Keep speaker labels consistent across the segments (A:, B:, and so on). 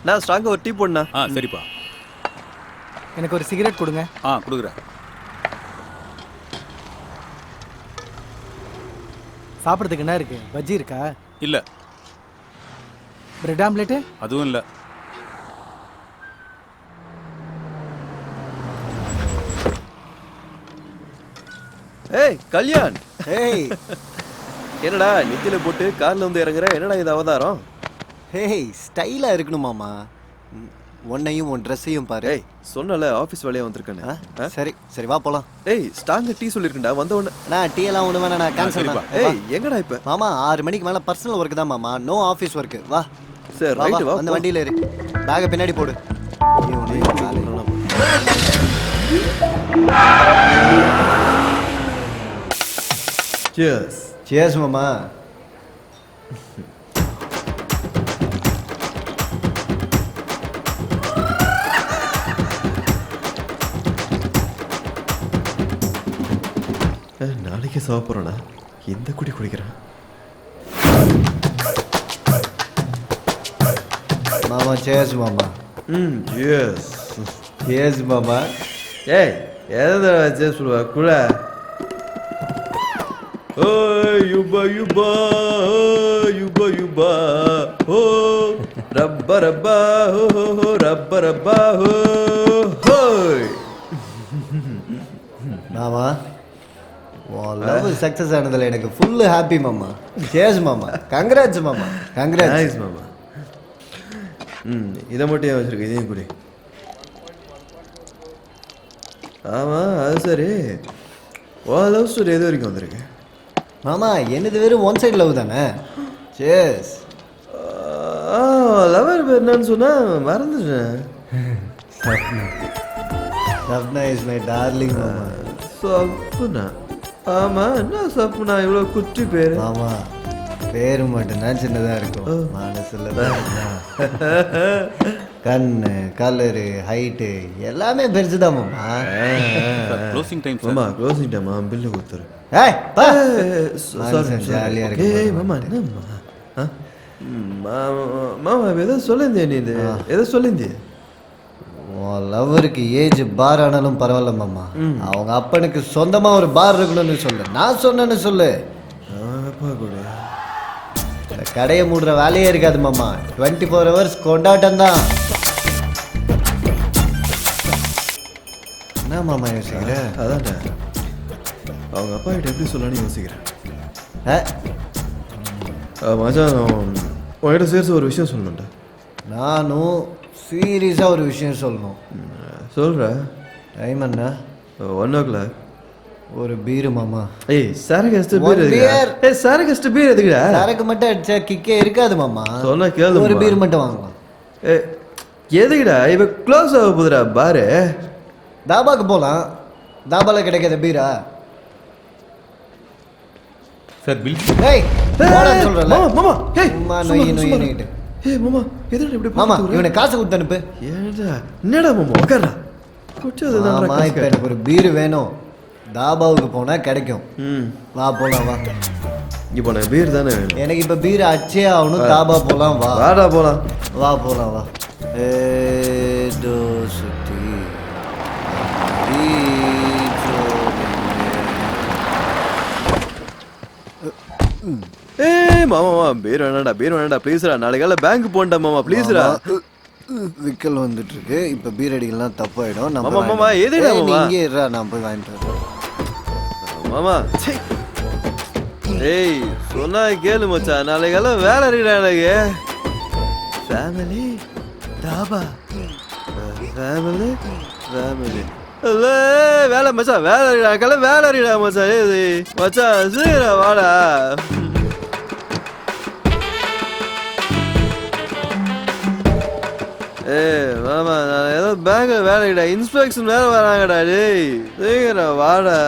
A: நான் ஸ்ட்ராங்கா ஒரு டீ போடுண்ணா.
B: சரிப்பா.
C: எனக்கு ஒரு சிகரெட் கொடுங்க.
B: கொடுக்குறேன்.
C: சாப்பிட்றதுக்கு என்ன இருக்கு? பஜ்ஜி இருக்கா?
B: இல்ல.
C: Bread omelette?
B: அதுவும் இல்ல.
A: ஏய் கல்யாண்,
D: ஏய்
A: என்னடா நெத்தியில போட்டு கார்ல வந்து இறங்குற? என்னடா இது அவதாரம்?
D: ஏய் ஸ்டைலா இருக்கணுமாமா. உன்னையும் உன் ட்ரெஸ்ஸையும் பாரு.
A: ஏய் சொன்னல ஆபீஸ் வேலையா வந்திருக்கேன்னு.
D: சரி சரி வா போலாம்.
A: ஏய் ஸ்ட்ராங்கா டீ சொல்லிருக்கேன்டா. வந்த உடனே
D: நான் டீ எல்லாம் ஒண்ணு வேணா, நான் கேன்சல்
B: சரிப்பா.
D: தான்.
A: ஏய் எங்கடா இப்ப?
D: மாமா 6 மணிக்கு மேல பர்சனல் ஒர்க் தான் மாமா, நோ ஆபீஸ் ஒர்க். வா
A: சரி
D: வா
A: ரைட் வா.
D: அந்த வண்டியில ஏறு, பேக்க பின்னாடி போடு.
A: Cheers.
D: சியர்ஸ் மாமா.
A: நாளைக்கே சாப்பிட்றோண்ணா. எந்த குடி குடிக்கிறேன்
D: மாமா சியர்ஸ் மாமா.
A: cheers.
D: சியர்ஸ் மாமா.
A: ஏய் எதை வச்சு சொல்லுவா குழ? ஓய் யுபா யுபா யுபா யுபா ஓ ரப்ப ரப்பா ஹோ ரப்ப ரப்பா ஹோய்.
D: மாமா உன் லவ் சக்சஸ் ஆனதுல எனக்கு ஃபுல் ஹாப்பி மாமா. சியர்ஸ் மாமா. கங்க்ராட்ஸ் மாமா. கங்க்ராட்ஸ்.
A: நைஸ் மாமா. இதை மட்டும் ஏன் வச்சிருக்க? இதையும் குடி. ஆமாம் அது சரி. ஓ லவ் ஸ்டோரி எது வரைக்கும் வந்திருக்கு?
D: மாமா என்னது வெறும் ஒன் சைடு லவ் தானே. சியர்ஸ்.
A: லவர் பேர் என்னன்னு சொன்னா மறந்துட்டேன்.
D: சப்னா இஸ் மை டார்லிங் மாமா.
A: சப்புனா? ஆமா என்ன சப்புனா? இவ்வளோ குட்டி பேர்.
D: மாமா பேரு மட்டும்தான் சின்னதா இருக்கும், மனசுல கண்ணு கலரு ஹைட்டு எல்லாமே பெருசுதான் மாமா.
B: க்ளோசிங் டைம்
A: மாமா க்ளோசிங் டைம் பில்லு கொடுத்துரு.
D: ஏய் பா.
A: ஜாலியாக இருக்கு. ஏய் மாமா என்னம்மா? மாமா எதோ சொல்லியிருந்தே நீ? இது எதோ சொல்லியிருந்தே?
D: உன் லவ்வருக்கு ஏஜ் பார் ஆனாலும் பரவாயில்ல மாமா, அவங்க அப்பனுக்கு சொந்தமா ஒரு பார் இருக்கணும்னு சொல்லு. நான் சொன்னேன்னு சொல்லு.
A: அப்பா கூட
D: கடையை மூடுற வேலையே இருக்காது மாமா. 24 hours கொண்டாட்டம் தான். என்ன மாமா யோசிக்கிற?
A: அதான்டா அவங்க அப்பா கிட்ட எப்படி சொல்லலான்னு யோசிக்கிறேன். மச்சான் உங்ககிட்ட சேர்த்து ஒரு விஷயம் சொல்லணும்டா.
D: நானும் சீரியஸாக ஒரு விஷயம் சொல்லணும்.
A: சொல்கிற
D: டைம் என்ன?
A: 1 o'clock.
D: ஒரு பீரு மாமா.
A: ஏய் சரக்கு எஸ்ட் பீர் எதுக்கு? ஏய் சரக்கு எஸ்ட் பீர் எதுக்குடா?
D: சரக்கு மட்டும் அடிச்சா கிக்கே இருக்காது மாமா.
A: சொன்னா கேளு.
D: ஒரு பீர் மட்டும் வாங்கலாம்.
A: ஏய் எதுக்குடா? இப்போ க்ளோஸ் ஆக போகுதுடா பாரு.
D: தாபாக்கு போகலாம். தாபால கிடைக்காத பீரா?
B: Sir bill.
D: ஏய் சொல்றல
A: மாமா மாமா ஏய்
D: சும்மா நொய் நொய் நொய்ட்டு.
A: ஏய் மாமா எதுடா இப்படி
D: மாமா இவனை காசு கொடுத்து அனுப்பு.
A: என்னடா மாமா உட்கார்றா.
D: மாமா இப்போ எனக்கு ஒரு பீரு வேணும். தாபாவுக்கு போனா கிடைக்கும். வா போலாம் வா.
A: இப்போ நான் பீர் தானே வேணும்.
D: எனக்கு இப்போ பீர் அச்சே ஆகணும். தாபா போலாம் வா.
A: வாடா போலாம்.
D: வா போலாம் வா. சுத்தி
A: ஏய் மாமா மாமா பீர் வேணாடா ப்ளீஸ்ரா. நாளைக்கு பேங்க் போண்டா மாமா ப்ளீஸ்ரா.
D: விக்கல் வந்துட்டு இருக்கு. இப்போ பீர் அடிக்கலாம் தப்பாயிடும்.
A: மாமா மாமா எதுடா மாமா?
D: இங்கே இருடா, நான் போய் வாங்கிட்டு வரேன்.
A: மாமா ஏய் சொன்னா கேளு மச்சான். நாளைக்கெல்லாம் வேலை இருக்குடா எனக்கு. ஃபேமிலி தாபா ஃபேமிலி வேலை மச்சான். வேலை இருக்குடா வேலை இருக்குடா மச்சான். ஏய் மச்சான் சீக்கிரம் வாடா. ஏய் மாமா நான் ஏதோ பேங்க் வேலைடா. இன்ஸ்பெக்ஷன் வேலை வராங்கடா. டேய் சீக்கிரம் வாடா.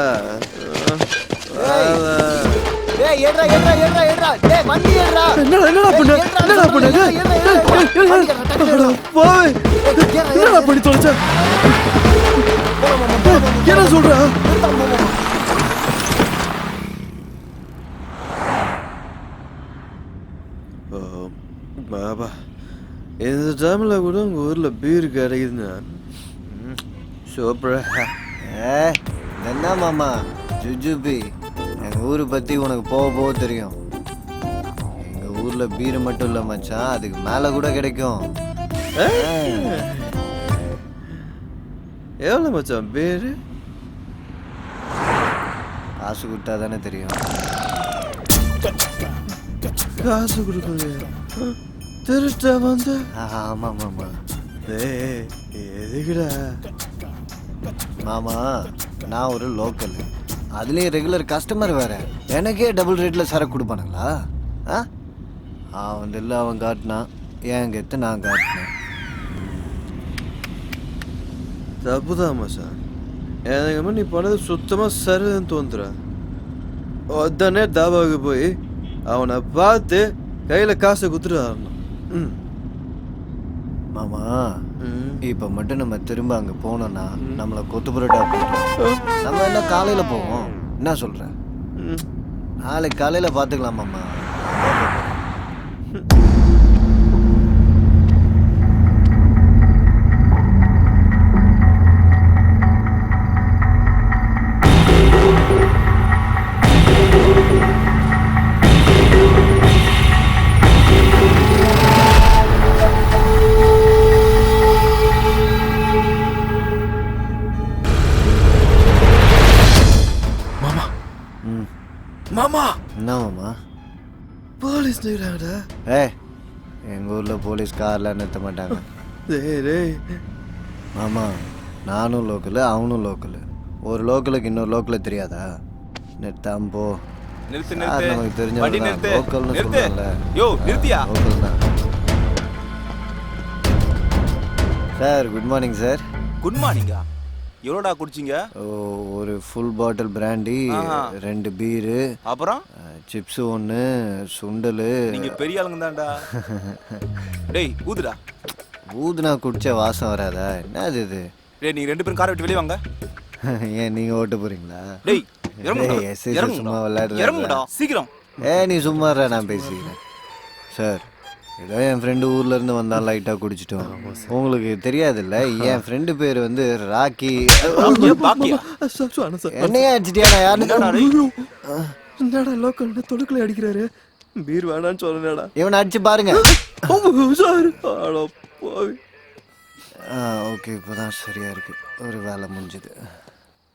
A: பண்ணி தொலைச்ச என்ன சொல்ற? பாபா இந்த டைமில் கூட உங்கள் ஊரில் பீர் கிடைக்குதுண்ணா சூப்பரா.
D: என்ன மாமா ஜுஜுபி, எங்கள் ஊரை பற்றி உனக்கு போக போக தெரியும். எங்கள் ஊரில் பீர் மட்டும் இல்லை மச்சான், அதுக்கு மேலே கூட கிடைக்கும்.
A: எவ்வளோ மச்சான் பீர்?
D: காசு கொடுத்தா தானே தெரியும்.
A: காசு கொடுக்கலையா? திருட்டா வந்து?
D: ஆமாம் மாமா.
A: எதுக்குடா?
D: மாமா நான் ஒரு லோக்கல், அதுலேயும் ரெகுலர் கஸ்டமர் வேறு. எனக்கே டபுள் ரேட்டில் சரக்கு கொடுப்பானுங்களா? அவன் இல்லை அவன் காட்டினான், ஏன் கெத்து நான் காட்டினேன்.
A: தப்புதான் மச்சான். எனக்கு நீ பண்ணது சுத்தமாக சரின்னு தோன்றுறா. உடனே தாபாவுக்கு போய் அவனை பார்த்து கையில் காசை கொடுத்துட்டு வரணும்.
D: மாமா இப்போ மட்டும் நம்ம திரும்ப அங்கே போனோம்னா நம்மளை கொத்து புரோட்டா போட்டோம். நம்ம என்ன காலையில் போவோம், என்ன சொல்கிறேன்? நாளைக்கு காலையில் பார்த்துக்கலாம் மாமா.
A: மாமா
D: என்ன மாமா?
A: போலீஸ் நிற்கிறாங்கடா.
D: எங்கள் ஊரில் போலீஸ் கார்லாம் நிறுத்த மாட்டாங்க.
A: டேய்
D: மாமா நானும் லோக்கலு, அவனும் லோக்கலு. ஒரு லோக்கலுக்கு இன்னொரு லோக்கலு தெரியாதா? நிறுத்தாம போ.
B: நிறுத்து
D: நமக்கு தெரிஞ்சவங்க லோக்கல்னு சொல்லுவாங்கல்ல. லோக்கல் தான். Sir good morning sir.
B: Good மார்னிங்கா? எவ்வளோடா குடிச்சிங்க?
D: ஒரு ஃபுல் பாட்டில் பிராண்டி, 2 பீரு,
B: அப்புறம்
D: சிப்ஸு 1, சுண்டல்.
B: நீங்க பெரிய ஆளுங்க தான்டா. டேய் ஊதுடா.
D: ஊதுனா குடிச்ச வாசம் வராதா? என்னது இது?
B: டேய் நீங்க 2 பேரும் காரை விட்டு வெளியே வாங்க.
D: ஏன் நீங்க ஓட்ட போறீங்களா?
B: டேய்
D: சும்மா விளையாடுறா
B: சீக்கிரம்.
D: நீ சும்மா நான் பேசிக்கிறேன். சார் ஏதோ என் ஃப்ரெண்டு ஊர்ல இருந்து வந்தான், லைட்டாக குடிச்சிட்டோம். உங்களுக்கு தெரியாதுல்ல, என் ஃப்ரெண்டு பேர் வந்து ராக்கி. என்னையா அடிச்சிட்டியா? நான் யாருன்னு
A: என்னடா லோக்கல் தொடுக்கலை அடிக்கிறாரு? பீர் வேணான்னு சொன்னேடா.
D: இவனை அடிச்சு பாருங்க. ஓகே இப்போதான் சரியா இருக்கு, ஒரு வேலை முடிஞ்சுது.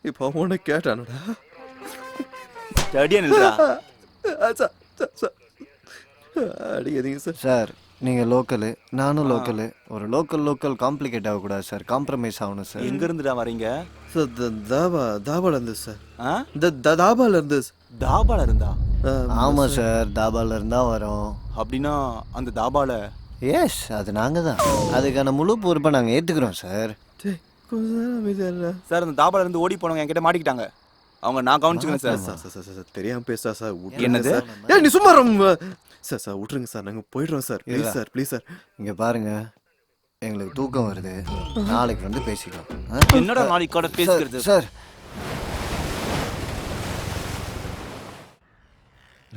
A: இப்போ அவனை கேட்டானடா. அடிக்காதீங்க சார்.
D: சார் நீங்கள் லோக்கலு, நானும் லோக்கலு. ஒரு லோக்கல் காம்ப்ளிகேட் ஆகக்கூடாது சார், காம்ப்ரமைஸ் ஆகணும் சார்.
B: எங்க இருந்துடா வரீங்க?
A: சார் தாபால இருந்து சார். தாபால இருந்து.
B: தாபால இருந்தா?
D: ஆமாம் சார், தாபால இருந்தா வரோம்.
B: அப்படின்னா அந்த தாபால?
D: எஸ், அது நாங்கள் தான். அதுக்கான முழு பொறுப்பை நாங்கள் ஏற்றுக்கிறோம் சார்.
B: சார் அந்த தாபால இருந்து ஓடி போனவங்க என்கிட்ட மாட்டிக்கிட்டாங்க. அவங்க நான் கவனிச்சுக்கிறேன் சார்.
A: தெரியாம பேசா சார்.
B: என்னது?
A: நீ சும்மா சார் விட்டுருங்க சார், நாங்கள் போயிடுறோம் sir. Please sir, please sir.
D: இங்கே பாருங்க, எங்களுக்கு தூக்கம் வருது, நாளைக்கு வந்து பேசிக்கலாம்.
B: என்னடா நாளைக்கு கூட பேசுறது?
D: சார்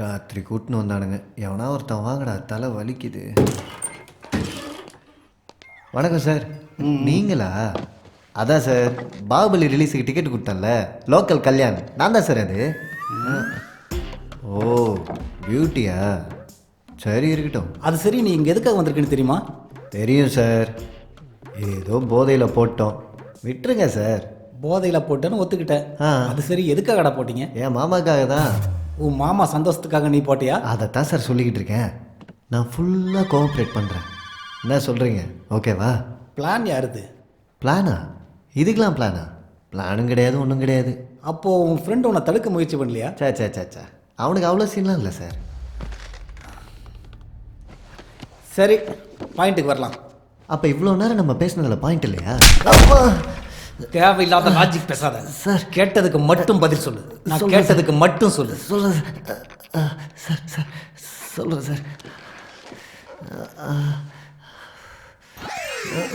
D: ராத்திரி கூட்டின்னு வந்தானுங்க, எவனா ஒருத்தன் வாங்கடா, தலை வலிக்குது. வணக்கம் சார். நீங்களா? அதான் சார், பாகுபலி ரிலீஸுக்கு டிக்கெட் கொடுத்தேன்ல, லோக்கல் கல்யாண் நான் தான் சார். அது ஓ பியூட்டியா? சரி இருக்கட்டும்.
E: அது சரி, நீ இங்கே எதுக்காக வந்திருக்குன்னு தெரியுமா?
D: தெரியும் சார், ஏதோ போதையில் போட்டோம், விட்டுருங்க சார்.
E: போதையில் போட்டேன்னு ஒத்துக்கிட்டேன். அது சரி, எதுக்காகடா போட்டீங்க?
D: என் மாமாக்காக தான்.
E: உன் மாமா சந்தோஷத்துக்காக நீ போட்டியா?
D: அதைத்தான் சார் சொல்லிக்கிட்டு இருக்கேன். நான் ஃபுல்லாக கோஆப்ரேட் பண்ணுறேன். என்ன சொல்கிறீங்க? ஓகேவா?
E: பிளான் யாருது?
D: பிளானா? இதுக்கெலாம் பிளானா? பிளானும் கிடையாது, ஒன்றும் கிடையாது.
E: அப்போது உன் ஃப்ரெண்டு உன்னை தடுக்க முயற்சி பண்ணலையா?
D: சே அவனுக்கு அவ்வளோ சீன்லாம் இல்லை சார்.
E: சரி, பாயிண்ட்டுக்கு வரலாம்.
D: அப்போ இவ்வளோ நேரம் நம்ம பேசினதில் பாயிண்ட் இல்லையா?
E: தேவையில்லாத லாஜிக் பேசாத சார். கேட்டதுக்கு மட்டும் பதில் சொல்லு. நான் கேட்டதுக்கு மட்டும் சொல்லு.
D: சொல்லுங்கள் சார். சார் சொல்லுங்கள் சார்.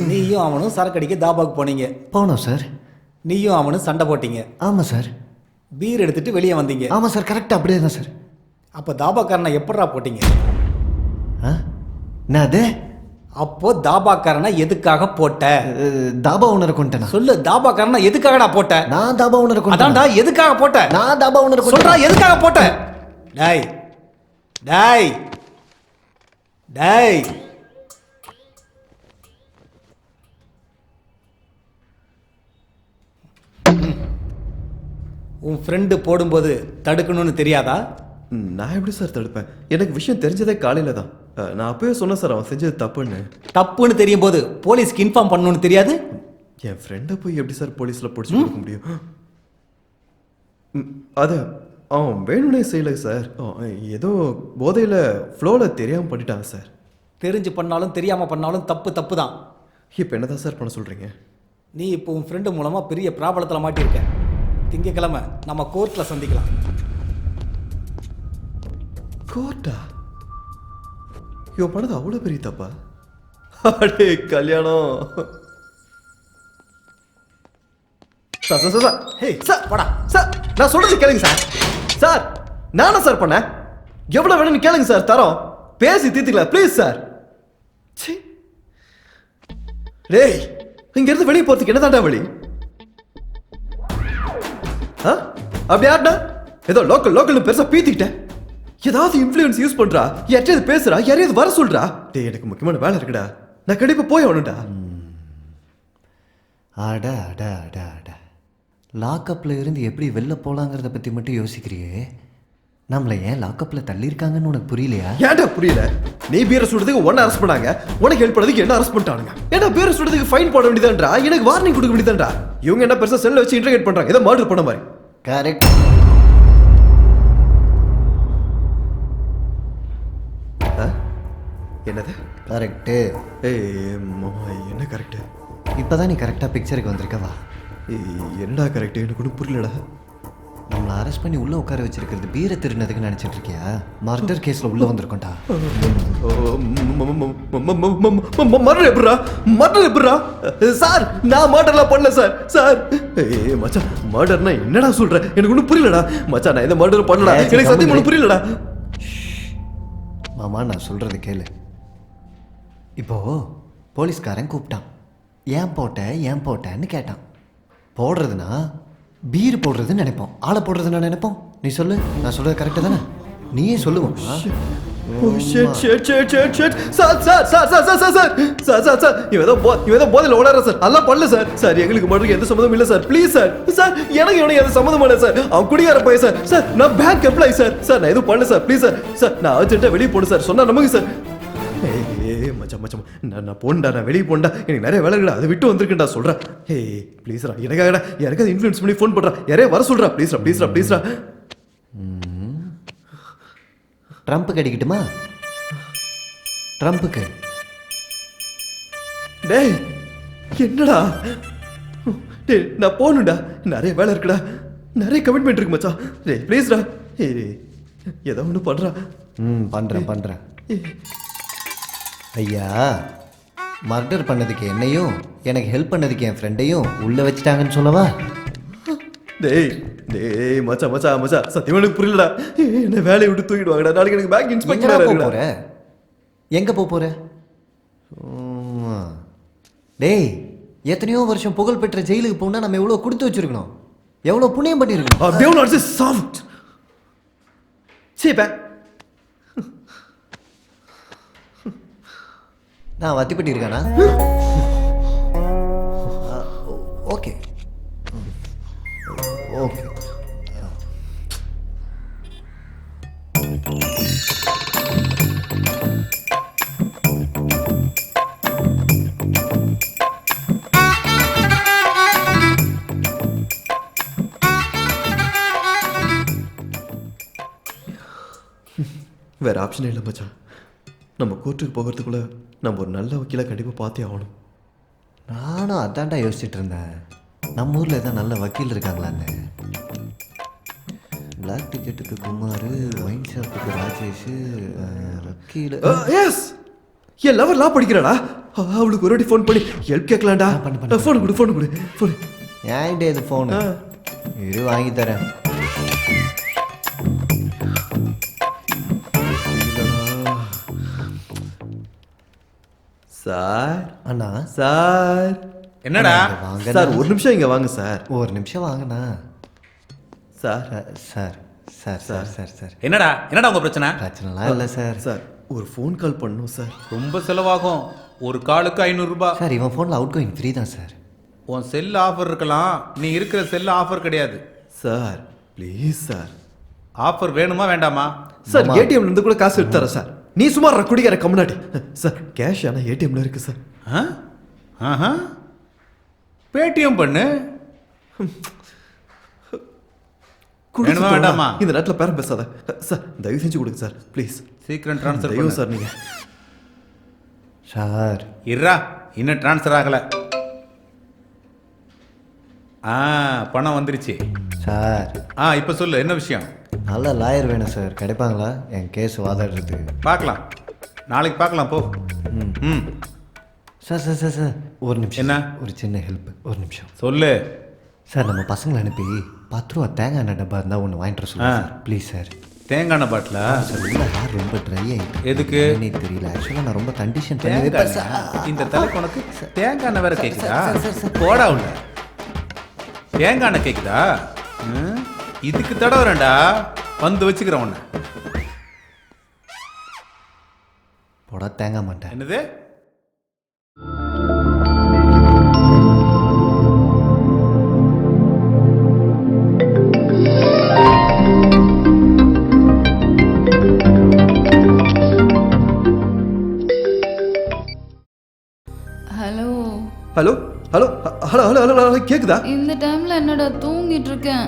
E: நீயும் அவனும் சரக்கடிக்க தாபாவுக்கு போனீங்க.
D: போனோம் சார்.
E: நீயும் அவனும் சண்டை போட்டீங்க.
D: ஆமாம் சார்.
E: பீர் எடுத்துட்டு வெளியே வந்தீங்க.
D: ஆமாம் சார், கரெக்டாக அப்படியே தான் சார்.
E: அப்போ தாபாக்காரனை எப்படா போட்டீங்க?
D: என்ன அது?
E: அப்போ தாபாக்காரனை எதுக்காக போட்ட?
D: தாபா ஓனரை கொண்டேனா?
E: சொல்லு, தாபாக்காரனை எதுக்காகடா போட்ட?
D: நான் தாபா ஓனரை கொண்டேன்.
E: அதான்டா, எதுக்காக போட்ட?
D: நான் தாபா ஓனரை
E: சொல்றா,
D: கொண்டேன்.
E: எதுக்காக போட்ட? டேய் டேய் டேய் உன் ஃப்ரெண்டு போடும்போது தடுக்கணும்னு தெரியாதா?
A: நான் எப்படி சார் தடுப்பேன்? எனக்கு விஷயம் தெரிஞ்சதே காலையில தான். நான் அப்பவே சொன்னேன் சார் அவன் செஞ்சது தப்புன்னு.
E: தப்புன்னு தெரியும் போது போலீஸ்க்கு இன்ஃபார்ம் பண்ணணும்னு தெரியாது?
A: என் ஃப்ரெண்டை போய் எப்படி சார் போலீஸில் பிடிச்சி கொடுக்க முடியும்? அது அவன் வேணும்னே செய்யலை சார். ஏதோ போதையில் ஃப்ளோவில் தெரியாமல் பண்ணிட்டான் சார்.
E: தெரிஞ்சு பண்ணாலும் தெரியாம பண்ணாலும் தப்பு தப்பு தான்.
A: இப்போ என்ன தான் சார் பண்ண சொல்கிறீங்க?
E: நீ இப்போ உன் ஃப்ரெண்டு மூலமா பெரிய ப்ராப்ளத்தில் மாட்டியிருக்க. திங்கக்கிழமை நம்ம கோர்ட்டில் சந்திக்கலாம்.
A: கோர்ட்டா? இவன் பண்ணது அவ்வளோ பெரிய தப்பா? அடே கல்யாணம். Sir sir sir
E: hey
A: sir
E: போடா.
A: சார் நான் சொல்றது கேளுங்க சார். சார் நானா சார் பண்ணேன்? எவ்வளோ வேணும்னு கேளுங்க சார், தரோம். பேசி தீர்த்துக்கலாம் ப்ளீஸ் சார். ச்சீ. டேய் இங்கேருந்து வெளியே போகிறதுக்கு என்ன தாண்டா வழி? ஆ அப்படி ஆட்டா ஏதோ லோக்கல்னு பெருசாக பீத்திக்கிட்டேன். ஏதாவது இன்ஃப்ளூயன்ஸ் யூஸ் பண்றா, யாரையாவது பேசுறா, யாரையாவது வர சொல்றா. டேய் எனக்கு முக்கியமான வேலை இருக்குடா, நான் கண்டிப்பா போய் ஆகணும்டா.
D: அட அட அட அட லாக்கப்பில் இருந்து எப்படி வெளில போகலாங்கிறத பற்றி மட்டும் யோசிக்கிறியே, நம்மளை ஏன் லாக்கப்பில் தள்ளியிருக்காங்கன்னு உனக்கு புரியலையா?
A: ஏன்டா புரியல? நீ பீரை சுடுறதுக்கு ஒன்ன அரெஸ்ட் பண்ணாங்க, உனக்கு ஹெல்ப் பண்ணதுக்கு என்ன அரெஸ்ட் பண்ணிட்டானுங்க. ஏன்னா பீரை சுடுறதுக்கு ஃபைன் போட வேண்டியதான்றா, எனக்கு வார்னிங் கொடுக்க வேண்டியதான்றா. இவங்க என்ன பெருசா செல்ல வச்சு இன்டர்கேட் பண்றாங்க, ஏதோ மர்டர் பண்ண மாதிரி.
D: கரெக்ட்.
A: என்னது
D: கரெக்டு?
A: ஏய் மாமா என்ன கரெக்டு?
D: இப்போ தான் நீ கரெக்டாக பிக்சருக்கு வந்திருக்கவா?
A: என்னடா கரெக்டு? எனக்கு ஒன்றும் புரியலடா.
D: நம்மளை அரெஸ்ட் பண்ணி உள்ளே உட்கார வச்சிருக்கிறது பீரை திருடினதுக்கு நினச்சிட்டு இருக்கியா? மர்டர் கேஸில் உள்ளே வந்திருக்கோண்டா.
A: மர்டர் எப்படிரா? மர்டர் எப்படிரா? சார் நான் மர்டர்லாம் பண்ணல சார். சார் ஏய் மச்சான், மர்டர்னா என்னடா சொல்ற? எனக்கு ஒன்றும் புரியலடா மச்சான். நான் எந்த மர்டர் பண்ணலடா, எனக்கு சத்தியம் ஒன்றும் புரியலடா.
D: மாமா நான் சொல்கிறது கேளு. இப்போது போலீஸ்காரன் கூப்பிட்டான், ஏன் போட்டேன்னு கேட்டான். போடுறதுனா பீர் போடுறதுன்னு நினைப்போம், ஆளை போடுறதுன்னு நினைப்போம். நீ சொல்லு, நான் சொல்கிறது கரெக்டு தானே? நீயே சொல்லுவோம். இவன் ஏதோ போதையில் ஓடார சார். அதெல்லாம் பண்ணல சார். சார் எங்களுக்கு மட்டும் எந்த சம்மந்தமும் இல்லை சார். Please sir. சார் எனக்கு இவனுக்கு எந்த சம்மந்தம் இல்லை சார். அவன் குடியார போய் சார். சார் நான் பேங்க் எம்ப்ளாயி சார். சார் நான் எதுவும் பண்ணல சார். Please sir. சார் நான் அர்ஜென்ட்டாக வெளியே போகணும் சார். சொன்னா நம்புங்க சார். ஏய் மச்சான் மச்சான், நான் போண்டா, நான் வெளியே போண்டா, எனக்கு நிறைய வேலை இருக்குடா, அதை விட்டு வந்திருக்கேன்டா சொல்கிறேன். ஏய் ப்ளீஸ்ரா, எனக்காகடா யாருக்காவது இன்ஃப்ளூயன்ஸ் பண்ணி ஃபோன் பண்ணுறா, யாரையா வர சொல்கிறா. ப்ளீஸ்ரா. ட்ரம்ப்புக்கு அடிக்கட்டுமா? ட்ரம்ப்புக்கு.
A: டேய் என்னடா? டேய் நான் போகணும்டா, நிறைய வேலை இருக்குடா, நிறைய கமிட்மெண்ட் இருக்கு மச்சான். டேய் ப்ளீஸ்ரா. ஏய் ஏதோ ஒன்று பண்ணுறா.
D: பண்ணுறேன். ஐயா, மர்டர் பண்ணதுக்கு என்னையும் எனக்கு ஹெல்ப் பண்ணதுக்கு என் ஃப்ரெண்டையும் உள்ளே வச்சுட்டாங்கன்னு சொல்லவா?
A: டேய் மச்சான் சத்தியமா எனக்கு புரியலடா. என்ன வேலையை விட்டு தூக்கிடுவாங்கடா. நாளைக்கு எனக்கு பேங்க் இன்ஸ்பெக்டரா
D: போற? எங்கே போகிற? டேய் எத்தனையோ வருஷம் புகழ் பெற்ற ஜெயிலுக்கு போனால் நம்ம எவ்வளோ கொடுத்து வச்சிருக்கணும், எவ்வளோ புண்ணியம் பண்ணியிருக்கணும். நான் வத்திப்பட்டி இருக்கானா? ஓகே.
A: வேற ஆப்ஷனே இல்லை மச்சான். நம்ம கோர்ட்டுக்கு போகிறதுக்குள்ள நம்ம ஒரு நல்ல வக்கீலை கண்டிப்பாக பார்த்தே ஆகணும்.
D: நானும் அதான்டா யோசிச்சுட்டு இருந்தேன், நம்ம ஊரில் எதாவது நல்ல வக்கீல் இருக்காங்களான்னு. பிளாக் டிக்கெட்டுக்கு குமார், ஒயின் ஷாப்புக்கு ராஜேஷ், வக்கீல்.
A: எஸ், என் லவர் லா படிக்கிறாடா. அவளுக்கு ஒரு வாட்டி ஃபோன் பண்ணி ஹெல்ப் கேட்கலாம்டா. ஃபோன் கொடு.
D: ஏன்டே இது ஃபோனு? இது வாங்கி தரேன்.
A: சார்
D: அண்ணா
A: சார்
F: என்னடா
D: வாங்க
A: சார் ஒரு நிமிஷம் இங்க வாங்க சார்.
D: ஒரு நிமிஷம் வாங்கண்ணா.
A: Sir
D: sir sir sir sir sir
F: என்னடா உங்க பிரச்சனை?
D: பிரச்சனைலாம் இல்லை சார்.
A: சார் ஒரு ஃபோன் கால் பண்ணணும் சார்.
F: ரொம்ப செலவாகும். ஒரு காலுக்கு 500 ரூபாய்.
D: சார் இவன் ஃபோனில் அவுட் கோயிங் ஃப்ரீ தான் சார்.
F: உன் செல் ஆஃபர் இருக்கலாம், நீ இருக்கிற செல் ஆஃபர் கிடையாது.
A: Sir please sir.
F: ஆஃபர் வேணுமா வேண்டாமா?
A: சார் ஏடிஎம்ல இருந்து கூட காசு எடுத்து தரேன் சார். நீ சும்மா குடிக்கிற கம்முனாடி. சார் கேஷ் ஆனால் ஏடிஎம்ல இருக்கு சார்.
F: ஆஹா, பேடிஎம் பண்ணு. வேணுமா வேண்டாமா?
A: இந்த நேரத்தில் பேரம் பேசாத சார். தயவு செஞ்சு கொடுங்க சார் ப்ளீஸ்.
F: சீக்கிரம் ட்ரான்ஸ்ஃபர்
A: தயவு
F: பண்ணு
A: சார். நீங்க
D: சார்
F: இருடா, இன்னும் ட்ரான்ஸ்ஃபர் ஆகல. பணம் வந்துருச்சு
D: சார்.
F: இப்போ சொல்லு, என்ன விஷயம்?
D: நல்ல லாயர் வேணும் சார். கிடைப்பாங்களா என் கேஸ் வாதாடுறதுக்கு?
F: பார்க்கலாம், நாளைக்கு பார்க்கலாம், போ. ம்
D: சார் சார் சார் சார் ஒரு நிமிஷம்.
F: என்ன?
D: ஒரு சின்ன ஹெல்ப். ஒரு நிமிஷம்
F: சொல்லு.
D: சார் நம்ம பசங்களை அனுப்பி 10 ரூபா தேங்காய் எண்ணெய் டப்பா இருந்தால் ஒன்று வாங்கிட்டு வர சொல்லுங்கள் சார் ப்ளீஸ் சார்.
F: தேங்காய் பாட்டிலா?
D: சார் உள்ள ஹேர் ரொம்ப ட்ரை ஆகிட்டு.
F: எதுக்கு?
D: எனக்கு தெரியல. ஆக்சுவலாக நான் ரொம்ப கண்டிஷன்
F: தேங்காய்
D: பண்ணி
F: எண்ணெய்? இந்த தலைக்கு உனக்கு தேங்காய் எண்ணெய் வேற கேக்குதா? போடா உள்ள. தேங்காய் எண்ணெய் கேக்குதா? இதுக்கு தடவுறேன்டா, வந்து வச்சுக்கிறேன் உன்னை.
D: போடா தேங்காய் மாட்டேன்.
F: என்னது?
G: Hello
A: hello hello hello hello hello hello கேக்குதா?
G: இந்த டைம்ல என்னடா தூங்கிட்டு இருக்கேன்.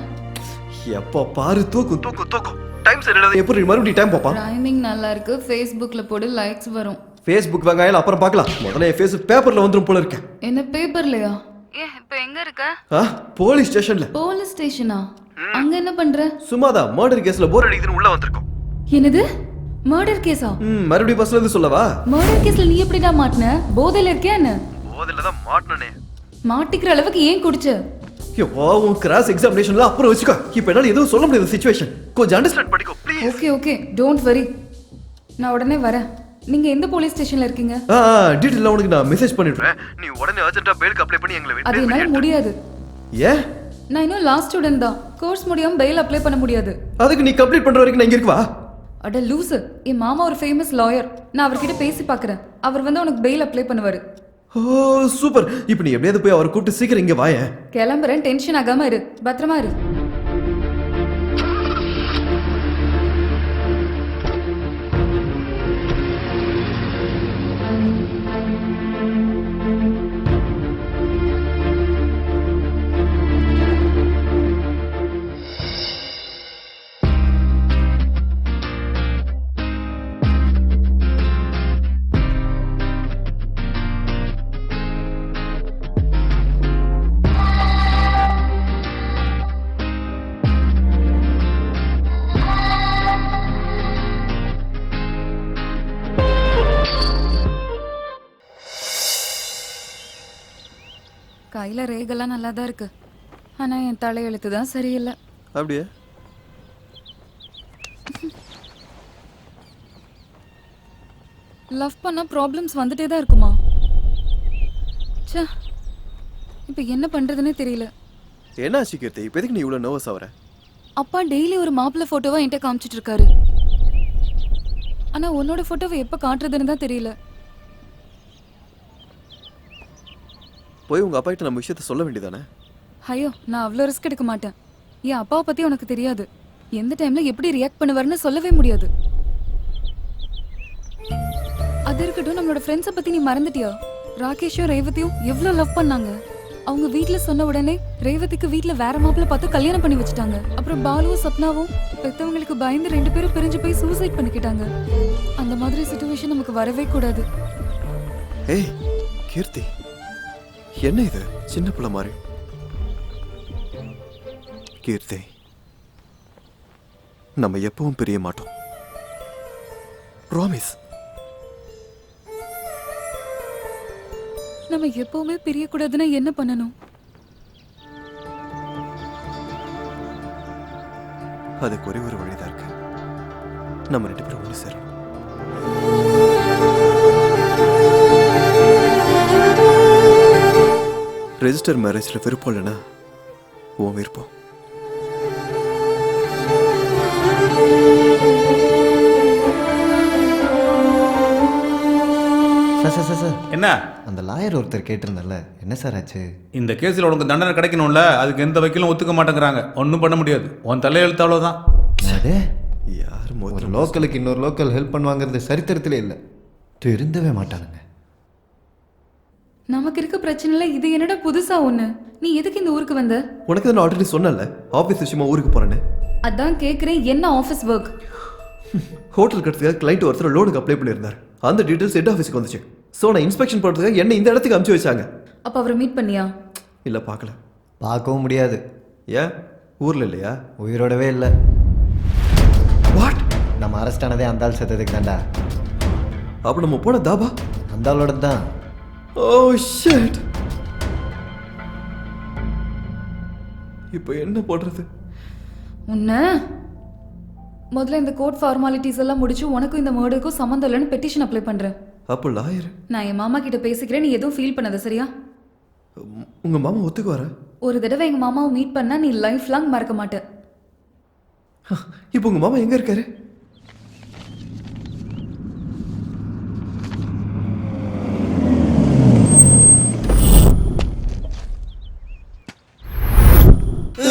A: எப்போ பாரு தூக்கு தூக்கு தூக்கு. டைம் சரியில்லை. எப்படி மறுபடியும் டைம் பாப்பா?
G: டைமிங் நல்லா இருக்கு. ஃபேஸ்புக்ல போடு, லைக்ஸ் வரும்.
A: ஃபேஸ்புக் வெங்காயம் அப்புறம் பார்க்கலாம். முதல்ல என் ஃபேஸ் பேப்பர்ல வந்துரும் போல இருக்கேன்.
G: என்ன பேப்பர்லயா? இப்போ எங்க இருக்க?
A: போலீஸ் ஸ்டேஷன்ல.
G: போலீஸ் ஸ்டேஷனா? அங்க என்ன பண்ற?
A: சும்மாதான் மர்டர் கேஸ்ல போர் அடிக்குதுன்னு உள்ள வந்திருக்கோம்.
G: என்னது? மர்டர் கேஸா?
A: மறுபடியும் பஸ்ல இருந்து சொல்லவா?
G: மர்டர் கேஸ்ல நீ எப்படிடா மாட்டின? போதையில இருக்கியா என்ன?
A: போதையில தான் மாட்டனே.
G: மாட்டிக்கிற அளவுக்கு ஏன் குடிச்ச?
A: உன் கிராஸ் எக்ஸாமினேஷன்ல அப்புறம் வச்சுக்கோ. இப்போ என்னால எதுவும் சொல்ல முடியாத சிச்சுவேஷன். கொஞ்சம் அண்டர்ஸ்டாண்ட் பண்ணிக்கோ please.
G: Okay okay, don't worry. நான் உடனே வரேன். நீங்க எந்த போலீஸ் ஸ்டேஷன்ல இருக்கீங்க?
A: டீடைல் உனக்கு நான் மெசேஜ் பண்ணிடுறேன். நீ உடனே அர்ஜென்ட்டா பெயிலுக்கு அப்ளை பண்ணி எங்களை
G: அது என்னால முடியாது.
A: ஏன்?
G: நான் இன்னும் லாஸ்ட் ஸ்டூடண்ட் தான். கோர்ஸ் முடியாம பெயில் அப்ளை பண்ண முடியாது.
A: அதுக்கு நீ கம்ப்ளீட் பண்ற வரைக்கும் நான் இங்க இருக்கவா?
G: அட லூசு, என் மாமா ஒரு ஃபேமஸ் லாயர். நான் அவர்கிட்ட பேசி பார்க்குறேன். அவர் வந்து உனக்கு பெயில் அப்ளை பண்ணுவார்.
A: ஓ சூப்பர். இப்போ நீ எப்படியாவது போய் அவரை கூப்பிட்டு சீக்கிரம் இங்கே வாயேன்.
G: கிளம்புறேன், டென்ஷன் ஆகாம இரு. பத்திரமா இரு. கையில ரேகெல்லாம் நல்லா தான் இருக்கு. ஆனா என் தலையெழுத்து தான் சரியில்லை.
A: அப்படியே
G: லவ் பண்ணா ப்ராப்ளம்ஸ் வந்துட்டே தான் இருக்குமா? ச்சே, இப்போ என்ன பண்றதுன்னே தெரியல.
A: என்ன ஆச்சு கீர்த்தி? இப்போ எதுக்கு நீ இவ்வளோ நர்வஸ் ஆகுற?
G: அப்பா டெய்லி ஒரு மாப்பிள்ளை ஃபோட்டோவை என்கிட்ட காமிச்சிட்டு இருக்காரு. ஆனா உன்னோட ஃபோட்டோவை எப்போ காட்டுறதுன்னு தான் தெரியல.
A: போய் உங்க அப்பா கிட்ட நம்ம விஷயத்த சொல்ல வேண்டியதானே?
G: ஐயோ, நான் அவ்வளோ ரிஸ்க் எடுக்க மாட்டேன். என் அப்பாவை பத்தி உனக்கு தெரியாது. எந்த டைம்ல எப்படி ரியாக்ட் பண்ணுவாருன்னு சொல்லவே முடியாது. அது இருக்கட்டும், நம்மளோட ஃப்ரெண்ட்ஸை பத்தி நீ மறந்துட்டியா? ராகேஷும் ரேவதியும் எவ்வளோ லவ் பண்ணாங்க. அவங்க வீட்ல சொன்ன உடனே ரேவதிக்கு வீட்ல வேற மாப்பிள்ள பார்த்து கல்யாணம் பண்ணி வச்சுட்டாங்க. அப்புறம் பாலுவும் சப்னாவும் பெத்தவங்களுக்கு பயந்து 2 பேரும் பிரிஞ்சு போய் சூசைட் பண்ணிக்கிட்டாங்க. அந்த மாதிரி சிச்சுவேஷன் நமக்கு வரவே கூடாது.
A: ஏய் கீர்த்தி, என்ன இது சின்ன பிள்ளை மாதிரி? கீர்த்தி, நம்ம எப்பவும் பிரிய மாட்டோம். ப்ராமிஸ்.
G: நம்ம எப்பவுமே பிரியக்கூடாதுன்னா என்ன பண்ணணும்?
A: அதுக்கு ஒரே ஒரு வழிதான் இருக்கு. நம்ம 2 பேரும் ஒன்று சேரணும். ரெஜிஸ்டர் மேரேஜில் விருப்பம் இல்லைன்னா உன் விருப்பம்.
D: சார்
F: என்ன
D: அந்த லாயர் ஒருத்தர் கேட்டிருந்தல என்ன சார் ஆச்சு?
F: இந்த கேஸில் உனக்கு தண்டனை கிடைக்கணும்ல, அதுக்கு எந்த வக்கீலும் ஒத்துக்க மாட்டேங்கிறாங்க. ஒன்றும் பண்ண முடியாது, உன் தலையெழுத்து அவ்வளோதான்.
D: அது
A: யார்
D: ஒரு லோக்கலுக்கு இன்னொரு லோக்கல் ஹெல்ப் பண்ணுவாங்கிறது சரித்திரத்திலே இல்லை, திருந்தவே மாட்டானுங்க.
G: நமக்கு இருக்க பிரச்சனைல இது என்னடா புதுசா ஒண்ணு? நீ எதுக்கு இந்த ஊருக்கு வந்த?
A: உனக்கு தான் ஆல்ரெடி சொன்னல ஆஃபீஸ் விஷயமா ஊருக்கு போகிறேன்னு.
G: அதான் கேக்குறேன், என்ன ஆஃபீஸ் ஒர்க்?
A: ஹோட்டல் கட்டுறதுக்காக கிளைண்ட் ஒருத்தர் லோனுக்கு அப்ளை பண்ணியிருந்தார். அந்த டீட்டெயில்ஸ் ஹெட் ஆஃபீஸுக்கு வந்துச்சு. ஸோ நான் இன்ஸ்பெக்ஷன் பண்ணுறதுக்காக என்ன இந்த இடத்துக்கு அனுப்பிச்சு வச்சாங்க.
G: அப்ப அவரை மீட் பண்ணியா?
A: இல்லை, பார்க்கல.
D: பார்க்கவும் முடியாது.
A: ஏன் ஊரில் இல்லையா?
D: உயிரோடவே இல்லை.
A: வாட்?
D: நம்ம அரெஸ்ட் ஆனதே அந்த ஆள் செத்ததுக்கு தான்டா.
A: அப்போ நம்ம போன தாபா
D: அந்த ஆளோட தான்.
A: Oh shit. இப்போ என்ன போடுறது?
G: உன்ன முதல்ல இந்த கோர்ட் ஃபார்மாலிட்டிஸ் எல்லாம் முடிச்சு உனக்கும் இந்த மர்டருக்கும் சம்மந்தம் இல்லைன்னு பெட்டிஷன் அப்ளை பண்றேன்.
A: அப்போ லாயர்?
G: நான் என் மாமா கிட்ட பேசிக்கிறேன், நீ எதுவும் ஃபீல் பண்ணாத, சரியா?
A: உங்கள் மாமா ஒத்துக்கு வர?
G: ஒரு தடவை எங்க மாமாவை மீட் பண்ணா நீ லைஃப் லாங் மறக்க மாட்ட.
A: இப்போ உங்கள் மாமா எங்கே இருக்காரு?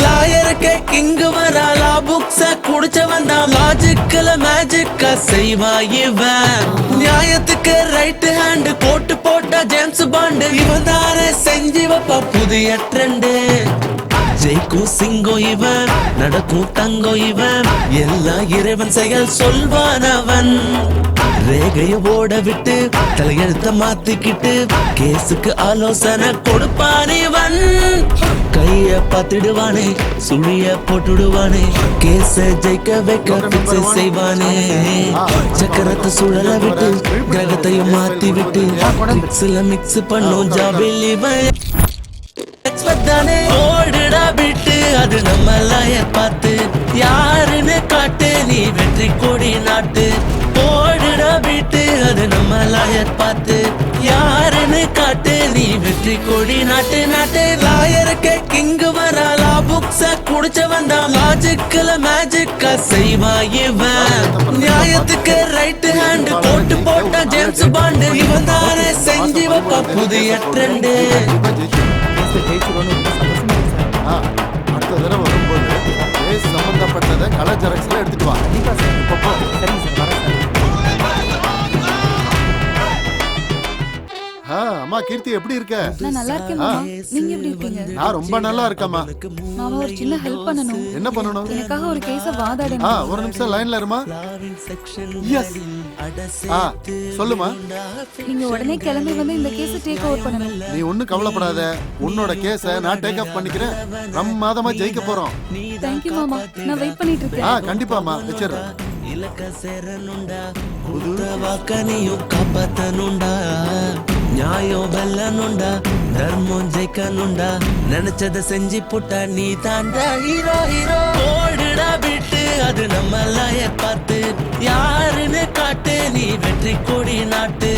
H: லாயருக்கு கிங்கு வராலா புக்ஸ குடிச்சவன் தான் லாஜிக்கல மேஜிக்க செய்வா இவன். நியாயத்துக்கு ரைட் ஹேண்ட் போட்டு போட்டா ஜேம்ஸ் பாண்டு இவன் தானே செஞ்சு வைப்பா புதிய ட்ரெண்டு. ஜெய்க்கும் சிங்கம் இவன், நடக்கும் தங்கம் இவன், எல்லா இறைவன் செயல் சொல்வானவன். ரேகைய ஓட விட்டு தலையெழுத்த மாத்திக்கிட்டு கேஸுக்கு ஆலோசனை கொடுப்பான் இவன். கைய பார்த்துடுவானே, சுழிய போட்டுடுவானே, கேஸ ஜெயிக்க வைக்க பிக்ஸ் செய்வானே. சக்கரத்தை சுழல விட்டு கிரகத்தையும் மாத்தி விட்டு மிக்ஸ்ல மிக்ஸ் பண்ணும் ஜாபில் இவன். ஓடுடா விட்டு அது நம்ம லாயர் பார்த்து யாருன்னு காட்டு, நீ வெற்றி கொடி நாட்டு. ஓடுடா விட்டு அது நம்ம லாயர் பார்த்து யாருன்னு காட்டு, நீ வெற்றி கொடி நாட்டு நாட்டு. லாயருக்கு கிங்கு வராலா புக்ஸ குடிச்சவன் தான் லாஜிக்கல மேஜிக்க செய்வா இவன். நியாயத்துக்கு ரைட் ஹேண்ட் போட்டு போட்டா ஜேம்ஸ் பாண்டு இவன் தானே செஞ்சு வைப்பா புதிய ட்ரெண்டு.
I: அடுத்த தடவை வரும்போது கேஸ் சம்பந்தப்பட்டதை கலர் ஜெராக்ஸ்ல எடுத்துட்டு வா. அம்மா கீர்த்தி எப்படி இருக்க?
G: நான் நல்லா இருக்கேன் மாமா, நீங்க எப்படி இருக்கீங்க?
I: நான் ரொம்ப நல்லா இருக்கேம்மா.
G: மாமா ஒரு சின்ன ஹெல்ப் பண்ணணும்.
I: என்ன பண்ணணும்?
G: எனக்காக ஒரு கேஸ வாதாடணும்.
I: ஒரு நிமிஷம் லைன்ல இருமா. எஸ். சொல்லுமா.
G: நீங்க உடனே கிளம்பி வந்து இந்த கேஸ டேக் ஓவர் பண்ணணும்.
I: நீ ஒண்ணும் கவலைப்படாத, உன்னோட கேஸ நான் டேக் அப் பண்ணிக்கிறேன். பிரம்மாதமா ஜெயிக்க போறோம்.
G: தேங்க் யூ மாமா, நான் வெயிட் பண்ணிட்டு இருக்கேன்.
I: கண்டிப்பாமா வச்சிடுறேன்.
H: இலக்க சேரனுண்டா, புது வாக்கனையும் காப்பாத்தனுண்டா, நியாயம் வெல்லனுண்டா, தர்மம் ஜெயிக்கனுண்டா, நினைச்சத செஞ்சு புட்டா நீ தாண்டா ஹீரோ ஹீரோ. ஓடுடா விட்டு அது நம்ம லாயர் பார்த்து யாருன்னு காட்டு, நீ வெற்றி கொடி நாட்டு.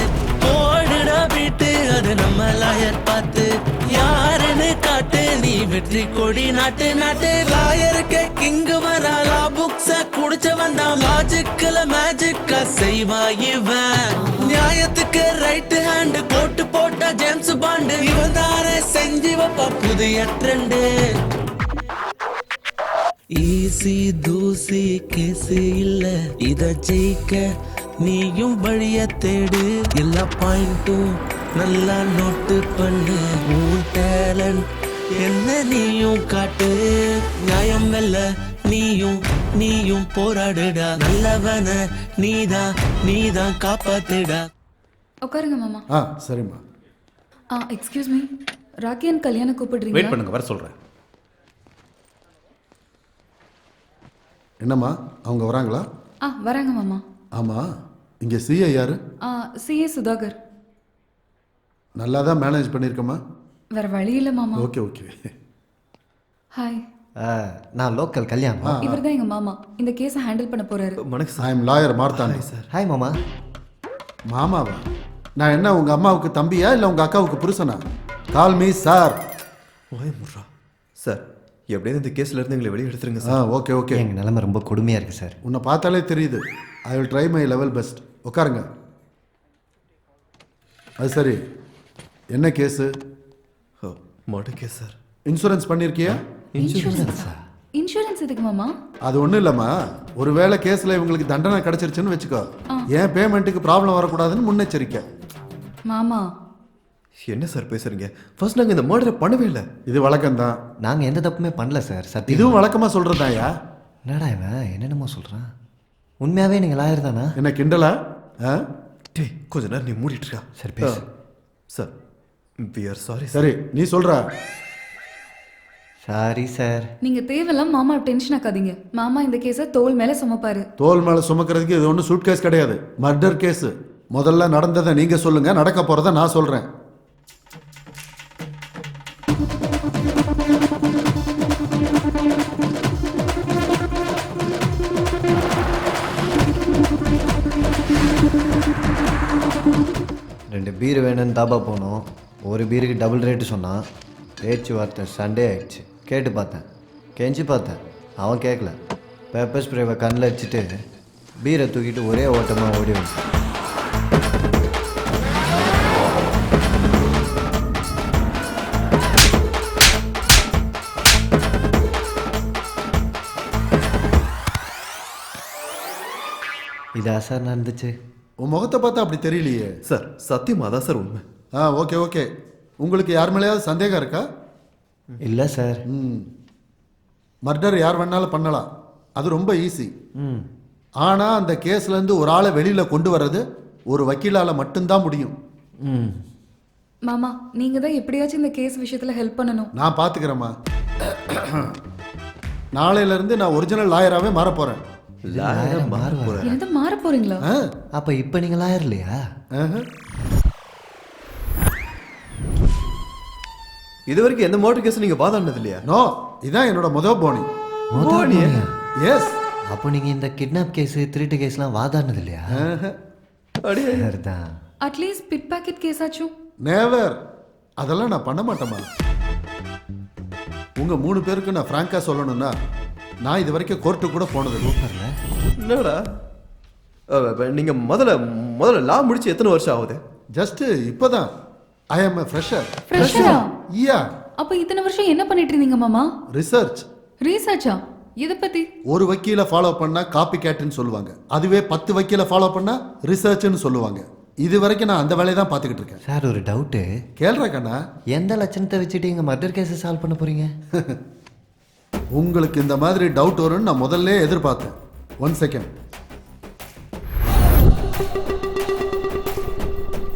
H: ஓடுடா விட்டு அது நம்ம லாயர் பார்த்து யாருன்னு காட்டு, நீ வெற்றி கொடி நாட்டு நாட்டு. லாயருக்கு கிங்கு வராலா புக்ஸ குடிச்சவன் தான் லாஜிக்கல மேஜிக்க செய்வா இவன். நியாயத்துக்கு ரைட் ஹேண்ட் போட்டு போட்டா ஜேம்ஸ் பாண்டு இவன் தானே செஞ்சு வைப்பா புதிய ட்ரெண்டு. ஈசி தூசி கேசு இல்ல இத ஜெயிக்க நீயும் வழிய தேடு. எல்லா பாயிண்ட்டும் நல்லா நோட்டு பண்ணு, உன் டேலண்ட் என்ன நீயும் காட்டு. நியாயம் வெல்ல நீயும் போராடுடா, நல்லவன நீதான் காப்பாத்துடா.
G: உட்காருங்க மாமா.
I: சரிம்மா.
G: எக்ஸ்கியூஸ் மீ, ராக்கி அண்ட் கல்யாணம் கூப்பிடுறீங்க?
F: வெயிட் பண்ணுங்க, வர சொல்றேன்.
I: என்னம்மா அவங்க வராங்களா?
G: வராங்க மாமா.
I: ஆமா, இங்க சிஏ யாரு?
G: சிஏ சுதாகர்.
I: நல்லா தான் மேனேஜ் பண்ணிருக்கமா?
G: வேற வழி இல்ல மாமா.
I: Okay okay.
G: ஹாய்,
D: நான் லோக்கல் கல்யாணம்.
G: இவர்தான் எங்க மாமா, இந்த கேஸை ஹேண்டில் பண்ண போறாரு.
I: I am lawyer Marthandi
A: sir.
D: Hi மாமா.
I: மாமாவா? நான் என்ன உங்க அம்மாவுக்கு தம்பியா இல்ல உங்க அக்காவுக்கு புருஷனா? Call me sir.
A: Murra sir எப்படியாவது இந்த கேஸ்ல இருந்து எங்களை வெளியே எடுத்துருங்க சார்.
I: Okay okay.
D: எங்கள் நிலைமை ரொம்ப கொடுமையாக இருக்குது சார்.
I: உன்னை பார்த்தாலே தெரியுது. I will try my level best. உட்காருங்க. அது சரி, என்ன case?
A: Murder case sir.
I: Insurance பண்ணியிருக்கியா?
G: இன்சூரன்ஸ் எதுக்கு மாமா?
I: அது ஒன்றும் இல்லைம்மா, ஒருவேளை கேஸில் இவங்களுக்கு தண்டனை கிடைச்சிருச்சுன்னு வச்சுக்கோ, ஏன் பேமெண்ட்டுக்கு ப்ராப்ளம் வரக்கூடாதுன்னு முன்னெச்சரிக்கை.
G: மாமா
A: என்ன சார் பேசுறீங்க? ஃபர்ஸ்ட் நாங்கள் இந்த மர்டரை பண்ணவே இல்லை.
I: இது வழக்கம்தான்.
D: நாங்கள் எந்த தப்புமே பண்ணல சார். சத்தியம்.
I: இதுவும் வழக்கமாக சொல்கிறதாயா?
D: என்னடா இவன் என்னென்னமோ சொல்கிறான். உண்மையாகவே நீங்கள் லாயர் தானா?
I: என்ன கிண்டலா?
A: டேய் கொஞ்ச நேரம் நீ மூடிட்டு இருக்கா.
D: சரி பேசு.
A: Sir we are sorry.
I: சரி நீ சொல்கிறா.
D: Sorry sir.
G: நீங்க தேவையில்லாம் மாமா டென்ஷன் ஆக்காதீங்க. மாமா இந்த கேஸை தோல் மேல சுமப்பாரு.
I: தோல் மேலே சுமக்கிறதுக்கு இது ஒன்றும் சூட் கேஸ் கிடையாது, மர்டர் கேஸு. முதல்ல நடந்ததை நீங்கள் சொல்லுங்கள், நடக்க போகிறத நான் சொல்கிறேன்.
D: ரெண்டு பீர் வேணும்னு தாபா போனோம். ஒரு பீருக்கு டபுள் ரேட்டு சொன்னான். பேச்சுவார்த்தை சண்டே ஆயிடுச்சு. கேட்டு பார்த்தேன், கெஞ்சி பார்த்தேன், அவன் கேட்கல. பேப்பர் ஸ்ப்ரேவை கண்ணில் வச்சுட்டு பீரை தூக்கிட்டு ஒரே ஓட்டமாக ஓடி வந்துட்டான். இதா சார் நடந்துச்சு.
I: உன் முகத்தை பார்த்தா அப்படி தெரியலையே.
A: சார் சத்தியமாக தான் சார் உண்மை.
I: Okay okay. உங்களுக்கு யார் மேலேயாவது சந்தேகம் இருக்கா?
D: இல்லை சார்.
I: மர்டர் யார் வேணாலும் பண்ணலாம், அது ரொம்ப ஈஸி. ஆனால் அந்த கேஸ்லேருந்து ஒரு ஆளை வெளியில் கொண்டு வர்றது ஒரு வக்கீலால் மட்டும்தான் முடியும்.
G: மாமா நீங்க தான் எப்படியாச்சும் இந்த கேஸ் விஷயத்துல ஹெல்ப் பண்ணணும்.
I: நான் பார்த்துக்கிறேம்மா. நாளையிலேருந்து நான் ஒரிஜினல் லாயராகவே மாற போகிறேன்.
G: என்னது மாற போறீங்களா?
D: அப்போ இப்போ நீங்கள் லாயர் இல்லையா?
A: இது வரைக்கும் எந்த மர்டர் கேஸ் நீங்கள் வாதாடினது இல்லையா?
I: நோ, இதான் என்னோட முதல் போனி. எஸ்.
D: அப்போ நீங்கள் இந்த கிட்னாப் கேஸு திருட்டு கேஸ்லாம் வாதாடினது இல்லையா? தான்.
G: அட்லீஸ்ட் பிட் பாக்கெட் கேஸ் ஆச்சும்.
I: நேவர். அதெல்லாம் நான் பண்ண மாட்டேம்மா. உங்கள் 3 பேருக்கு நான் ஃப்ராங்காக சொல்லணும்னா, நான் இது வரைக்கும் கோர்ட்டு கூட போனது இல்லை.
A: என்னடா நீங்கள் முதல்ல லா முடிச்சு எத்தனை வருஷம் ஆகுது?
I: ஜஸ்ட் இப்போதான். ஐ ஆம் எ ஃப்ரெஷர்.
G: ஃப்ரெஷரா?
I: யா.
G: அப்ப இத்தனை வருஷம் என்ன பண்ணிட்டு இருந்தீங்க மாமா?
I: ரிசர்ச்.
G: ரீசர்ச்சா? எதை பத்தி?
I: ஒரு வக்கீல ஃபாலோ பண்ணா காப்பி கேட்னு சொல்லுவாங்க, அதுவே 10 வக்கீல ஃபாலோ பண்ணா ரிசர்ச்னு சொல்லுவாங்க. இது வரைக்கும் நான் அந்த வேலையை தான் பார்த்துக்கிட்டு இருக்கேன்.
D: சார் ஒரு டவுட்டு
I: கேள்ற கண்ணா.
D: எந்த லட்சணத்தை வச்சுட்டு இங்கே மர்டர் கேஸை சால்வ் பண்ண போறீங்க?
I: உங்களுக்கு இந்த மாதிரி டவுட் வரும்னு நான் முதல்ல எதிர்பார்த்தேன். 1 செகண்ட்.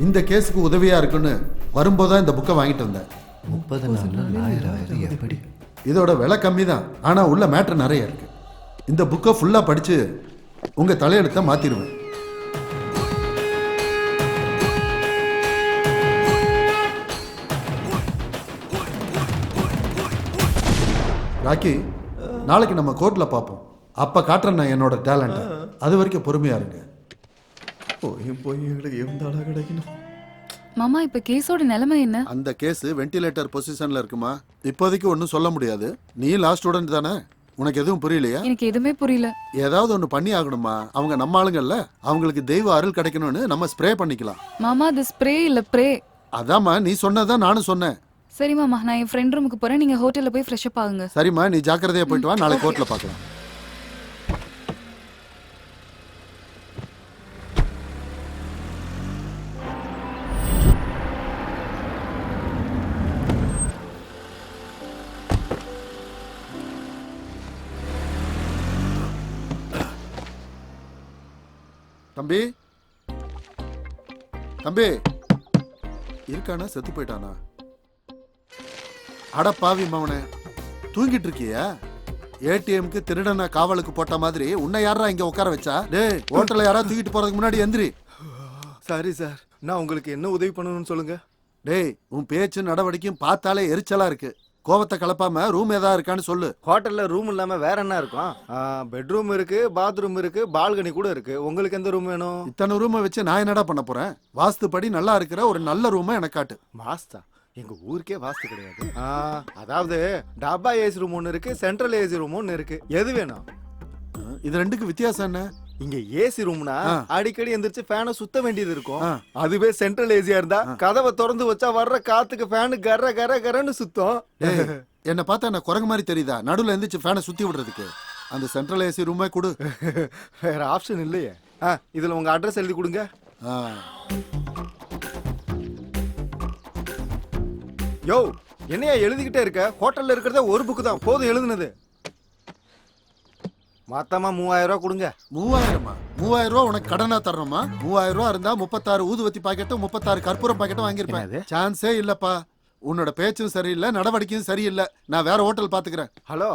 I: இந்த கேஸுக்கு உதவியா இருக்குன்னு வரும்போது இந்த புக்கை வாங்கிட்டு வந்தேன்.
D: 30 நாள்ல லாயர் ஆயிரம் எப்படி?
I: இதோட விலை கம்மி தான், ஆனால் உள்ள மேட்ரு நிறைய இருக்கு. இந்த புக்கை ஃபுல்லாக படித்து உங்கள் தலையெழுத்தை மாற்றிடுவேன். ராக்கி, நாளைக்கு நம்ம கோர்ட்டில் பார்ப்போம். அப்போ காட்டுறேன் நான் என்னோட டேலண்ட்டை. அது வரைக்கும் பொறுமையாக இருங்க.
A: போய் எங்களுக்கு எந்த கிடைக்கணும்.
G: மாமா இப்ப கேஸோட நிலைமை என்ன?
I: அந்த கேஸ் வென்டிலேட்டர் பொசிஷன்ல இருக்குமா? இப்போதைக்கு ஒன்றும் சொல்ல முடியாது. நீ லாஸ்ட் ஸ்டூடெண்ட் தானே, உனக்கு எதுவும் புரியலையா?
G: எனக்கு எதுவுமே புரியல.
I: ஏதாவது ஒன்று பண்ணி ஆகணுமா? அவங்க நம்ம ஆளுங்கல்ல, அவங்களுக்கு தெய்வ அருள் கிடைக்கணும்னு நம்ம ஸ்ப்ரே பண்ணிக்கலாம்.
G: மாமா அது ஸ்ப்ரே இல்ல ப்ரே.
I: அதாம்மா நீ சொன்னதான் நானும் சொன்னேன்.
G: சரி மாமா, நான் என் ஃப்ரெண்ட் ரூமுக்கு போறேன். நீங்க ஹோட்டல்ல போய் ஃப்ரெஷ் அப் ஆகுங்க.
I: சரிம்மா, நீ ஜாக்கிரதையா போயிட்டு வா. நாளைக்கு கோர்ட்ல பார்க்கலாம். தம்பி, தம்பி இருக்கானா? செத்து போயிட்டானா? அட பாவி மவனே, தூங்கிட்டு இருக்கியா? ஏடிஎம்க்கு திருடனை காவலுக்கு போட்ட மாதிரி உன்னை யாரா இங்க உட்கார வச்சா? டேய், ஹோட்டல்ல யாராவது தூக்கிட்டு போறதுக்கு முன்னாடி எந்திரி.
B: சாரி சார், நான் உங்களுக்கு என்ன உதவி பண்ணணும்னு சொல்லுங்க.
I: டேய், உன் பேச்சு நடவடிக்கையும் பார்த்தாலே எரிச்சலா இருக்கு. கோவத்தை கலப்பாம ரூம் ஏதா இருக்கான்னு சொல்லு.
B: ஹோட்டல்ல ரூம் இல்லாம வேற என்ன இருக்கும்? பெட்ரூம் இருக்கு, பாத்ரூம் இருக்கு, பால்கனி கூட இருக்கு. உங்களுக்கு எந்த ரூம் வேணும்?
I: இத்தனை ரூமை வச்சு நான் என்னடா பண்ண போறேன்? வாஸ்து படி நல்லா இருக்கிற ஒரு நல்ல ரூமை எனக்கு காட்டு.
B: வாஸ்தா? எங்க ஊருக்கே வாஸ்து கிடையாது. அதாவது டப்பா ஏசி ரூம் ஒன்று இருக்கு, சென்ட்ரல் ஏசி ரூம் ஒன்று இருக்கு. எது வேணும்?
I: இது ரெண்டுக்கு வித்தியாசம் என்ன?
B: இங்க ஏசி ரூம்னா அடிக்கடி எந்திரிச்சு ஃபேனை சுத்த வேண்டியது இருக்கும். அதுவே சென்ட்ரல் ஏசியா இருந்தா கதவை திறந்து வச்சா வர்ற காத்துக்கு ஃபேனு கர கர கரன்னு சுத்தம்.
I: என்ன பார்த்தா என்ன குரங்கு மாதிரி தெரியுதா? நடுவில் எந்திரிச்சு ஃபேனை சுத்தி விடுறதுக்கு. அந்த சென்ட்ரல் ஏசி ரூமே கொடு.
B: வேற ஆப்ஷன் இல்லையே. இதுல உங்க அட்ரஸ் எழுதி கொடுங்க. யோ, என்னையா எழுதிக்கிட்டே இருக்க? ஹோட்டல்ல இருக்கிறதே ஒரு புக்கு தான், போதும் எழுதுனது. மொத்தமா 3000 ரூபா கொடுங்க.
I: 3000? 3000 ரூபா உனக்கு கடனா தரணுமா? 3000 ரூபா இருந்தா 36 ஊதுவத்தி பாக்கெட்டும் 36 கற்பூரம் பாக்கெட்டும் வாங்கியிருப்பேன். சான்ஸே இல்லப்பா. உன்னோட பேச்சும் சரியில்லை, நடவடிக்கையும் சரியில்லை. நான் வேற ஹோட்டல் பாத்துக்கிறேன்.
B: ஹலோ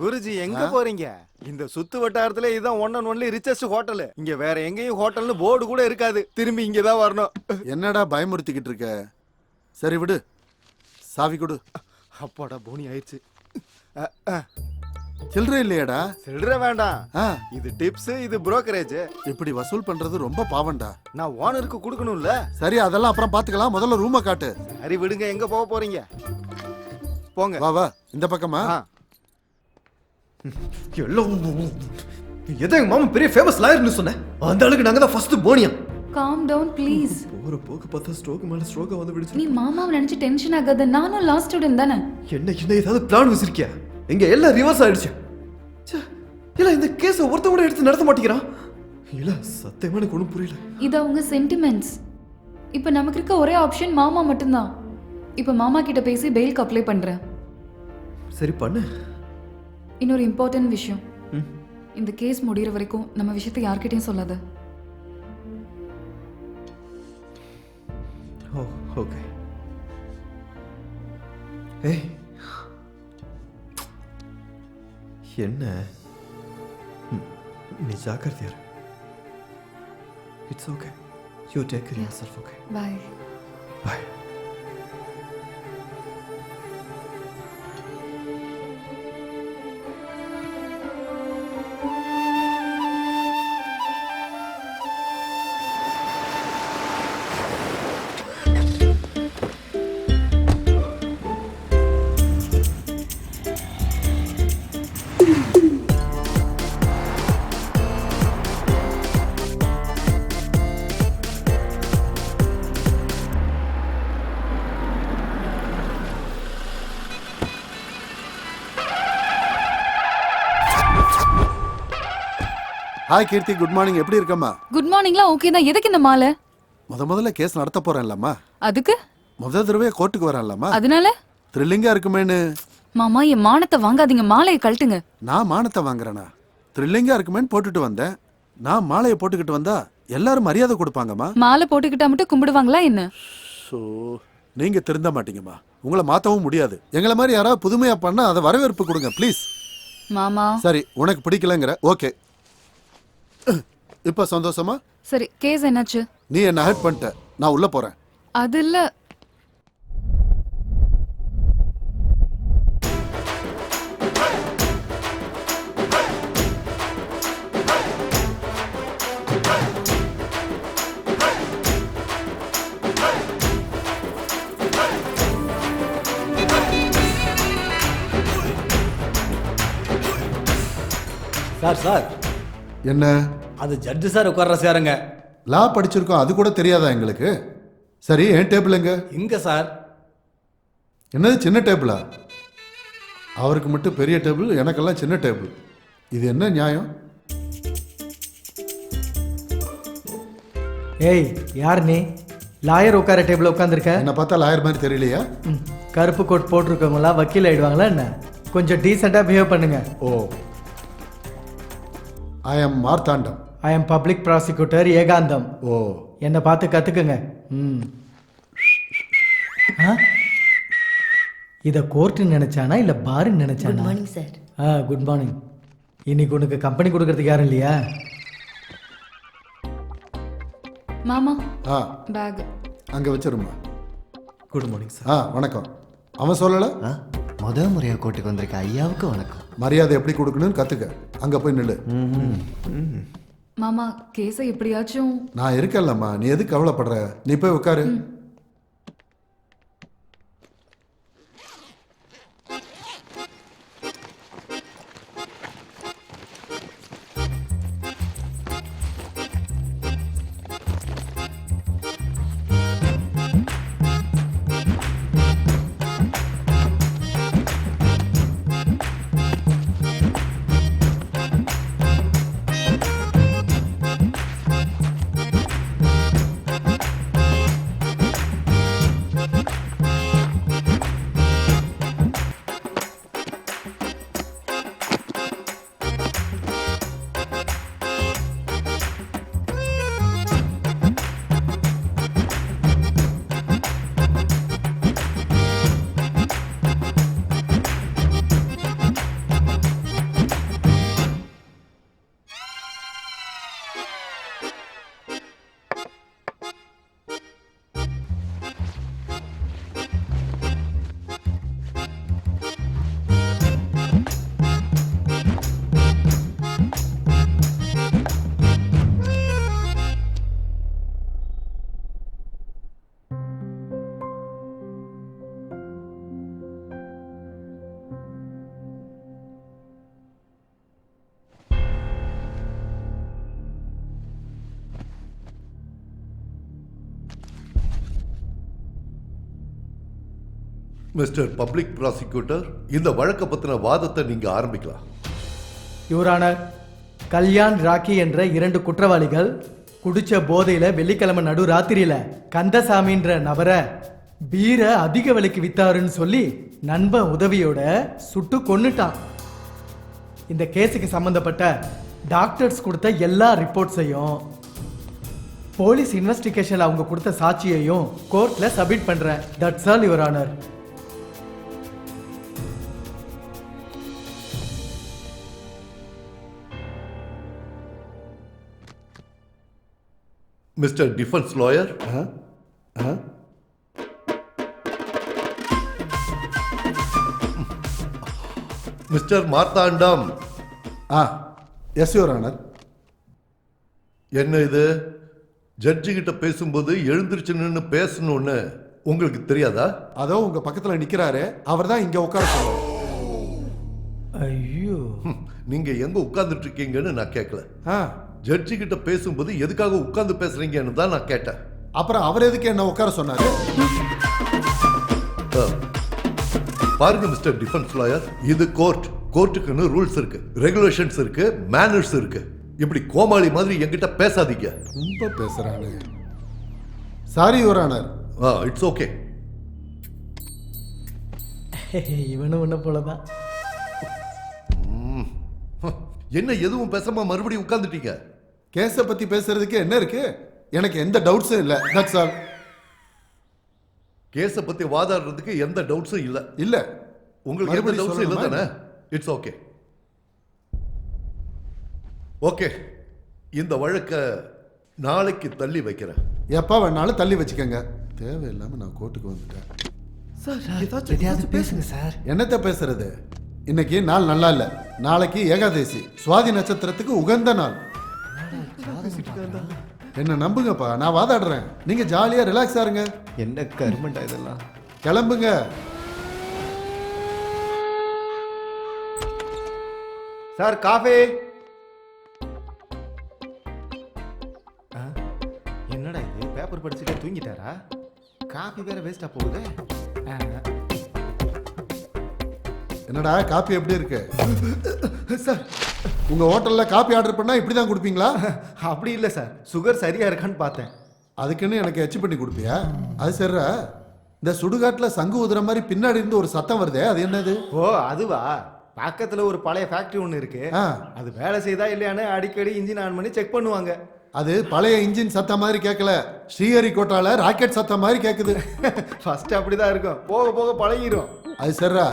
B: குருஜி, எங்க போறீங்க? இந்த சுத்து வட்டாரத்துல இதுதான் one and only richest hotel. இங்க வேற எங்கேயும் ஹோட்டல்னு போர்டு கூட இருக்காது. திரும்பி இங்கதான் வரணும்.
I: என்னடா பயமுறுத்திக்கிட்டு இருக்க? சரி விடு, சாவி கொடு.
B: அப்பாடா, போனி ஆயிடுச்சு.
I: சில்லறை இல்லையாடா?
B: சில்லறை வேண்டாம். இது டிப்ஸ், இது புரோக்கரேஜ்.
I: இப்படி வசூல் பண்றது ரொம்ப பாவம்டா.
B: நான் ஓனருக்கு கொடுக்கணும்ல.
I: சரி, அதெல்லாம் அப்புறம் பாத்துக்கலாம். முதல்ல ரூமை காட்டு.
B: சரி விடுங்க, எங்க போக போறீங்க? போங்க.
I: வா வா, இந்த பக்கமா.
A: எங்க மாமா பெரிய ஃபேமஸ் லாயர்னு சொன்னேன். அந்த ஆளுக்கு நாங்க தான் ஃபர்ஸ்ட் போனியா.
G: Calm down please.
A: ஒரு போக்கு பார்த்தா ஸ்ட்ரோக் மேல ஸ்ட்ரோக் வந்து விடுச்சு.
G: நீ மாமாவை நினைச்சு டென்ஷன் ஆகாத. நானும் லாஸ்ட் ஸ்டூடெண்ட் தானே.
A: என்ன ஏதாவது பிளான் வச்சிருக்கியா? இங்க எல்லாம் ரிவர்ஸ் ஆயிடுச்சு. இல்ல இந்த கேஸ ஒருத்த கூட எடுத்து நடத்த மாட்டேங்கிறான். இல்ல சத்தியமா எனக்கு ஒன்றும் புரியல.
G: இது அவங்க சென்டிமெண்ட்ஸ். இப்போ நமக்கு இருக்க ஒரே ஆப்ஷன் மாமா மட்டும்தான். இப்போ மாமா கிட்ட பேசி பெயிலுக்கு அப்ளை பண்றேன்.
A: சரி பண்ணு.
G: இன்னொரு இம்பார்ட்டன்ட் விஷயம், இந்த கேஸ் முடிகிற வரைக்கும் நம்ம விஷயத்தை யார்கிட்டயும் சொல்லாத.
A: Oh okay. ஏய் என்ன நீ ஜாக்கிரதையா இரு. It's okay. You take care of yourself. Okay
G: bye
A: bye.
I: Hi Keerthi, good morning. எப்படி இருக்கம்மா?
G: குட் மார்னிங்லாம் ஓகே தான். எதுக்கு இந்த மாலை?
I: முதல்ல கேஸ் நடத்த போறேன்லம்மா.
G: அதுக்கு
I: முதல் தடவை கோர்ட்டுக்கு வரேன்லம்மா.
G: அதனால
I: த்ரில்லிங்கா இருக்குமேனு.
G: மாமா, என் மானத்தை வாங்காதீங்க. மாலையை கழட்டுங்க.
I: நான் மானத்தை வாங்குறேனா? த்ரில்லிங்கா இருக்குமேனு போட்டுட்டு வந்தேன். நான் மாலையை போட்டுக்கிட்டு வந்தா எல்லாரும் மரியாதை கொடுப்பாங்கம்மா.
G: மாலை போட்டுக்கிட்டா மட்டும் கும்பிடுவாங்களா என்ன?
I: ஸோ நீங்க திருந்த மாட்டீங்கம்மா. உங்களை மாத்தவும் முடியாது. எங்களை மாதிரி யாராவது புதுமையா பண்ணா அதை வரவேற்பு கொடுங்க ப்ளீஸ்.
G: மாமா
I: சரி, உனக்கு பிடிக்கலங்கிற ஓகே. இப்ப சந்தோஷமா?
G: சரி, கேஸ் என்னாச்சு?
I: நீ என்ன ஹர்ட் பண்ணிட்ட, நான் உள்ள போறேன்.
G: அது இல்ல.
E: சார்
I: என்ன?
E: அது ஜட்ஜு சார் உட்கார்ற சேருங்க.
I: லா படிச்சிருக்கோம், அது கூட தெரியாதா எங்களுக்கு? சரி, என் டேபிள் எங்க?
E: இங்க சார்.
I: என்னது சின்ன டேபிளா? அவருக்கு மட்டும் பெரிய டேபிள், எனக்கெல்லாம் சின்ன டேபிள். இது என்ன நியாயம்?
C: ஏய், யார் நீ? லாயர் உட்கார டேபிள் உட்காந்துருக்க.
I: என்ன பார்த்தா லாயர் மாதிரி தெரியலையா?
C: கருப்பு கோட் போட்டிருக்கவங்களா வக்கீல் ஆயிடுவாங்களா என்ன? கொஞ்சம் டீசெண்டாக பிஹேவ் பண்ணுங்க.
I: ஓ, I am Marthandam.
C: I am public prosecutor Ekantham.
I: ஓ,
C: என்னை பார்த்து கற்றுக்குங்க. இதை கோர்ட்டுன்னு நினச்சானா இல்லை பாருன்னு நினச்சானா?
J: Good morning sir.
C: Good morning. இன்னைக்கு உனக்கு கம்பெனி கொடுக்கறதுக்கு யாரும் இல்லையா?
G: மாமா
I: ஆ
G: பேக்
I: அங்கே வச்சிருமா.
A: Good morning sir.
I: வணக்கம். அவன் சொல்லலை?
D: முதல் முறையாக கோர்ட்டுக்கு வந்திருக்க ஐயாவுக்கு வணக்கம்.
I: மரியாதை எப்படி கொடுக்கணும்னு கற்றுக்க. அங்கே போய் நில்லு.
G: மாமா, கேஸை எப்படியாச்சும்.
I: நான் இருக்கேன்லம்மா, நீ எதுக்கு கவலைப்படுற? நீ போய் உட்காரு.
J: மிஸ்டர் பப்ளிக் ப்ராசிக்யூட்டர், இந்த வழக்கை பத்தின வாதத்தை நீங்க ஆரம்பிக்கலாம்.
C: யுவரானர், கல்யாண் ராக்கி என்ற 2 குற்றவாளிகள் குடிச்ச போதையில வெள்ளிக்கிழமை நடு ராத்திரியில கந்தசாமின்ற நபரை பீரை அதிக விலைக்கு வித்தாருன்னு சொல்லி நண்பன் உதவியோட சுட்டு கொன்னுட்டான். இந்த கேஸுக்கு சம்பந்தப்பட்ட டாக்டர்ஸ் கொடுத்த எல்லா ரிப்போர்ட்ஸையும் போலீஸ் இன்வெஸ்டிகேஷன்ல அவங்க கொடுத்த சாட்சியையும் கோர்ட்ல சப்மிட் பண்றேன். That's all your honour.
J: Mister defence lawyer, mister Marthandam.
I: Yes your honour.
J: என்ன இது, ஜட்ஜி கிட்ட பேசும்போது எழுந்திருச்சு நின்று பேசணும்னு உங்களுக்கு தெரியாதா?
I: அதோ உங்க பக்கத்துல நிக்கிறாரு, அவர் தான் இங்க உட்கார சொல்றாரு.
C: ஐயோ,
J: நீங்க எங்க உட்கார்ந்துட்டு இருக்கீங்கன்னு நான் கேட்கல. ஜட்ஜி கிட்ட பேசும்போது எதுக்காக உட்கார்ந்து பேசுறீங்கன்னு தான் நான் கேட்டேன்.
I: அப்புறம் அவர் எதுக்கு என்ன உட்கார சொன்னாரு?
J: பாருங்க மிஸ்டர் டிஃபென்ஸ் லாயர், இது கோர்ட். கோர்ட்டுக்குன்னு ரூல்ஸ் இருக்கு, ரெகுலேஷன்ஸ் இருக்கு, மேனர்ஸ் இருக்கு. இப்படி கோமாளி மாதிரி என்கிட்ட பேசாதீங்க.
I: ரொம்ப பேசுறானே. Sorry your honour.
J: It's okay.
C: இவனும் உன்ன போலதான்.
J: என்ன எதுவும் பேசாம மறுபடியும் உட்கார்ந்துட்டீங்க?
I: கேஸை பத்தி பேசுறதுக்கு என்ன இருக்கு? எனக்கு எந்த டவுட்ஸும் இல்ல. That's all.
J: கேஸை பத்தி வாதாடுறதுக்கு எந்த டவுட்ஸும் இல்ல.
I: இல்ல
J: உங்களுக்கு எந்த டவுட்ஸும் இல்ல தானே? It's okay. ஓகே, இந்த வழக்க நாளைக்கு தள்ளி வைக்கிறேன்.
I: எப்ப வேணாலும் தள்ளி வச்சுக்கோங்க. தேவையில்லாம நான் கோர்ட்டுக்கு வந்துட்டேன்.
D: எதையாவது பேசுங்க சார்.
I: என்னத்த பேசுறது? இன்னைக்கு நாள் நல்லா இல்ல. நாளைக்கு ஏகாதேசி, சுவாதி நட்சத்திரத்துக்கு உகந்த நாள். என்ன நம்புங்கப்பா, நான் வாதாடுறேன். நீங்க ஜாலியா ரிலாக்ஸ் ஆருங்க.
D: என்ன கருமண்டா இதெல்லாம்.
I: கிளம்புங்க.
B: Sir coffee. என்னடா இது, பேப்பர் படிச்சுட்டே தூங்கிட்டாரா? காஃபி வேற வேஸ்டா போகுது.
I: என்னடா காப்பி எப்படி இருக்கு?
B: சார்,
I: உங்க ஹோட்டல்ல காப்பி ஆர்டர் பண்ணா இப்படிதான் கொடுப்பீங்களா?
B: அப்படி இல்லை சார், சுகர் சரியா இருக்கான்னு பார்த்தேன்.
I: அதுக்குன்னு எனக்கு எச்சு பண்ணி கொடுப்பியா? அது சரிடா. இந்த சுடுகாட்டுல சங்கு ஊதுற மாதிரி பின்னாடி இருந்து ஒரு சத்தம் வருதே, அது என்னது?
B: ஓ அதுவா, பக்கத்துல ஒரு பழைய ஃபேக்டரி ஒன்று இருக்கு. அது வேலை செய்தா இல்லையான்னு அடிக்கடி இன்ஜின் ஆன் பண்ணி செக் பண்ணுவாங்க.
I: அது பழைய இன்ஜின் சத்தம் மாதிரி கேட்கல, ஸ்ரீஹரிகோட்டால ராக்கெட் சத்தம் மாதிரி கேக்குது.
B: ஃபர்ஸ்ட் அப்படிதான் இருக்கும், போக போக பழகிரும்.
I: அது சரிடா,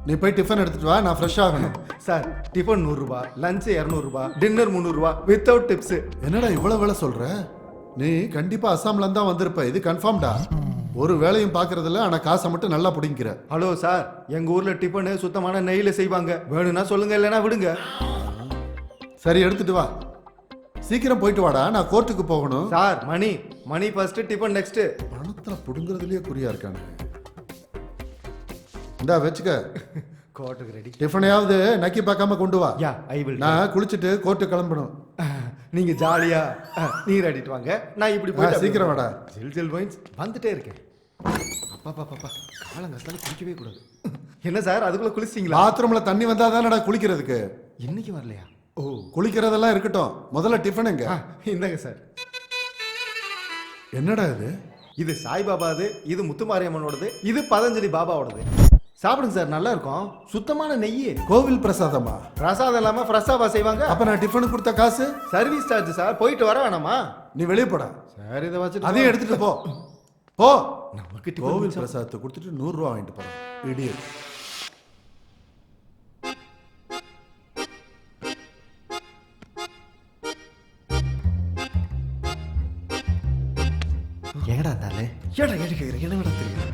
I: நீ போய் டிஃபன் எடுத்துட்டு வா, நான் ஃப்ரெஷ் ஆகணும்.
B: சார், டிஃபன் 100 ரூபாய், லஞ்ச் 200 ரூபாய், டின்னர் 300 ரூபாய் வித்தவுட் டிப்ஸ்.
I: என்னடா இவ்வளவு வேலை சொல்ற? நீ கண்டிப்பா அசாம்ல இருந்தா வந்திருப்ப, இது கன்ஃபார்ம்டா. ஒரு வேலையும் பாக்குறதில்ல, ஆனா காசை மட்டும் நல்லா பிடிங்கிற.
B: ஹலோ சார், எங்க ஊர்ல டிஃபன் சுத்தமான நெய்ல செய்வாங்க. வேணும்னா சொல்லுங்க, இல்லைன்னா விடுங்க.
I: சரி, எடுத்துட்டு வா. சீக்கிரம் போயிட்டு வாடா, நான் கோர்ட்டுக்கு போகணும்.
B: சார், மணி ஃபர்ஸ்ட், டிஃபன் நெக்ஸ்ட்.
I: பணத்துல புடுங்குறதுலயே குறியா இருக்கானு. இந்தா வச்சுக்க.
B: கோர்ட்டுக்கு ரெடி.
I: டிஃபனையாவது நக்கி பார்க்காம கொண்டு வா.
B: யா, ஐ வில்.
I: நான் குளிச்சுட்டு கோர்ட்டு கிளம்பணும்.
B: நீங்க ஜாலியா நீர் ஆடிட்டு வாங்க, நான் இப்படி போய்
I: சீக்கிரம் வாடா.
B: ஜில் வைன்ஸ் வந்துட்டே இருக்கேன். அப்பா பாப்பா, காலங்கத்தால குளிக்கவே கூடாது. என்ன சார், அதுக்குள்ள குளிச்சிட்டீங்களா?
I: பாத்ரூம்ல தண்ணி வந்தா தானடா குளிக்கிறதுக்கு.
B: இன்னைக்கு வரலையா? ஓ,
I: குளிக்கிறதெல்லாம் இருக்கட்டும், முதல்ல டிஃபன் எங்க?
B: இந்தாங்க சார்.
I: என்னடா இது?
B: இது சாய்பாபாது, இது முத்துமாரியம்மனோடது, இது பதஞ்சலி பாபாவோடது. சாப்பிடுங்க சார், நல்லா இருக்கும். சுத்தமான நெய்.
I: கோவில் பிரசாதமா?
B: பிரசாதம் இல்லாம ஃப்ரெஷ்ஷாவா செய்வாங்க.
I: அப்ப நான் டிஃபனுக்கு கொடுத்த காசு?
B: சர்வீஸ் சார்ஜ் சார், போயிட்டு வர வேணாமா?
I: நீ வெளியே போடா.
B: சார், இதை வச்சுட்டு
I: அதையும் எடுத்துட்டு போ. போ.
B: நமக்கு
I: கோவில் பிரசாதத்தை கொடுத்துட்டு 100 ரூபா வாங்கிட்டு போறேன். இடியட்.
D: ஏடா தாலே,
B: ஏடா கேட்கிறேன், என்ன விட தெரியும்.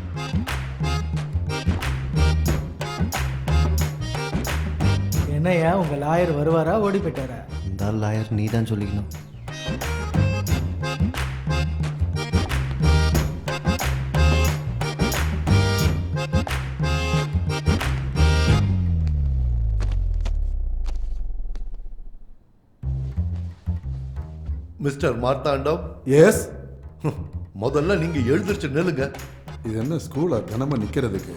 C: என்னையா உங்க லாயர் வருவாரா, ஓடி போயிட்டாரா?
D: இந்த லாயர் நீ தான் சொல்லிக்கணும்.
J: மிஸ்டர் மார்த்தாண்டம்.
I: எஸ்.
J: முதல்ல நீங்க எழுந்திருச்சு நில்லுங்க.
I: இது என்ன ஸ்கூலா தினமும் நிக்கிறதுக்கு?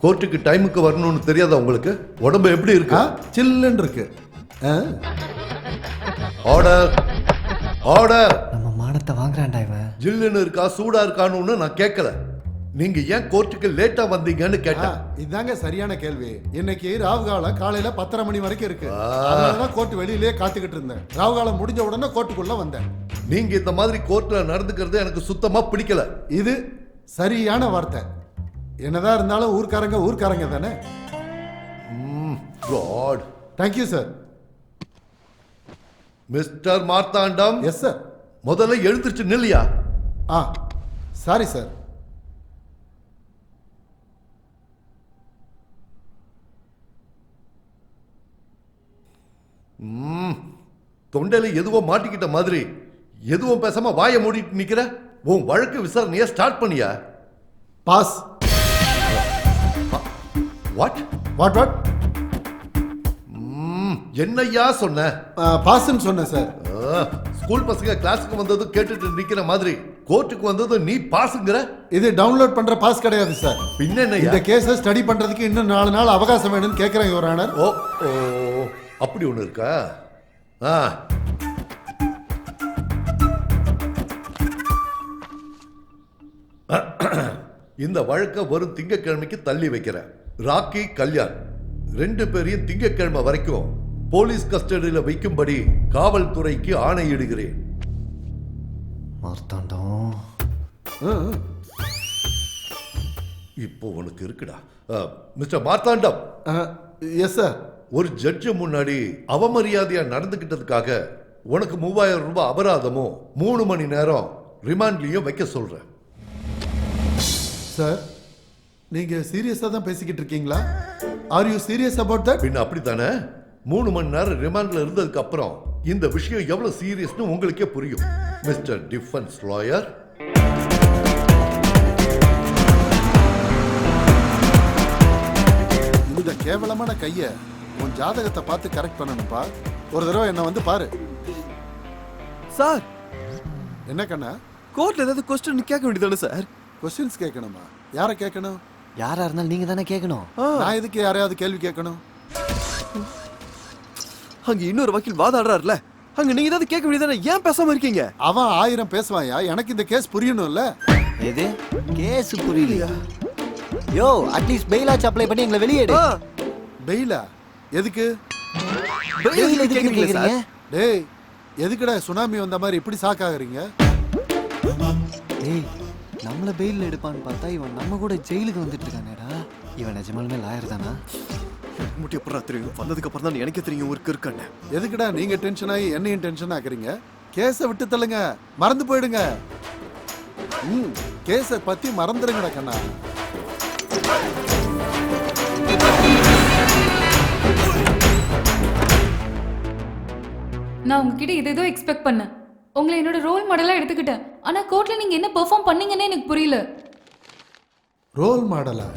J: கோர்ட்டுக்கு டைமுக்கு வரணும்னு தெரியாதா உங்களுக்கு? உடம்பு எப்படி இருக்கா?
I: சில்லுன்னு இருக்கு.
J: Order order.
D: நம்ம மானத்தை வாங்குறான்டா இவன்.
J: ஜில்லுன்னு இருக்கா சூடா இருக்கான்னு நான் கேட்கல. நீங்க ஏன் கோர்ட்டுக்கு லேட்டா வந்தீங்கன்னு கேட்டேன்.
I: இதாங்க சரியான கேள்வி. இன்னைக்கு ராவுகாலம் காலையில 10:30 மணி வரைக்கும் இருக்கு. அதனாலதான் கோர்ட் வெளியிலேயே காத்துக்கிட்டு இருந்தேன். ராவுகாலம் முடிஞ்ச உடனே கோர்ட்டுக்குள்ள வந்தேன்.
J: நீங்க இந்த மாதிரி கோர்ட்ல நடந்துக்கிறது எனக்கு சுத்தமா பிடிக்கல.
I: இது சரியான வார்த்தை. என்னதான் இருந்தாலும் ஊர்க்காரங்க தானே.
J: God.
I: Thank you sir.
J: Mister Marthandam.
I: Yes sir.
J: முதல்ல எழுந்திருச்சு நில்லையா?
I: Sorry sir.
J: தொண்டையில எதுவோ மாட்டிக்கிட்ட மாதிரி எதுவும் பேசாம வாயை மூடிட்டு நிக்கிற. உன் வழக்கு விசாரணைய ஸ்டார்ட் பண்ணியா?
I: பாஸ்.
J: What
I: what what?
J: என்னையா சொன்ன?
I: பாஸ்ன்னு சொன்னேன் சார்.
J: ஸ்கூல் பசங்க கிளாஸுக்கு வந்தது கேட்டுட்டு நிக்கிற மாதிரி கோர்ட்டுக்கு வந்தது நீ பாஸ்ங்கற? இது
I: டவுன்லோட் பண்ற பாஸ் கிடையாது சார்.
J: பின்ன என்ன?
I: இந்த கேஸை ஸ்டடி பண்றதுக்கு இன்னும் 4 நாள் அவகாசம் வேணும்னு கேக்குறேன் யுவர் ஆனர்.
J: ஓ அப்படி ஒண்ணு இருக்கா? இந்த வழக்க வரும் திங்கட்கிழமைக்கு தள்ளி வைக்கிறேன். ராக்கி, கல்யாண் 2 பேரையும் திங்கட்கிழமை வரைக்கும் போலீஸ் கஸ்டடியில வைக்கும்படி காவல்துறைக்கு ஆணையிடுகிறேன்.
D: மார்த்தாண்டம்
J: இப்போ உனக்கு இருக்குடா. மிஸ்டர் மார்த்தாண்டம்.
I: Yes sir.
J: ஒரு ஜட்ஜு முன்னாடி அவமரியாதையா நடந்துகிட்டதுக்காக உனக்கு 3000 ரூபாய் அபராதமும் 3 மணி நேரம் ரிமாண்ட்லயும் வைக்க சொல்றேன்.
I: சார், நீங்க சீரியஸா தான் பேசிக்கிட்டு இருக்கீங்களா? Are you serious about that?
J: பின்ன அப்படித்தானே. 3 மணி நேரம் ரிமாண்ட்ல இருந்ததுக்கு அப்புறம் இந்த விஷயம் எவ்வளவு சீரியஸ்னு உங்களுக்கே புரியும். Mister defence lawyer.
I: இந்த கேவலமான கைய உன் ஜாதகத்தை பார்த்து கரெக்ட் பண்ணணும்பா. ஒரு தடவை என்ன வந்து பாரு.
A: சார்,
I: என்ன கண்ணா?
A: கோர்ட்ல ஏதாவது கொஸ்டின் கேட்க வேண்டியதானே சார்?
I: கொஸ்டின்ஸ் கேட்கணுமா? யாரை கேட்கணும்?
D: யாரா இருந்தாலும் நீங்க தானே கேட்கணும்.
I: நான் எதுக்கு யாரையாவது கேள்வி கேட்கணும்?
A: அங்க இன்னொரு வக்கீல் வாதாடுறாருல, அங்க நீங்க ஏதாவது கேட்க வேண்டியதானே? ஏன் பேசாம இருக்கீங்க?
I: அவன் 1000 பேசுவாயா, எனக்கு இந்த கேஸ் புரியணும்ல.
D: எது கேஸ் புரியலையா? யோ, அட்லீஸ்ட் பெயிலாச்சு அப்ளை பண்ணி எங்களை வெளியேடு.
I: பெயிலா? எதுக்கு?
D: பெயில் எதுக்கு கேக்குறீங்க?
I: டேய், எதுக்குடா சுனாமி வந்த மாதிரி இப்படி சாக்காகிறீங்க?
D: டேய், நம்மள பெயில்ல எடுப்பான்னு பார்த்தா இவன் நம்ம கூட ஜெயிலுக்கு வந்துட்டு இருக்கானேடா. இவன் நிஜமாலுமே லாயர் தானா?
A: முட்டி அப்புறம் தெரியும். வந்ததுக்கு அப்புறம் தான் எனக்கே தெரியும் ஒரு கிறுக்கண்ண.
I: எதுக்குடா நீங்க டென்ஷன் ஆகி என்னையும் டென்ஷன் ஆக்குறீங்க? கேஸை விட்டு தள்ளுங்க, மறந்து போயிடுங்க. கேஸை பத்தி மறந்துடுங்கடா கண்ணா.
G: நான் உங்ககிட்ட ஏதோ எக்ஸ்பெக்ட் பண்ணேன். உங்களை என்னோட ரோல் மாடலா எடுத்துக்கிட்டேன். ஆனா கோர்ட்ல நீங்க என்ன பெர்ஃபார்ம் பண்ணீங்கன்னே எனக்கு புரியல.
I: ரோல் மாடலா?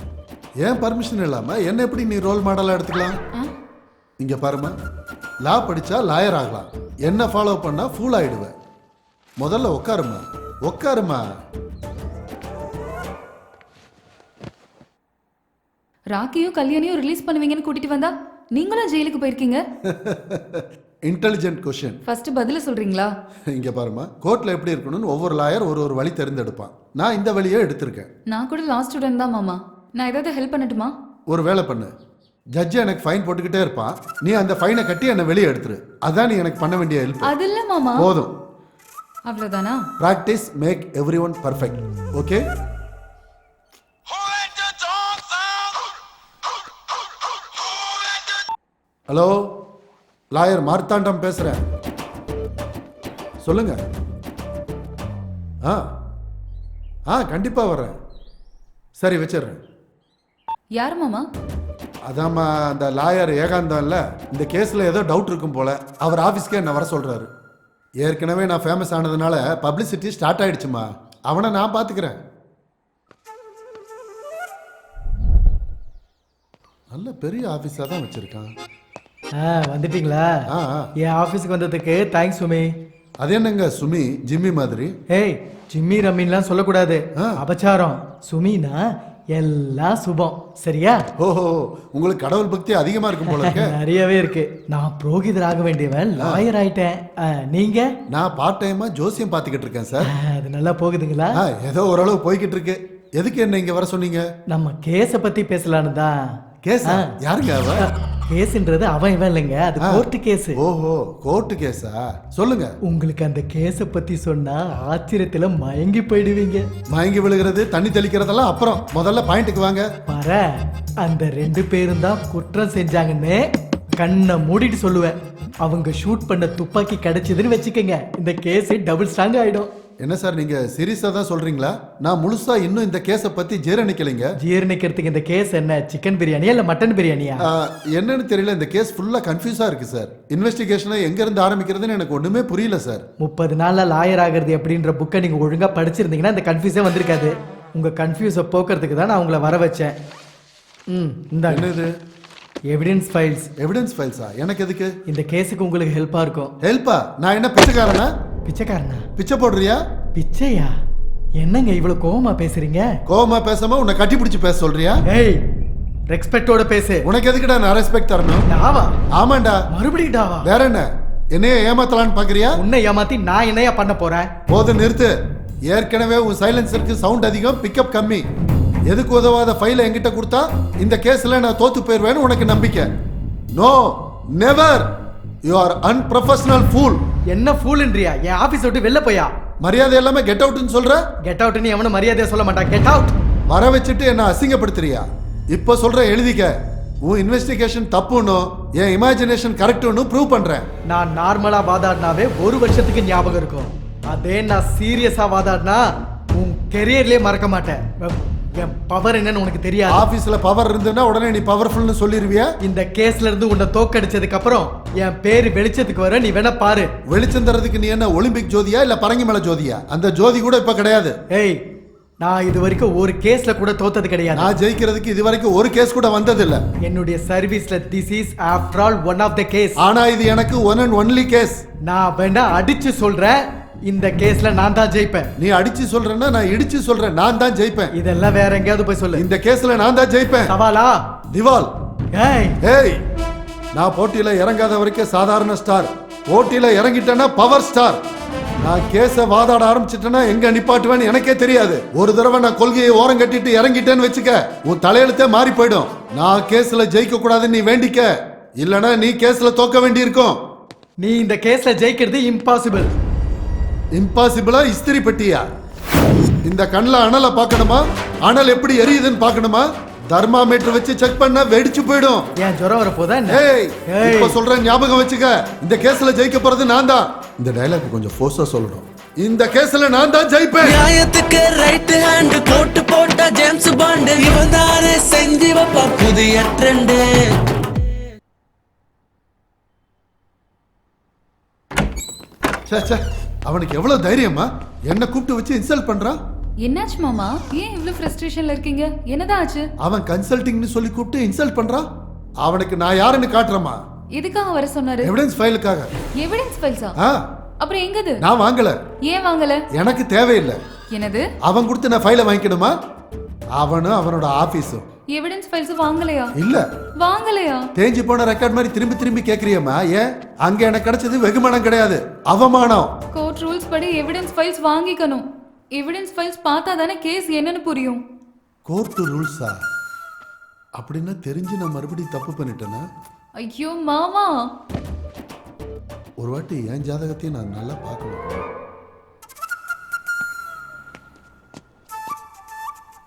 I: ஏன் பர்மிஷன் இல்லாம என்ன எப்படி நீ ரோல் மாடலா எடுத்துக்கலாம்? இங்க பாருமா, லா படிச்சா லாயர் ஆகலாம். என்ன ஃபாலோ பண்ணா ஃபூல் ஆயிடுவேன். முதல்ல உட்காருமா, உட்காருமா.
G: ராக்கியும் கல்யாணியும் ரிலீஸ் பண்ணுவீங்கன்னு கூட்டிட்டு வந்தா நீங்களும் ஜெயிலுக்கு போயிருக்கீங்க.
I: Intelligent question.
G: ஃபர்ஸ்ட் பதில சொல்றீங்களா?
I: இங்க பாருமா, கோர்ட்ல எப்படி இருக்கணும்னு ஒவ்வொரு லாயர் ஒரு வழி தேர்ந்தெடுப்பான். நான் இந்த வழியை எடுத்திருக்கேன்.
G: நான் கூட லாஸ்ட் ஸ்டூடெண்ட் தான் மாமா. நான் ஏதாவது ஹெல்ப் பண்ணட்டுமா?
I: ஒரு வேலை பண்ணு. ஜட்ஜ் எனக்கு ஃபைன் போட்டுக்கிட்டே இருப்பான். நீ அந்த ஃபைனை கட்டி என்ன வெளியே எடுத்துரு. அதான் நீ எனக்கு பண்ண வேண்டிய ஹெல்ப்.
G: அது இல்ல மாமா.
I: போதும்.
G: அவ்வளவுதானா?
I: Practice make everyone perfect. Okay? Hello, lawyer Marthandam பேசுறேன். சொல்லுங்க. கண்டிப்பா வர்றேன். சரி, வச்சிடுறேன்.
G: யார் மாமா?
I: அதாம்மா, அந்த லாயர் ஏகாந்தம் இல்ல, இந்த கேஸ்ல ஏதோ டவுட் இருக்கும் போல. அவர் ஆபீஸ்க்கே என்ன வர சொல்றாரு. ஏற்கனவே நான் ஃபேமஸ் ஆனதுனால பப்ளிசிட்டி ஸ்டார்ட் ஆயிடுச்சுமா. அவனை நான் பாத்துக்கிறேன். நல்ல பெரிய ஆபீஸா தான் வச்சிருக்கான்.
C: வந்துட்டீங்களா? என் ஆஃபீஸுக்கு வந்ததுக்கு தேங்க்ஸ் சுமி.
I: அது என்னங்க சுமி ஜிம்மி மாதிரி?
C: ஏய் ஜிம்மி ரம்மின்லாம் சொல்லக்கூடாது, அபச்சாரம். சுமினா எல்லாம் சுபம், சரியா?
I: ஓஹோ, உங்களுக்கு கடவுள் பக்தி அதிகமா இருக்கும் போல இருக்க.
C: நிறையவே இருக்கு. நான் புரோகிதர் ஆக வேண்டியவன் லாயர் ஆயிட்டேன். நீங்க?
I: நான் பார்ட் டைமா ஜோசியம் பாத்துக்கிட்டு இருக்கேன் சார்.
C: அது நல்லா போகுதுங்களா?
I: ஏதோ ஓரளவு போய்கிட்டு இருக்கு. எதுக்கு என்ன இங்க வர சொன்னீங்க?
C: நம்ம கேஸ பத்தி பேசலான்னு தான்.
I: கேஸா? யாருங்க அவ?
C: கேஸ்ன்றது அவன் இவன் இல்லைங்க, அது கோர்ட்டு கேஸ்.
I: ஓஹோ, கோர்ட்டு கேஸா? சொல்லுங்க.
C: உங்களுக்கு அந்த கேஸ பத்தி சொன்னா ஆச்சரியத்துல மயங்கி போயிடுவீங்க.
I: மயங்கி விழுகிறது தண்ணி தெளிக்கிறதெல்லாம் அப்புறம், முதல்ல பாயிண்ட்டுக்கு வாங்க.
C: பாரு, அந்த 2 பேரும் தான் குற்றம் செஞ்சாங்கன்னு கண்ணை மூடிட்டு சொல்லுவேன். அவங்க ஷூட் பண்ண துப்பாக்கி கிடைச்சதுன்னு வச்சுக்கோங்க, இந்த கேஸ் டபுள் ஸ்ட்ராங் ஆயிடும்.
I: என்ன சார் நீங்க சீரியஸா தான் சொல்றீங்களா? நான் முழுசா இன்னும் இந்த கேஸ பத்தி ஜீரணிக்கலைங்க.
C: ஜீரணிக்கிறதுக்கு இந்த கேஸ் என்ன சிக்கன் பிரியாணியா இல்ல மட்டன் பிரியாணியா?
I: என்னன்னு தெரியல, இந்த கேஸ் ஃபுல்லா கன்ஃபியூஸா இருக்கு சார். இன்வெஸ்டிகேஷனை எங்க இருந்து ஆரம்பிக்கிறதுன்னு எனக்கு ஒண்ணுமே புரியல சார்.
C: 30 நாள்ல லாயர் ஆகிறது எப்படின்ற புக்கை நீங்க ஒழுங்கா படிச்சிருந்தீங்கன்னா இந்த கன்ஃபியூஸே வந்திருக்காது. உங்க கன்ஃபியூஸை போக்குறதுக்கு தான் நான் உங்களை வர வச்சேன். இந்த
I: என்னது?
C: Evidence files.
I: எவிடன்ஸ் ஃபைல்ஸா? எனக்கு எதுக்கு?
C: இந்த கேஸுக்கு உங்களுக்கு ஹெல்ப்பா இருக்கும்.
I: ஹெல்ப்பா? நான் என்ன பிச்சைக்காரனா?
C: பிச்சைக்காரனா?
I: பிச்சை போடுறியா?
C: பிச்சையா? என்னங்க இவ்வளவு கோவமா பேசுறீங்க?
I: கோவமா பேசாம உன்னை கட்டி பிடிச்சு பேச சொல்றியா?
C: ஏய், ரெஸ்பெக்டோட பேசு.
I: உனக்கு எதுக்குடா நான் ரெஸ்பெக்ட் தரணும்?
C: டாவா?
I: ஆமாண்டா.
C: மறுபடியும் டாவா?
I: வேற என்ன? என்னைய ஏமாத்தலான்னு பாக்குறியா?
C: உன்னை ஏமாத்தி நான் என்னையா பண்ண போறேன்?
I: போது, நிறுத்து. ஏற்கனவே உன் சைலன்சருக்கு சவுண்ட் அதிகம், பிக்கப் கம்மி. எதுக்கு உதவாத ஃபைலை என்கிட்ட கொடுத்தா இந்த கேஸ்ல நான் தோத்து போயிருவேன்னு உனக்கு நம்பிக்கை? No, never. You are unprofessional fool.
C: என்ன ஃபூல்ன்றியா? என் ஆபீஸ் விட்டு வெளில போயா.
I: மரியாதை எல்லாமே கெட் அவுட்னு சொல்ற?
C: கெட் அவுட்னு எவனும் மரியாதையா சொல்ல மாட்டான். Get out.
I: வர வச்சுட்டு என்ன அசிங்கப்படுத்துறியா? இப்ப சொல்ற, எழுதிக்க. உன் இன்வெஸ்டிகேஷன் தப்புன்னு, என் இமேஜினேஷன் கரெக்ட்னு ப்ரூவ் பண்றேன்.
C: நான் நார்மலா வாதாடினாவே 1 வருஷத்துக்கு ஞாபகம் இருக்கும். அதே நான் சீரியஸா வாதாடினா உன் கெரியர்லயே மறக்க மாட்டேன். என் பவர் என்னன்னு உனக்கு தெரியாது.
I: ஆபீஸ்ல பவர் இருந்ததுன்னா உடனே நீ பவர்ஃபுல்னு சொல்லிருவியா?
C: இந்த கேஸ்ல இருந்து உன்னை தோக்கடிச்சதுக்கு அப்புறம் என் பேரு வெளிச்சத்துக்கு வர நீ வேணா பாரு.
I: வெளிச்சம் தரதுக்கு நீ என்ன ஒலிம்பிக் ஜோதியா இல்ல பரங்கி மலை ஜோதியா? அந்த ஜோதி கூட இப்ப கிடையாது.
C: ஏய், நான் இது வரைக்கும் ஒரு கேஸ்ல கூட தோத்தது கிடையாது.
I: நான் ஜெயிக்கிறதுக்கு இது வரைக்கும் ஒரு கேஸ் கூட வந்தது இல்ல.
C: என்னுடைய சர்வீஸ்ல this is after all one of the case.
I: ஆனா இது எனக்கு ஒன் அண்ட் ஒன்லி கேஸ்.
C: நான் வேணா அடிச்சு சொல்றேன், இந்த கேஸ்ல நான் தான் ஜெயிப்பேன்.
I: நீ அடிச்சு சொல்றேன்னா நான் இடிச்சு சொல்றேன், நான் தான் ஜெயிப்பேன்.
C: இதெல்லாம் வேற எங்கேயாவது போய் சொல்லு.
I: இந்த கேஸ்ல நான் தான் ஜெயிப்பேன்.
C: சவாலா?
I: திவால்.
C: ஏய்
I: ஏய், நான் போட்டியில இறங்காத வரைக்கும் சாதாரண ஸ்டார், போட்டியில இறங்கிட்டேன்னா பவர் ஸ்டார். நான் கேஸ வாதாட ஆரம்பிச்சிட்டேன்னா எங்க நிப்பாட்டுவேன்னு எனக்கே தெரியாது. ஒரு தடவை நான் கொள்கையை ஓரம் கட்டிட்டு இறங்கிட்டேன்னு வச்சுக்க, உன் தலையெழுத்தே மாறி போயிடும். நான் கேஸ்ல ஜெயிக்க கூடாதுன்னு நீ வேண்டிக்க, இல்லனா நீ கேஸ்ல தோக்க வேண்டி இருக்கும்.
C: நீ இந்த கேஸ்ல ஜெயிக்கிறது இம்பாசிபிள்.
I: இம்பாசிபிளா? இஸ்திரி பெட்டியா? இந்த கண்ணுல அனலை பார்க்கணுமா? அனல் எப்படி எரியுதுன்னு பார்க்கணுமா? தர்மாமீட்டர் வச்சு செக் பண்ணா வெடிச்சு போயிடும்.
C: ஏன் ஜுரம் வர போதா?
I: ஏய், இப்ப சொல்றேன், ஞாபகம் வச்சுக்க. இந்த கேஸ்ல ஜெயிக்க போறது நான் தான். இந்த டயலாக் கொஞ்சம் ஃபோர்ஸா சொல்லணும். இந்த கேஸ்ல நான் தான் ஜெயிப்பேன்.
H: நியாயத்துக்கு ரைட் ஹேண்ட் போட்டு போட்டா ஜேம்ஸ் பாண்ட், இவன் தானே செஞ்சு வைப்பா புதிய ட்ரெண்ட்.
I: அவனுக்கு எவ்வளவு தைரியமா என்ன கூப்பிட்டு வச்சு இன்சல்ட் பண்றான்?
G: என்னாச்சு மாமா? ஏன் இவ்ளோ ஃப்ரஸ்ட்ரேஷன்ல இருக்கீங்க? என்னதான் ஆச்சு?
I: அவன் கன்சல்டிங்னு சொல்லி கூப்பிட்டு இன்சல்ட் பண்றான். அவனுக்கு நான் யாருன்னு காட்டுறமா?
G: எதுக்காக வர சொன்னாரு?
I: எவிடன்ஸ் ஃபைலுக்காக.
G: எவிடன்ஸ் ஃபைல்ஸா? அப்புறம் எங்கது?
I: நான் வாங்கல.
G: ஏன் வாங்கல?
I: எனக்கு தேவையில்லை.
G: என்னது?
I: அவன் கொடுத்து நான் ஃபைலை வாங்கிக்கணுமா? அவனும் அவனோட ஆபீஸும்
G: எவிடன்ஸ் ஃபைல்ஸ் வாங்கலையா?
I: இல்ல.
G: வாங்கலையா?
I: தேஞ்சு போன ரெக்கார்ட் மாதிரி திரும்பி திரும்பி கேக்குறியம்மா. ஏன்? அங்க எனக்கு கிடைச்சது வெகுமானம் கிடையாது, அவமானம்.
G: கோர்ட் ரூல்ஸ் படி எவிடன்ஸ் ஃபைல்ஸ் வாங்கிக்கணும். எவிடன்ஸ் ஃபைல்ஸ் பார்த்தா தானே கேஸ் என்னன்னு புரியும்.
I: கோர்ட் ரூல்ஸா? அப்படின்னா தெரிஞ்சு நான் மறுபடியும் தப்பு பண்ணிட்டேனா?
G: ஐயோ மாமா,
I: ஒரு வாட்டி என் ஜாதகத்தையும் நான் நல்லா பார்க்கணும்.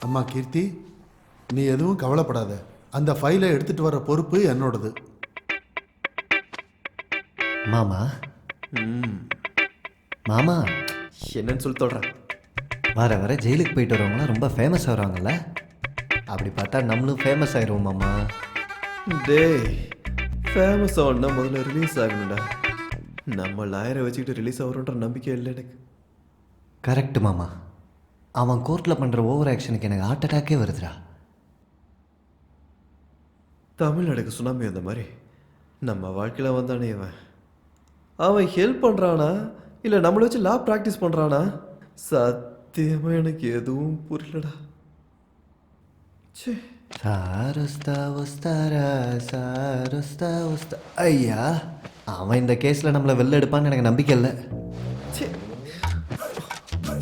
I: அம்மா கீர்த்தி, நீ எதுவும் கவலைப்படாத. அந்த ஃபைலை எடுத்துட்டு வர பொறுப்பு என்னோடது.
D: மாமா மாமா
A: என்னன்னு சொல்லி சொல்கிறேன்.
D: வர வர ஜெயிலுக்கு போயிட்டு வரவங்களாம் ரொம்ப ஃபேமஸ் ஆகிறாங்கல்ல, அப்படி பார்த்தா நம்மளும் ஃபேமஸ் ஆயிடுவோம் மாமா.
A: டேய், ஃபேமஸ் ஆகணும்னா முதல்ல ரிலீஸ் ஆகணும்டா. நம்ம லாயரை வச்சுக்கிட்டு ரிலீஸ் ஆகிறோன்ற நம்பிக்கை இல்லை எனக்கு.
D: கரெக்ட் மாமா. அவன் கோர்ட்டில் பண்ணுற ஓவர் ஆக்ஷனுக்கு எனக்கு ஹார்ட் அட்டாக்கே வருதுடா.
A: தமிழ்நாடுக்கு சுனாமி அந்த மாதிரி நம்ம வாழ்க்கையில் வந்தானே அவன் ஹெல்ப் பண்ணுறானா இல்லை நம்மளை வச்சு லா ப்ராக்டிஸ் பண்ணுறானா? சத்தியமா எனக்கு எதுவும் புரியலடா. சே,
D: சாரஸ்தா வஸ்தாரா சாரஸ்தா வஸ்தா. ஐயா, அவன் இந்த கேஸில் நம்மளை வெளில எடுப்பான்னு எனக்கு நம்பிக்கை இல்லை.
A: சே.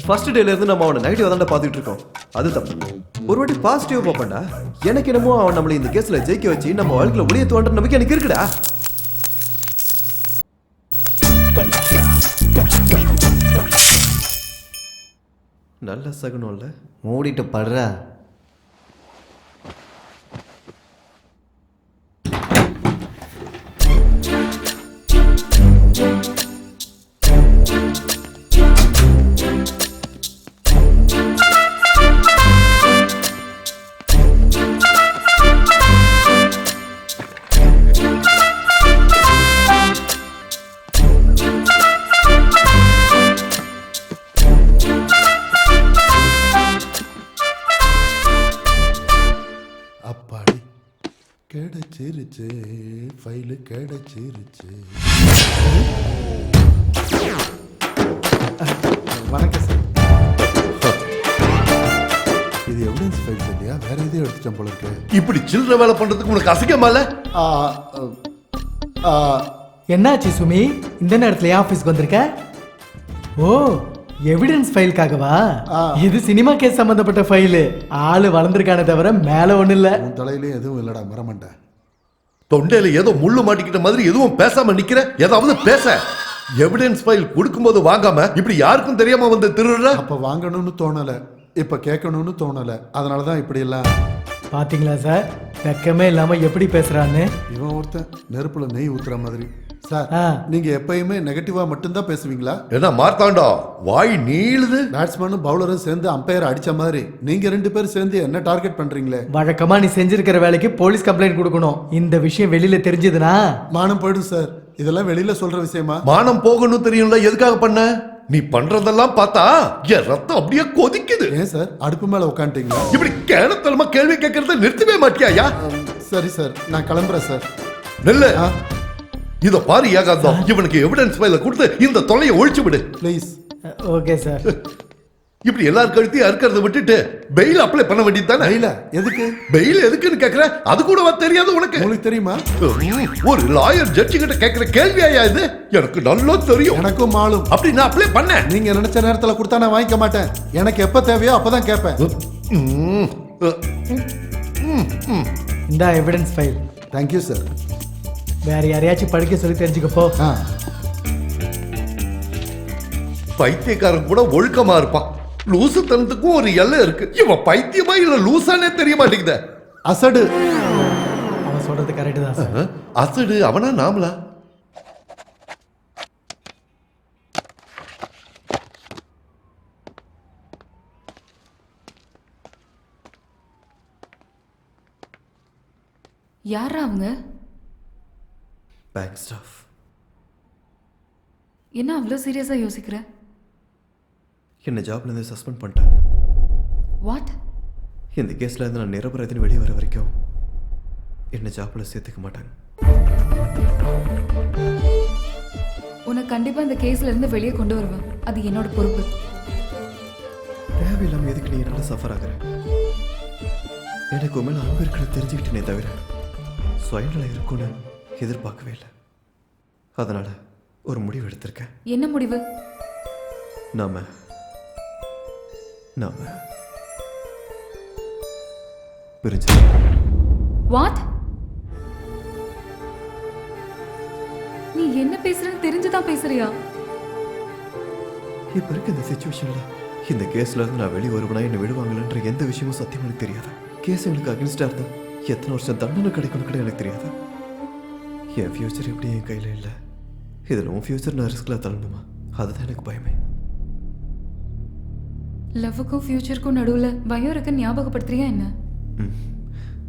A: ஃபர்ஸ்ட் டேலேருந்து நம்ம அவனை நெகட்டிவாக தான்டா பார்த்துட்டு இருக்கோம். அது தப்பு. ஒரு வாட்டி பாசிட்டிவாக பார்ப்பேன்டா. எனக்கு என்னமோ அவன் நம்மளை இந்த கேஸில் ஜெயிக்க வச்சு நம்ம வாழ்க்கையில் ஒளியத்துவான்ற நம்பிக்கை எனக்கு இருக்குடா. நல்ல சகுனம் இல்லை.
D: மூடிட்டு படுறா.
I: அப்பாடி கிடைச்சிருச்சு, ஃபைலு கிடைச்சிருச்சு.
B: வணக்கம் சார்.
I: இது எவிடன்ஸ் ஃபைல் இல்லையா? வேற எதையும் எடுத்துட்டேன் போல இருக்கு.
J: இப்படி சில்லற வேலை பண்றதுக்கு உனக்கு அசிங்கமா இல்ல?
B: ஆ, ஆ,
C: என்னாச்சு சுமி, இந்த நேரத்துல ஆஃபீஸ்க்கு வந்திருக்க? ஓ, எவிடன்ஸ் ஃபைலுக்காகவா? இது சினிமா கேஸ் சம்பந்தப்பட்ட ஃபைலு. ஆளு வளர்ந்துருக்கானே தவிர மேல ஒண்ணு இல்ல.
I: உன் தலையிலே எதுவும் இல்லடா, மறமாட்டேன்.
J: தொண்டையில ஏதோ முள்ளு மாட்டிக்கிட்ட மாதிரி எதுவும் பேசாம நிக்கிற. ஏதாவது பேச. எவிடன்ஸ் ஃபைல் கொடுக்கும்போது வாங்காம இப்படி யாருக்கும் தெரியாம வந்து திருடுற.
I: அப்ப வாங்கணும்னு தோணல, இப்ப கேட்கணும்னு தோணல. அதனாலதான் இப்படி எல்லாம்.
C: பாத்தீங்களா சார், வெக்கமே இல்லாம எப்படி பேசுறான்னு.
I: இவன் ஒருத்தன் நெருப்புல நெய் ஊத்துற மாதிரி. சார்,
C: ஆ.
I: நீங்க எப்பயுமே நெகட்டிவா மட்டும்தான் பேசுவீங்களா?
J: என்ன மார்த்தாண்டா வாய் நீளுது.
I: பேட்ஸ்மேனும் பவுலரும் சேர்ந்து அம்பையர் அடிச்ச மாதிரி நீங்க 2 பேரும் சேர்ந்து என்ன டார்கெட் பண்றீங்களே?
C: வழக்கமா நீ செஞ்சிருக்கிற வேலைக்கு போலீஸ் கம்ப்ளைண்ட் கொடுக்கணும். இந்த விஷயம் வெளியில தெரிஞ்சதுன்னா
I: மானம் போயிடும் சார். இதெல்லாம் வெளியில சொல்ற விஷயமா?
J: மானம் போகணும் தெரியும்ல, எதுக்காக பண்ண? நீ பண்றதெல்லாம் பார்த்தா என் ரத்தம் அப்படியே கொதிக்குது.
I: ஏன் சார் அடுப்பு மேல உட்காந்துட்டீங்களா?
J: இப்படி கேனத்தனமா கேள்வி கேட்கறத நிறுத்தவே மாட்டியா?
I: சரி சார், நான் கிளம்புறேன் சார்.
J: நெல்ல இத பாரு ஏகாந்தம், இவனுக்கு எவிடன்ஸ் ஃபைல கொடுத்து இந்த தொல்லையை ஒழிச்சு விடு
I: ப்ளீஸ்.
C: Okay sir.
J: இப்படி எல்லாரும் கழுத்தையும் அறுக்கிறத விட்டுட்டு பெயில் அப்ளை பண்ண வேண்டியது தானே?
I: இல்ல, எதுக்கு
J: பெயில் எதுக்குன்னு கேக்குற? அது கூட தெரியாது உனக்கு?
I: உங்களுக்கு தெரியுமா?
J: ஒரு லாயர் ஜட்ஜி கிட்ட கேக்குற கேள்வியா இது? எனக்கு நல்லா தெரியும்.
I: எனக்கும் மாலும்.
J: அப்படி நான் அப்ளை பண்ணேன்.
I: நீங்க நினைச்ச நேரத்துல கொடுத்தா நான் வாங்கிக்க மாட்டேன். எனக்கு எப்ப தேவையோ அப்பதான் கேட்பேன்.
C: இந்த எவிடன்ஸ் ஃபைல்.
I: Thank you sir.
C: வேற யாரையாச்சும் படிக்க சொல்லி தெரிஞ்சுக்கப்போ.
J: பைத்தியக்காரன் கூட ஒழுக்கமா இருப்பான். லூசுத்தனத்துக்கும் ஒரு எல்லை இருக்கு. இவன் பைத்தியமா இல்ல லூசானே தெரிய மாட்டேங்குத.
I: அசடு.
C: அவன் சொல்றது கரெக்ட் தான் சார்.
J: அசடு அவனா நாமலா?
G: யாரா அவங்க?
A: Bank staff.
G: என்ன அவ்வளோ சீரியஸா யோசிக்கிற?
A: என்னை ஜாப்லேருந்து சஸ்பெண்ட் பண்ணிட்டாங்க.
G: வாட்?
A: இந்த கேஸில் இருந்து நான் நிரபராதின்னு வெளியே வர வரைக்கும் என்னை ஜாப்பில் சேர்த்துக்க மாட்டாங்க.
G: உனக்கு கண்டிப்பா இந்த கேஸ்ல இருந்து வெளியே கொண்டு வருவேன். அது என்னோட பொறுப்பு.
A: தேவையில்லாமல் எதுக்கு நீ என்னால் சஃபர் ஆகுற? எனக்கு உண்மையில அன்பு இருக்கிற தெரிஞ்சுக்கிட்டேனே தவிர சுயநிலை இருக்கும்னு எதிர்பார்க்கவே இல்லை. அதனால ஒரு முடிவு எடுத்திருக்கேன்.
G: என்ன முடிவு?
A: நாம பிரிஞ்சு.
G: வாட்? நீ என்ன பேசுறன்னு தெரிஞ்சுதான் பேசுறியா?
A: இப்ப இருக்க இந்த சிச்சுவேஷன்ல இந்த கேஸ்ல இருந்து நான் வெளியே வருவனா என்ன விடுவாங்கன்ற எந்த விஷயமும் சத்தியமா எனக்கு தெரியாது. கேஸ் எனக்கு அகென்ஸ்டா இருந்தா எத்தனை வருஷம் தண்டனை கிடைக்கும் கூட எனக்கு தெரியாது. என் ஃபியூச்சர் எப்படி என் கையில இல்லை. இதில் உன் ஃபியூச்சர் நான் ரிஸ்க்ல தள்ளணுமா? அதுதான் எனக்கு பயமே.
G: லவ்வுக்கும் ஃபியூச்சருக்கும் நடுவுல பயம் இருக்குன்னு ஞாபகப்படுத்துறியா என்ன?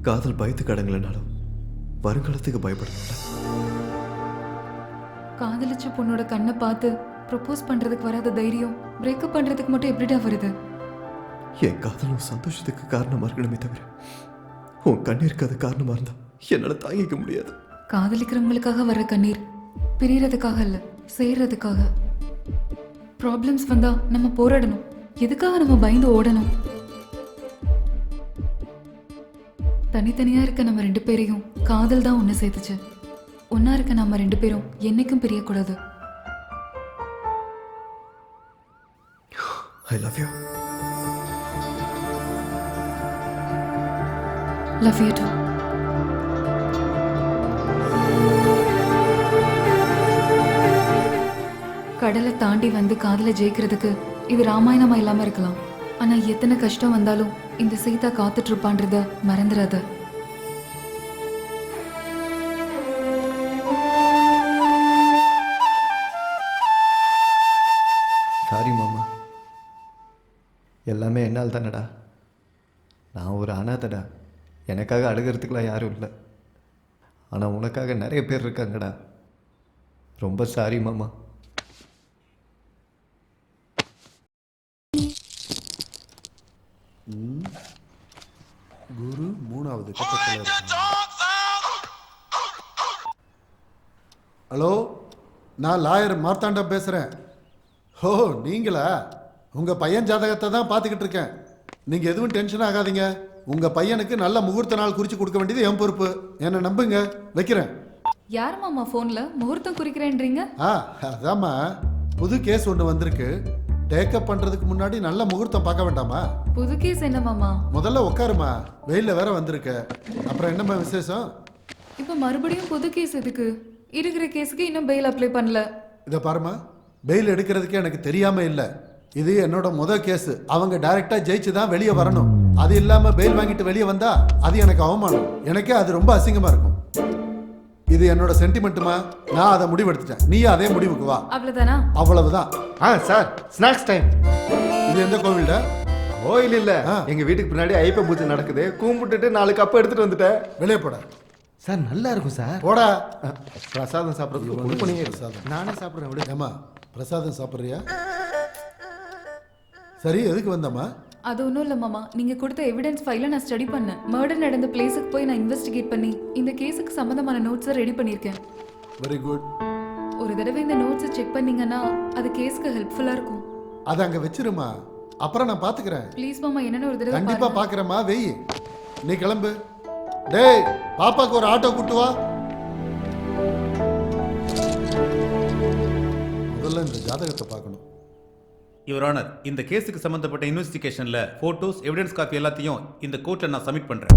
A: காதல் பயத்துக்கு அடங்கலைனாலும் வருங்காலத்துக்கு பயப்படல.
G: காதலிச்ச பொண்ணோட கண்ணை பார்த்து ப்ரொபோஸ் பண்றதுக்கு வராத தைரியம் பிரேக்கப் பண்றதுக்கு மட்டும் எப்படிடா வருது?
A: என் காதலும் சந்தோஷத்துக்கு காரணமா இருக்கணுமே தவிர உன் கண்ணீருக்கு அது காரணமா இருந்தா என்னால தாங்கிக்க முடியாது.
G: காதலிக்கிறவங்களுக்காக வர்ற கண்ணீர் பிரியறதுக்காக இல்ல, சேர்றதுக்காக. ப்ராப்ளம்ஸ் வந்தா நம்ம போராடணும். எதுக்காக நம்ம பயந்து ஓடணும்? தனித்தனியா இருக்க நம்ம 2 பேரையும் காதல் தான் ஒன்று சேர்த்துச்சு. ஒன்னா இருக்க நம்ம 2 பேரும் என்னைக்கும் பிரியக்கூடாது.
A: I love you.
G: Love you too. கடலை தாண்டி வந்து காதலை ஜெயிக்கிறதுக்கு இது ராமாயணமா இல்லாம இருக்கலாம். ஆனா எத்தனை கஷ்டம் வந்தாலும் இந்த சீதா காத்துட்டு இருப்பான்றத மறந்துடாத.
D: சாரி மாமா, எல்லாமே என்னால் தானடா. நான் ஒரு அனாதடா. எனக்காக அழுகிறதுக்கெலாம் யாரும் இல்லை. ஆனால் உனக்காக நிறைய பேர் இருக்காங்கடா. ரொம்ப சாரி மாமா.
I: குரு 3வது கட்டத்தில் இருக்கு. ஹலோ, நான் லாயர் மார்த்தாண்டம் பேசுகிறேன். ஓ நீங்களா? உங்கள் பையன் ஜாதகத்தை தான் பார்த்துக்கிட்டு இருக்கேன். நீங்கள் எதுவும் டென்ஷன் ஆகாதீங்க. உங்கள் பையனுக்கு நல்ல முகூர்த்த நாள் குறித்து கொடுக்க வேண்டியது என் பொறுப்பு. என்னை நம்புங்க. வைக்கிறேன்.
G: யார் மாமா ஃபோன்ல முகூர்த்தம் குறிக்கிறேன்றீங்க?
I: அதாம்மா, புது கேஸ் ஒன்று வந்திருக்கு. டேக்கப் பண்ணுறதுக்கு முன்னாடி நல்ல முகூர்த்தம் பார்க்க வேண்டாமா?
G: புது கேஸ் என்ன மாமா?
I: முதல்ல உட்காருமா, வெயிலில் வேற வந்திருக்க. அப்புறம் என்னம்மா விசேஷம்?
G: இப்போ மறுபடியும் புது கேஸ் எதுக்கு? இருக்கிற கேஸுக்கு இன்னும் பெயில் அப்ளை பண்ணல.
I: இதை பாருமா, பெயில் எடுக்கிறதுக்கு எனக்கு தெரியாம இல்லை. இது என்னோட முதல் கேஸ். அவங்க டைரக்டா ஜெயிச்சு தான் வெளியே வரணும். அது இல்லாம பெயில் வாங்கிட்டு வெளியே வந்தா அது எனக்கு அவமானம். எனக்கே அது ரொம்ப அசிங்கமா இருக்கும். இது என்னோட சென்டிமெண்ட்டுமா. நான் அதை முடிவெடுத்துட்டேன். நீயும் அதே முடிவுக்கு வா.
G: அவ்வளவுதானா?
I: அவ்வளவுதான்.
B: Sir, snacks time.
I: இது எந்த கோவில்டா?
B: கோயில் இல்ல, எங்க வீட்டுக்கு பின்னாடி ஐப்ப பூஜை நடக்குது. கும்பிட்டுட்டு 4 கப் எடுத்துட்டு வந்துட்டேன்.
I: வெளியே போட
B: சார். நல்லா இருக்கும் சார்.
I: போடா.
B: பிரசாதம் சாப்பிட்றதுக்கு கொடுப்பீங்க.
I: பிரசாதம்
B: நானே சாப்பிட்றேன். விடு.
I: ஏமா, பிரசாதம் சாப்பிட்றியா? சரி, எதுக்கு வந்தம்மா?
G: அது ஒன்றும் இல்லை மாமா. நீங்கள் கொடுத்த எவிடன்ஸ் ஃபைலை நான் ஸ்டடி பண்ணேன். மர்டர் நடந்த பிளேஸுக்கு போய் நான் இன்வெஸ்டிகேட் பண்ணி இந்த கேஸுக்கு சம்மந்தமான நோட்ஸை ரெடி பண்ணியிருக்கேன்.
I: Very good.
G: ஒரு தடவை இந்த நோட்ஸை செக் பண்ணீங்கன்னா அது கேஸுக்கு ஹெல்ப்ஃபுல்லாக இருக்கும்.
I: அதை அங்கே வச்சிருமா, அப்புறம் நான் பார்த்துக்கிறேன்.
G: ப்ளீஸ் மாமா, என்னன்னு ஒரு தடவை
I: கண்டிப்பா பார்க்குறேம்மா. வெய், நீ கிளம்பு. டேய், பாப்பாக்கு ஒரு ஆட்டோ கூட்டு வா. முதல்ல இந்த ஜாதகத்தை பார்க்கணும்.
F: யுவர் ஆனர், இந்த கேஸுக்கு சம்பந்தப்பட்ட இன்வெஸ்டிகேஷன்ல போட்டோஸ், எவிடன்ஸ் காப்பி எல்லாத்தையும் இந்த கோர்ட்ல நான் சப்மிட் பண்றேன்.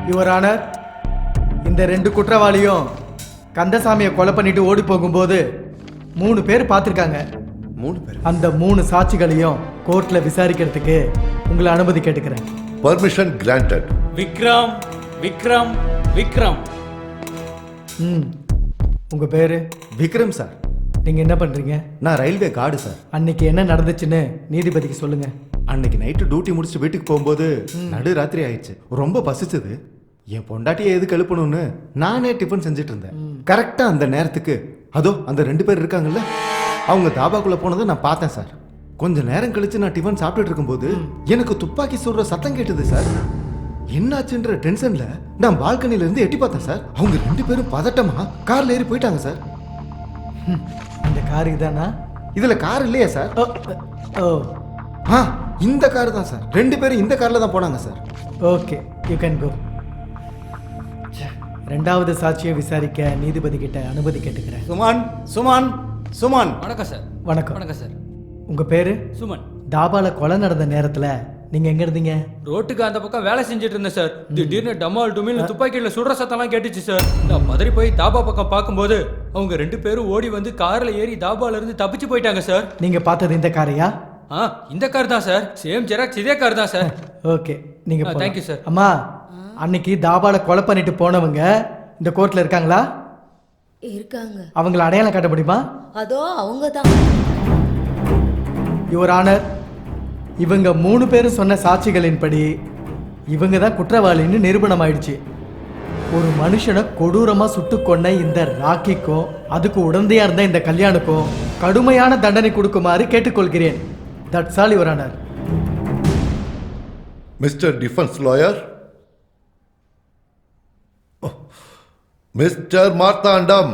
C: யுவர் ஆனர், இந்த 2 குற்றவாளியும் கந்தசாமியை கொலை பண்ணிட்டு ஓடி போகும்போது 3 பேர் பார்த்துருக்காங்க.
A: 3 பேர்?
C: அந்த 3 சாட்சிகளையும் கோர்ட்ல விசாரிக்கிறதுக்கு உங்களை அனுமதி கேட்டுக்கிறேன்.
J: Permission granted.
E: விக்ரம் விக்ரம் விக்ரம்.
C: உங்க பேரு?
B: விக்ரம் சார்.
C: நீங்க என்ன பண்றீங்க?
B: நான் ரயில்வே கார்டு சார்.
C: அன்னைக்கு என்ன நடந்துச்சுன்னு நீதிபதிக்கு சொல்லுங்க.
B: அன்னைக்கு நைட்டு டியூட்டி முடிச்சுட்டு வீட்டுக்கு போகும்போது நடு ராத்திரி ஆயிடுச்சு. ரொம்ப பசிச்சது. என் பொண்டாட்டியை எதுக்கு எழுப்பணும்னு நானே டிஃபன் செஞ்சுட்டு இருந்தேன். கரெக்டா அந்த நேரத்துக்கு அதோ அந்த 2 பேர் இருக்காங்கல்ல, அவங்க தாபாக்குள்ள போனதை நான் பார்த்தேன் சார். கொஞ்ச நேரம் கழிச்சு நான் டிஃபன் சாப்பிட்டுட்டு இருக்கும்போது எனக்கு துப்பாக்கி சுடுற சத்தம் கேட்டது சார். என்னாச்சுன்ற டென்ஷன்ல நான் பால்கனில இருந்து எட்டி பார்த்தேன் சார். அவங்க 2 பேரும் பதட்டமா கார்ல ஏறி போயிட்டாங்க சார்.
C: இந்த கார் இதானா?
B: இதுல கார் இல்லையா சார்? இந்த கார் தான் சார். 2 பேரும் இந்த கார்ல தான் போனாங்க sir.
C: Okay, you can go. 2வது சாட்சியை விசாரிக்க நீதிபதி கிட்ட அனுமதி கேட்டுக்கிறேன்.
E: சுமன் சுமன் சுமன். வணக்கம் சார்.
C: வணக்கம்.
E: வணக்கம் சார்.
C: உங்க பேரு?
E: சுமன்.
C: தாபால கொலை நடந்த நேரத்துல நீங்க எங்க இருந்தீங்க?
K: ரோட்டுக்கு அந்த பக்கம் வேலை செஞ்சுட்டு இருந்தேன் சார். திடீர்னு டமால் டுமில் துப்பாக்கியில சுடுற சத்தம்லாம் கேட்டுச்சு சார். நான் பதறி போய் தாபா பக்கம் பார்க்கும்போது அவங்க 2 பேரும் ஓடி வந்து கார்ல ஏறி தாபால இருந்து தப்பிச்சு போயிட்டாங்க சார்.
C: நீங்க பார்த்தது இந்த காரையா?
K: இந்த கார் தான் சார். சேம் ஜெராக்ஸ் இதே கார் தான் சார்.
C: ஓகே, நீங்க
K: தேங்க்யூ சார்.
C: அம்மா, அன்னைக்கு தாபால கொலை பண்ணிட்டு போனவங்க இந்த கோர்ட்ல இருக்காங்களா?
L: இருக்காங்க.
C: அவங்கள அடையாளம் காட்ட முடியுமா?
L: அதோ அவங்க தான்.
C: யுவர் ஆனர், இவங்க 3 பேரும் சொன்ன சாட்சிகளின்படி இவங்க தான் குற்றவாளின்னு நிரூபணம் ஆயிடுச்சு. ஒரு மனுஷனை கொடூரமா சுட்டு கொன்ன இந்த ராக்கிக்கும் அதுக்கு உடந்தையா இருந்த இந்த கல்யாணுக்கும் கடுமையான தண்டனை கொடுக்குமாறு கேட்டுக்கொள்கிறேன். That's all your honour.
J: Mister defence lawyer, mister Marthandam,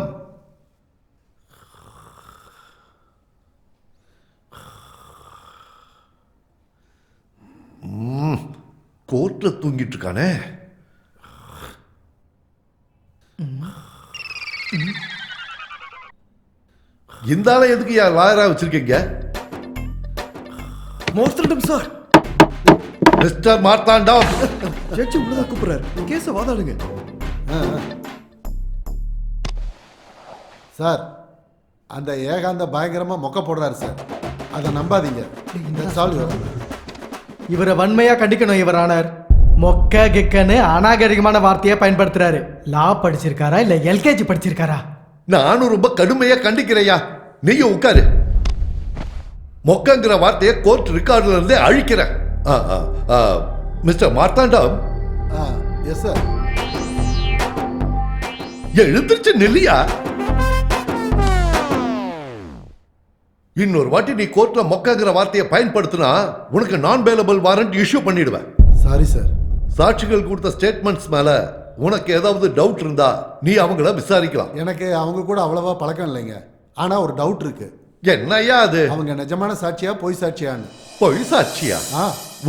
J: கோர்ட்ல தூங்கிட்டு இருக்கானே. இந்த ஆளை எதுக்கு யார் லாயரா வச்சிருக்கீங்க?
A: மார்த்தாண்டம் சார்.
J: மிஸ்டர் மார்த்தாண்டம்,
A: ஜட்ஜி உள்ளதா கூப்பிடுறாரு. கேஸை வாதாடுங்க.
I: சார், அந்த ஏகாந்த பயங்கரமா மொக்க போடுறாரு சார். அதை நம்பாதீங்க.
C: இவரை வன்மையா கண்டிக்கணும் யுவர் ஆனர். மொக்க கிக்கன்னு அநாகரிகமான வார்த்தையை பயன்படுத்துறாரு. லா படிச்சிருக்காரா இல்ல எல்கேஜி படிச்சிருக்காரா?
J: நானும் ரொம்ப கடுமையா கண்டிக்கிறையா. நீங்க உட்காரு. மொக்கங்கிற வார்த்தையை கோர்ட் ரெக்கார்ட்ல இருந்தே அழிக்கிறேன். மிஸ்டர் மார்த்தாண்டம்.
I: Yes sir.
J: எழுந்திருச்சு நில்லியா. இன்னொரு வாட்டி நீ கோர்ட்ல மொக்கங்கிற வார்த்தையை பயன்படுத்தினா உனக்கு நான் பேலபிள் வாரண்ட் இஷ்யூ பண்ணிடுவேன்.
I: Sorry sir.
J: சாட்சிகள் கொடுத்த ஸ்டேட்மெண்ட்ஸ் மேல உனக்கு ஏதாவது டவுட் இருந்தா நீ அவங்கள விசாரிக்கலாம்.
I: எனக்கு அவங்க கூட அவ்வளவா பழக்கம் இல்லைங்க. ஆனா ஒரு டவுட் இருக்கு.
J: என்னையா அது?
I: அவங்க நிஜமான சாட்சியா பொய் சாட்சியான்னு.
J: பொய் சாட்சியா?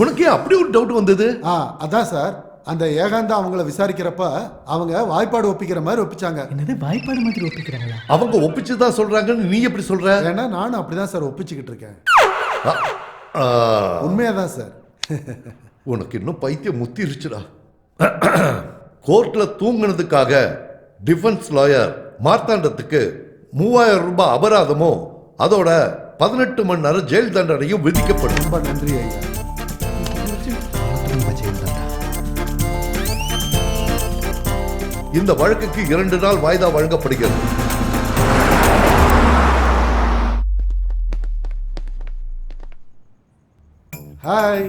J: உனக்கு அப்படி ஒரு டவுட் வந்தது?
I: அதான் சார், அந்த ஏகாந்தா அவங்கள விசாரிக்கிறப்ப அவங்க வாய்ப்பாடு ஒப்பிக்கிற மாதிரி ஒப்பிச்சாங்க.
C: என்னது வாய்ப்பாடு மாதிரி ஒப்பிக்கிறாங்களா?
J: அவங்க ஒப்பிச்சுதான் சொல்றாங்கன்னு நீ எப்படி சொல்ற?
I: ஏன்னா நானும் அப்படிதான் சார் ஒப்பிச்சுக்கிட்டு இருக்கேன். உண்மையாதான் சார்.
J: உனக்கு இன்னும் பைத்தியம் முத்திருச்சுடா. கோர்ட்ல தூங்குனதுக்காக டிஃபென்ஸ் லாயர் மார்த்தாண்டத்துக்கு 3000 ரூபாய் அபராதமும் அதோட 18 மணி நேரம் ஜெயில் தண்டனையும் விதிக்கப்படும்.
I: ரொம்ப நன்றி ஐயா.
J: இந்த வழக்குக்கு 2 நாள் வாய்தா வழங்கப்படுகிறது.
I: ஹாய்.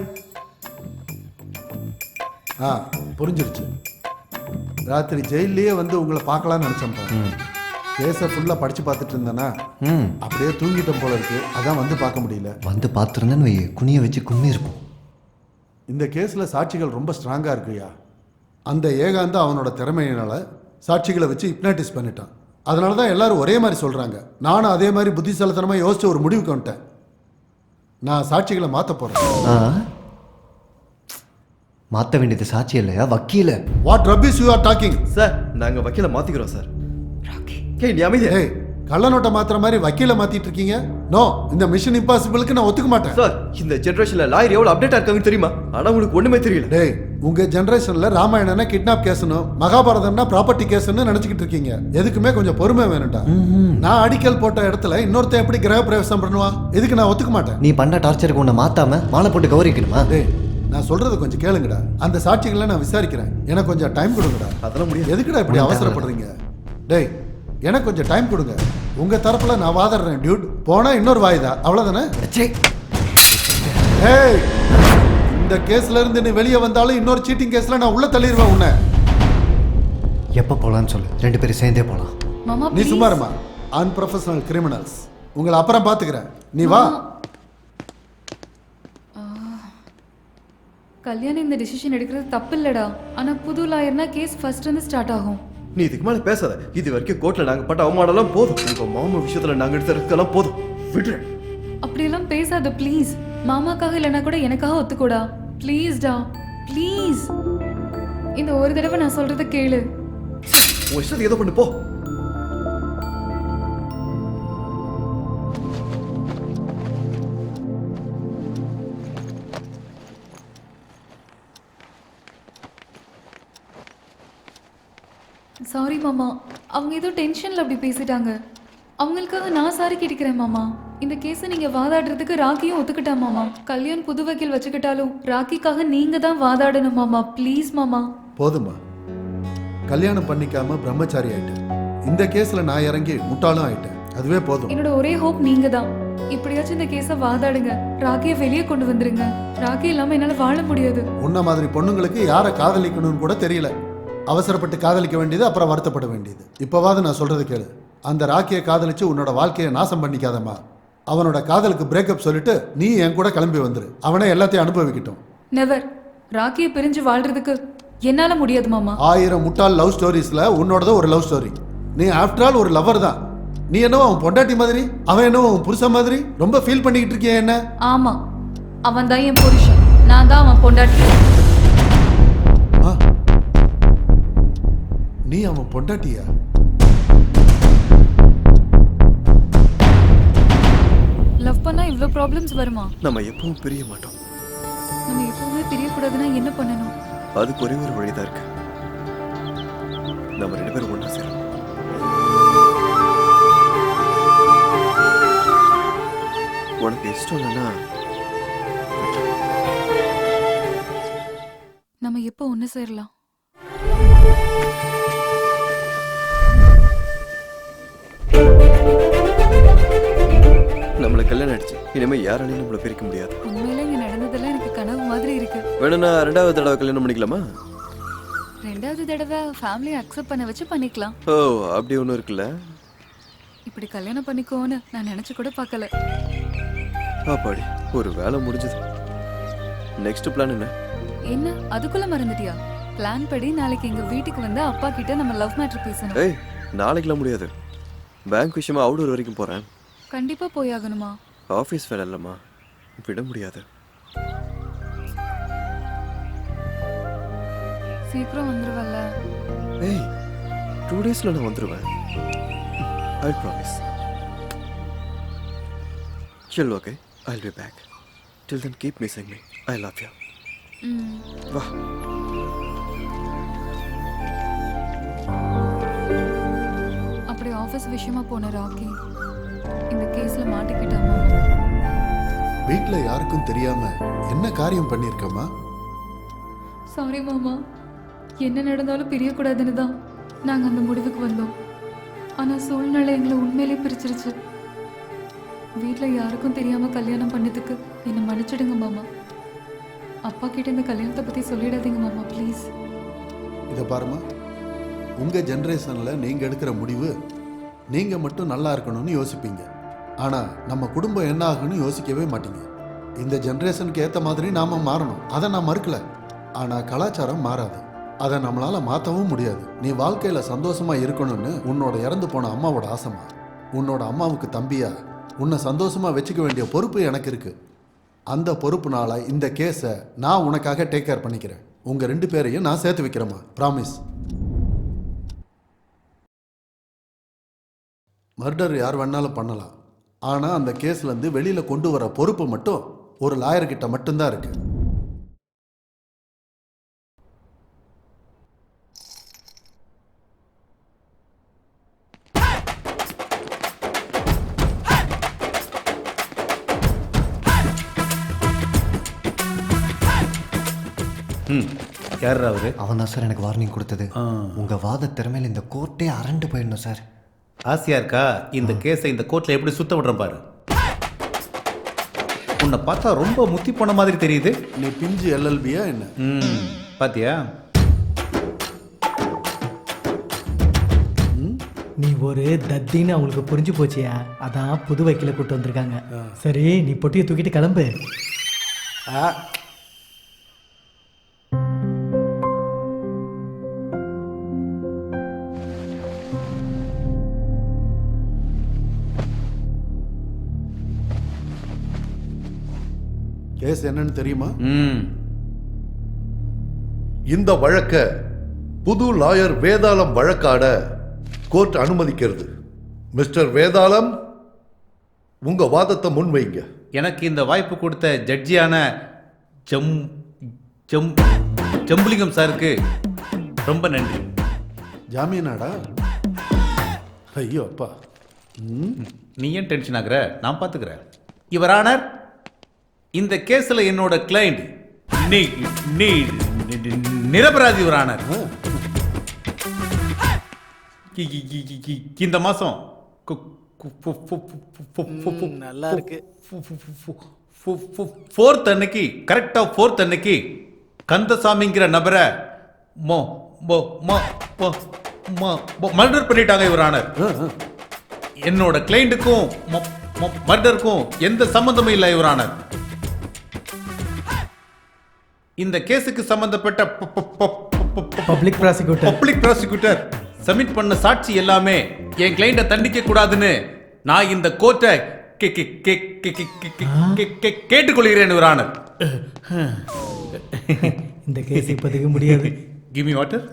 I: புரிஞ்சிருச்சு. ராத்திரி ஜெயிலே வந்து உங்களை பார்க்கலாம்னு நினைச்சேன். கேஸை ஃபுல்லாக படிச்சு பார்த்துட்டு இருந்தேன்னா அப்படியே தூங்கிட்டோம் போல இருக்கு. அதான் வந்து பார்க்க முடியல.
D: வந்து பார்த்துருந்தேன்னு வை, குனிய வச்சு கும்மி இருக்கும்.
I: இந்த கேஸில் சாட்சிகள் ரொம்ப ஸ்ட்ராங்காக இருக்குயா. அந்த ஏகாந்தா அவனோட திறமையினால சாட்சிகளை வச்சு ஹிப்னாட்டிஸ் பண்ணிட்டான். அதனால தான் எல்லாரும் ஒரே மாதிரி சொல்கிறாங்க. நானும் அதே மாதிரி புத்திசாலித்தனமாக யோசிச்சு ஒரு முடிவுக்கு வந்துட்டேன். நான் சாட்சிகளை மாற்ற போகிறேன்.
D: மாற்ற வேண்டியது சாட்சி இல்லையா, வக்கீல.
I: What rubbish you are talking?
A: Sir, நாங்கள் வக்கீலை மாற்றிக்கிறோம் சார்.
I: ஏய், கள்ள நோட்டை மாத்துற மாதிரி வக்கீல மாத்திட்டு இருக்கீங்க. நோ, இந்த மிஷன் இம்பாசிபிளுக்கு நான் ஒத்துக்க மாட்டேன்.
A: சார், இந்த ஜெனரேஷன்ல லாயர் எவ்வளவு அப்டேட்டா இருக்காங்கன்னு தெரியுமா? ஆனா உங்களுக்கு ஒண்ணுமே தெரியல.
I: டேய், உங்க ஜெனரேஷன்ல ராமாயணம்னா கிட்னாப் கேஸ்னு, மகாபாரதம்னா ப்ராப்பர்ட்டி கேஸ்னு நினைச்சுக்கிட்டு இருக்கீங்க. எதுக்குமே கொஞ்சம் பொறுமை வேணும்டா. நான் அடிக்கல் போட்ட இடத்துல இன்னொருத்தன் எப்படி கிரக பிரவேசம் பண்ணுவான்? இதுக்கு நான் ஒத்துக்க மாட்டேன்.
D: நீ பண்ண டார்ச்சருக்கு உன்னை மாத்தாம மாலை போட்டு கௌரிக்கணுமா?
I: டேய், நான் சொல்றதை கொஞ்சம் கேளுங்கடா. அந்த சாட்சிகளை நான் விசாரிக்கிறேன். எனக்கு கொஞ்சம் டைம் கொடுங்கடா.
A: அதெல்லாம் முடியாது.
I: எதுக்குடா இப்படி அவசரப்படுறீங்க? டேய், எனக்கு கொஞ்சம் டைம் கொடுங்க. உங்க தரப்புல நான் வாதாடுறேன் டியூட். போனா இன்னொரு வாய்தா, அவ்வளவுதானே? ஏய், இந்த கேஸ்ல இருந்து நீ வெளியே வந்தாலும் இன்னொரு சீட்டிங் கேஸ்ல நான் உள்ள தள்ளிடுவேன் உன்னை.
D: எப்ப போலான்னு சொல்லு, 2 பேரும் சேர்ந்தே போலாம்.
G: மாமா
I: நீ சும்மா இருமா. Unprofessional criminals. உங்களை அப்புறம் பாத்துக்கிறேன். நீ வா.
G: கல்யாணம் இந்த டிசிஷன் எடுக்கிறது தப்பு இல்லடா. ஆனா புது லாயர்னா கேஸ் ஃபர்ஸ்ட் இருந்து ஸ்டார்ட் ஆகும்.
A: நீ இதுக்கு மேல பேசாத. இது வரைக்கும் கோர்ட்ல நாங்க பட்ட அவமானம்லாம் போதும். உங்க மாமா விஷயத்துல நாங்க எடுத்த ரிஸ்கெல்லாம் போதும். விடுற.
G: அப்படியெல்லாம் பேசாத ப்ளீஸ். மாமாக்காக இல்லைனா கூட எனக்காக ஒத்துக்கூடா. ப்ளீஸ்டா, ப்ளீஸ். இந்த ஒரு தடவை நான் சொல்றதை கேளு.
A: உன் இஷ்டத்துக்கு ஏதோ பண்ணு போ.
G: சாரி மாமா, அவங்க ஏதோ டென்ஷன்ல அப்படி பேசிட்டாங்க. அவங்களுக்காக நான் சாரி கேட்டுக்கிறேன் மாமா. இந்த கேஸை நீங்க வாதாடுறதுக்கு ராக்கியும் ஒத்துக்கிட்டா மாமா. கல்யாண் புது வக்கீல் வச்சுக்கிட்டாலும் ராக்கிக்காக நீங்க தான் வாதாடணும் மாமா. ப்ளீஸ் மாமா.
I: போதுமா, கல்யாணம் பண்ணிக்காம பிரம்மச்சாரி ஆயிட்டேன். இந்த கேஸ்ல நான் இறங்கி முட்டாளும் ஆயிட்டேன். அதுவே போதும்.
G: என்னோட ஒரே ஹோப் நீங்க தான். இப்படியாச்சும் இந்த கேஸை வாதாடுங்க. ராக்கியை வெளியே கொண்டு வந்துருங்க. ராக்கி இல்லாம என்னால வாழ முடியாது.
I: உன்ன மாதிரி பொண்ணுங்களுக்கு யாரை காதலிக்கணும்னு கூட தெரியல. அவசரப்பட்டு காதலிக்க வேண்டியது, அப்புறம் வருத்தப்பட வேண்டியது. இப்போவாது நான் சொல்றது கேளு. அந்த ராக்கியை காதலிச்சு உன்னோட வாழ்க்கையை நாசம் பண்ணிக்காதம்மா. அவனோட காதலுக்கு பிரேக்கப் சொல்லிட்டு நீ என் கூட கிளம்பி வந்துரு. அவனே எல்லாத்தையும் அனுபவிக்கட்டும்.
G: நெவர். ராக்கியை பிரிஞ்சு வாழ்றதுக்கு என்னால முடியாது மாமா.
I: 1000 முட்டாள் லவ் ஸ்டோரிஸ்ல உன்னோடது ஒரு லவ் ஸ்டோரி. நீ ஆஃப்டர் ஆல் ஒரு லவர் தான். நீ என்னவோ அவன் பொண்டாட்டி மாதிரி, அவன் என்னவோ அவன் புருஷன் மாதிரி ரொம்ப ஃபீல் பண்ணிக்கிட்டு இருக்கிய என்ன?
G: ஆமா, அவன் தான் என் புருஷன், நான் தான் அவன் பொண்டாட்டி.
I: நீ அவன் பொண்டாட்டியா?
G: லவ் பண்ணா இவ்ளோ ப்ராப்ளம்ஸ் வருமா?
A: நம்ம எப்பவும் பிரிய மாட்டோம்.
G: நம்ம எப்பவுமே பிரியக்கூடாதுன்னா என்ன பண்ணணும்?
A: அதுக்கு ஒரே ஒரு வழிதான் இருக்கு. நம்ம 2 பேரும் ஒண்ணா சேரணும். உனக்கு இஷ்டம் இல்லைன்னா
G: நம்ம எப்போ ஒண்ணு சேரலாம்?
A: நம்மள கல்யாணம் ஆயிடுச்சு, இனிமே யாராலையும் நம்மள பிரிக்க முடியாது.
G: உண்மையில இங்க நடந்ததெல்லாம் எனக்கு கனவு மாதிரி இருக்கு.
A: வேணும்னா 2வது தடவை கல்யாணம் பண்ணிக்கலாமா?
G: 2வது தடவை ஃபேமிலியை அக்செப்ட் பண்ண வச்சு பண்ணிக்கலாம்.
A: ஓ, அப்படி ஒன்றும் இருக்குல்ல.
G: இப்படி கல்யாணம் பண்ணிக்கோன்னு நான் நினைச்சு கூட பார்க்கல.
A: அப்பாடி, ஒரு வேலை முடிஞ்சது. நெக்ஸ்ட் பிளான் என்ன?
G: என்ன அதுக்குள்ள மறந்துட்டியா? பிளான் படி நாளைக்கு எங்க வீட்டுக்கு வந்து அப்பா கிட்ட நம்ம லவ் மேட்டர் பேசணும்.
A: ஏய், நாளைக்குலாம் முடியாது. பேங்க் விஷயமா அவுடூர் வரைக்கும் போறேன்.
G: கண்டிப்பா போயாகணுமா?
A: ஆஃபீஸ் வேலை இல்லைம்மா, விட முடியாது.
G: சீக்கிரம் வந்துருவல்ல?
A: ஏய், 2 daysல நான் வந்துருவேன். I promise. Chill, okay? I'll be back. Till then, keep missing me. I love you. வா.
G: அப்படி ஆஃபீஸ் விஷயமா போன ராக்கி இந்த கேஸ்ல மாட்டிக்கிட்டாமா?
I: வீட்ல யாருக்கும் தெரியாம என்ன காரியம் பண்ணிருக்கமா?
G: சாரி மாமா, என்ன நடந்தாலும் பிரியக்கூடாதுன்னு தான் நாங்க அந்த முடிவுக்கு வந்தோம். ஆனா சூழ்நிலை எங்களை உண்மையிலே பிரிச்சிருச்சு. வீட்ல யாருக்கும் தெரியாம கல்யாணம் பண்ணதுக்கு என்னை மன்னிச்சிடுங்க மாமா. அப்பா கிட்ட இந்த கல்யாணத்தை பத்தி சொல்லிடாதீங்க மாமா, ப்ளீஸ்.
I: இதை பாருமா, உங்க ஜெனரேஷன்ல நீங்க எடுக்கிற முடிவு நீங்க மட்டும் நல்லா இருக்கணும்னு யோசிப்பீங்க. ஆனா நம்ம குடும்பம் என்ன ஆகுன்னு யோசிக்கவே மாட்டீங்க. இந்த ஜெனரேஷனுக்கு ஏற்ற மாதிரி நாம மாறணும், அதை நான் மறுக்கல. ஆனா கலாச்சாரம் மாறாது, அதை நம்மளால மாற்றவும் முடியாது. நீ வாழ்க்கையில சந்தோஷமா இருக்கணும்னு உன்னோட இறந்து போன அம்மாவோட ஆசைமா. உன்னோட அம்மாவுக்கு தம்பியா உன்னை சந்தோஷமா வச்சுக்க வேண்டிய பொறுப்பு எனக்கு இருக்கு. அந்த பொறுப்புனால இந்த கேஸை நான் உனக்காக டேக் கேர் பண்ணிக்கிறேன். உங்க 2 பேரையும் நான் சேர்த்து வைக்கிறேம்மா, ப்ராமிஸ். மர்டர் யார் வேணாலும் பண்ணலாம், ஆனா அந்த கேஸ்ல இருந்து வெளியில கொண்டு வர பொறுப்பு மட்டும் ஒரு லாயர் கிட்ட மட்டும்தான் இருக்கு.
F: யார் அவரு?
D: அவன் தான் சார் எனக்கு வார்னிங் கொடுத்தது. உங்க வாத திறமையில இந்த கோர்ட்டே அரண்டு போயிடணும் சார்.
F: ஆசையா இருக்கா? இந்த கேஸை இந்த கோர்ட்ல எப்படி சுத்த விடுறேன் பாரு. உன்னை பார்த்தா ரொம்ப முத்தி போன மாதிரி தெரியுது.
I: நீ பிஞ்சு எல்எல்பியா என்ன?
F: பாத்தியா?
C: நீ ஒரு தத்தின்னு அவங்களுக்கு புரிஞ்சு போச்சியா, அதான் புது வக்கீல கூட்டு வந்திருக்காங்க. சரி, நீ பொட்டியை தூக்கிட்டு கிளம்பு.
I: கேஸ் என்னன்னு தெரியுமா?
J: இந்த வழக்க புது லாயர் வேதாளம் வழக்காட கோர்ட் அனுமதிக்கிறது. மிஸ்டர் வேதாளம், உங்க வாதத்தை முன்வைங்க.
F: எனக்கு இந்த வாய்ப்பு கொடுத்த ஜட்ஜியான ஜம்புலிங்கம் சாருக்கு ரொம்ப நன்றி.
I: ஜாமீனாடா? ஐயோ அப்பா,
F: நீ ஏன் டென்ஷன் ஆகுற? நான் பார்த்துக்கிறேன். யுவர் ஆனர், இந்த கேஸில் என்னோட கிளைண்ட் நிரபராதி. யுவர் ஆனர், இந்த மாசம்
E: நல்லா இருக்கு.
F: 4th அன்னைக்கு, கரெக்டா 4th அன்னைக்கு கந்தசாமிங்கிற நபரை மர்டர் பண்ணிட்டாங்க. யுவர் ஆனர், என்னோட கிளைண்ட்டுக்கும் மர்டருக்கும் எந்த சம்பந்தமும் இல்லை. யுவர் ஆனர், இந்த கேஸுக்கு சம்பந்தப்பட்ட
C: public prosecutor
F: public prosecutor submit பண்ண சாட்சி எல்லாமே என் கிளைண்ட்டை தண்டிக்க கூடாதுன்னு நான் இந்த கோர்ட்டை கேட்டுக்கொள்கிறேன் யுவர் ஆனர்.
C: இந்த கேஸ் இப்போதைக்கு முடியாது.
F: Give me water.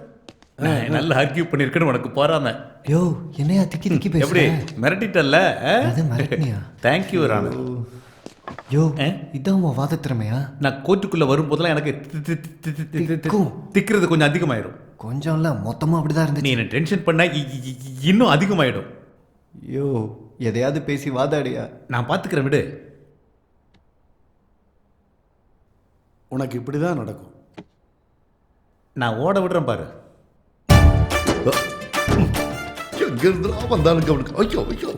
F: நான் நல்லா ஆர்கியூ பண்ணிருக்கேன்னு உனக்கு போறாம.
D: யோ என்னையா திக்கி திக்கி
F: எப்படி
D: பேசுற?
F: மிரட்டிட்டல்ல?
D: அது மிரட்டினியா?
F: Thank you your honour.
D: Yo இதான் உன் வாத திறமையா?
F: நான் கோர்ட்டுக்குள்ள வரும்போதெல்லாம் எனக்கு திக்கிறது கொஞ்சம் அதிகமாயிடும்.
D: கொஞ்சம் இல்ல மொத்தமா அப்படிதான்
F: நீ
D: இருந்துச்சு.
F: என்ன டென்ஷன் பண்ண இன்னும் அதிகமாயிடும்.
D: யோ எதையாவது பேசி வாதாடியா?
F: நான் பாத்துக்கிறேன் விடு.
I: உனக்கு இப்படிதான் நடக்கும்.
F: நான் ஓட விடுறேன் பாரு.
J: எங்கிருந்து வந்தானுங்க அவனுக்கு? ஐயோ ஐயோ.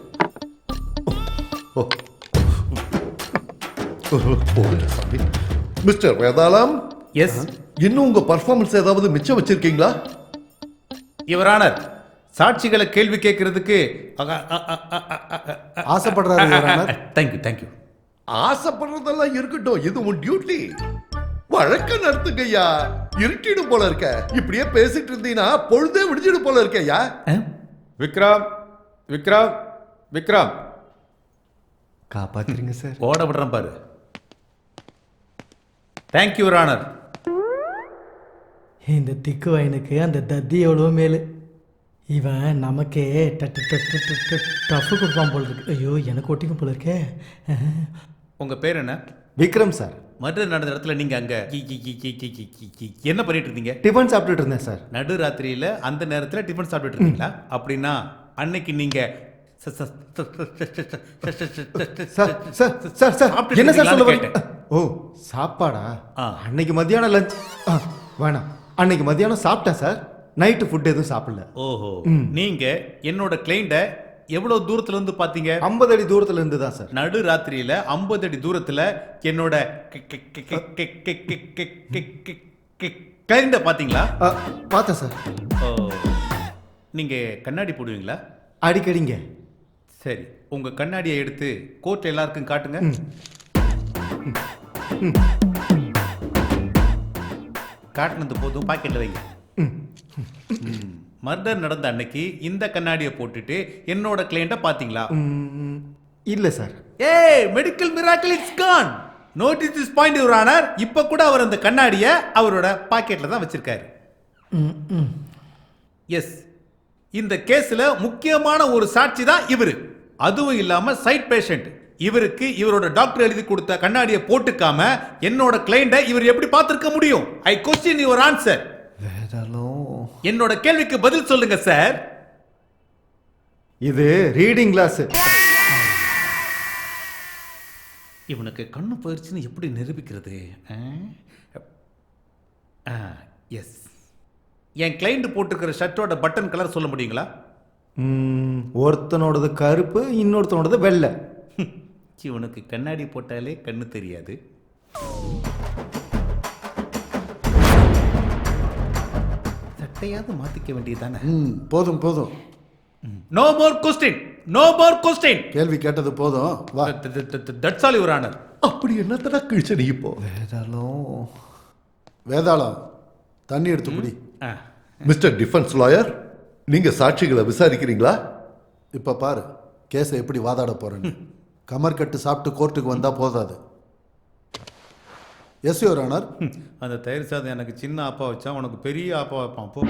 J: மிஸ்டர் வேதாளம்.
F: எஸ்.
J: இன்னும் உங்க பர்ஃபார்மன்ஸ் ஏதாவது மிச்சம் வச்சிருக்கீங்களா?
F: யுவர் ஆனர், சாட்சிகளை கேள்வி கேட்கறதுக்கு
I: ஆசைப்படுறாரு Your Honor.
F: Thank you thank you.
J: ஆசைப்படுறதெல்லாம் இருக்கட்டும், இது உன் டியூட்டி. வழக்க நடத்துங்கய்யா. இருட்டிடும் போல இருக்க. இப்படியே பேசிட்டு இருந்தீங்கன்னா பொழுதே விடிஞ்சிடும் போல இருக்கய்யா.
A: விக்ரம் விக்ரம் விக்ரம்
D: காப்பாத்துறீங்க சார்.
F: ஓட விடுறேன் பாரு. Thank you your honour.
C: இந்த திக்கு வயனுக்கு அந்த தத்தி எவ்வளோ மேலு. இவன் நமக்கே டஃப் கொடுப்பான் போல இருக்கு. ஐயோ எனக்கு ஒட்டிக்கும் போல இருக்கே.
F: உங்க பேர் என்ன?
B: விக்ரம் சார்.
F: மர்டர் நடந்த இடத்துல நீங்க அங்க என்ன பண்ணிட்டு இருந்தீங்க?
B: டிஃபன் சாப்பிட்டுட்டு இருந்தேன் சார்.
F: நடு ராத்திரியில அந்த நேரத்துல டிஃபன் சாப்பிட்டுட்டு இருந்தீங்களா? அப்படின்னா அன்னைக்கு நீங்க
B: சார் சார் சார் சார் என்ன சார் சொல்ல வரீங்க? ஓ சாப்பாடா? அன்னைக்கு மத்தியானம் லஞ்ச் வேணாம். அன்னைக்கு மத்தியானம் சாப்பிட்டேன் சார். நைட்டு ஃபுட் எதுவும் சாப்பிடல.
F: ஓஹோ. நீங்க என்னோட கிளைண்ட எவ்வளவு தூரத்துல இருந்து பாத்தீங்க?
B: 50 அடி தூரத்துல இருந்து தான் சார்.
F: நடு ராத்திரியில 50 அடி தூரத்துல என்னோட கிளைண்ட பாத்தீங்களா?
B: பார்த்தேன் சார்.
F: ஓ, நீங்க கண்ணாடி போடுவீங்களா?
B: அடிக்கடிங்க.
F: சரி, உங்க கண்ணாடியை எடுத்து கோர்ட் எல்லாருக்கும் காட்டுங்க. காட்டினது போதும், பாக்கெட்ல வைங்க. மர்டர் நடந்த அன்னைக்கு இந்த கண்ணாடியை போட்டுட்டு என்னோட கிளையண்ட பாத்தீங்களா?
B: இல்ல சார்.
F: ஏய், medical miracle it's gone. Notice this point your honour. இப்ப கூட அவர் அந்த கண்ணாடியை அவரோட பாக்கெட்ல தான் வச்சிருக்காரு. எஸ், இந்த கேஸ்ல முக்கியமான ஒரு சாட்சி தான் இவரு. அதுவும் இல்லாம சைட் பேஷண்ட். இவருக்கு இவரோட டாக்டர் எழுதி கொடுத்த கண்ணாடியை போட்டுக்காம என்னோட கிளையண்ட இவர் எப்படி பார்த்திருக்க முடியும்? ஐ கொஸ்டின் யுவர் ஆன்சர். என்னோட கேள்விக்கு பதில் சொல்லுங்க சார்.
B: இது ரீடிங் கிளாஸ்.
F: இவனுக்கு கண்ணு போயிருச்சுன்னு எப்படி நிரூபிக்கிறது? எஸ், என் கிளைண்ட் போட்டிருக்கிற ஷர்ட்டோட பட்டன் கலர் சொல்ல முடியுங்களா?
B: ஒருத்தனோடது கருப்பு, இன்னொருத்தனோடது வெள்ளை.
F: இவனுக்கு கண்ணாடி போட்டாலே கண்ணு தெரியாது. சட்டையாவது மாத்திக்க வேண்டியதானே?
I: போதும் போதும்.
F: No more question, no more question.
I: கேள்வி கேட்டது போதும். வா.
F: That's all your honour.
J: அப்படி என்னத்தடா கிழிச்ச நீ இப்போ?
I: வேதாளம் தண்ணி எடுத்து குடி.
J: மிஸ்டர் டிஃபென்ஸ் லாயர், நீங்க சாட்சிகளை விசாரிக்கிறீங்களா?
I: இப்ப பாரு கேஸை எப்படி வாதாட போறேன்னு. கமர் கட்டு சாப்பிட்டு கோர்ட்டுக்கு வந்தா போதாது. Yes your honour.
F: அந்த தயிர் சாதம் எனக்கு சின்ன ஆப்பா வச்சா உனக்கு பெரிய ஆப்பா வைப்பான். போ.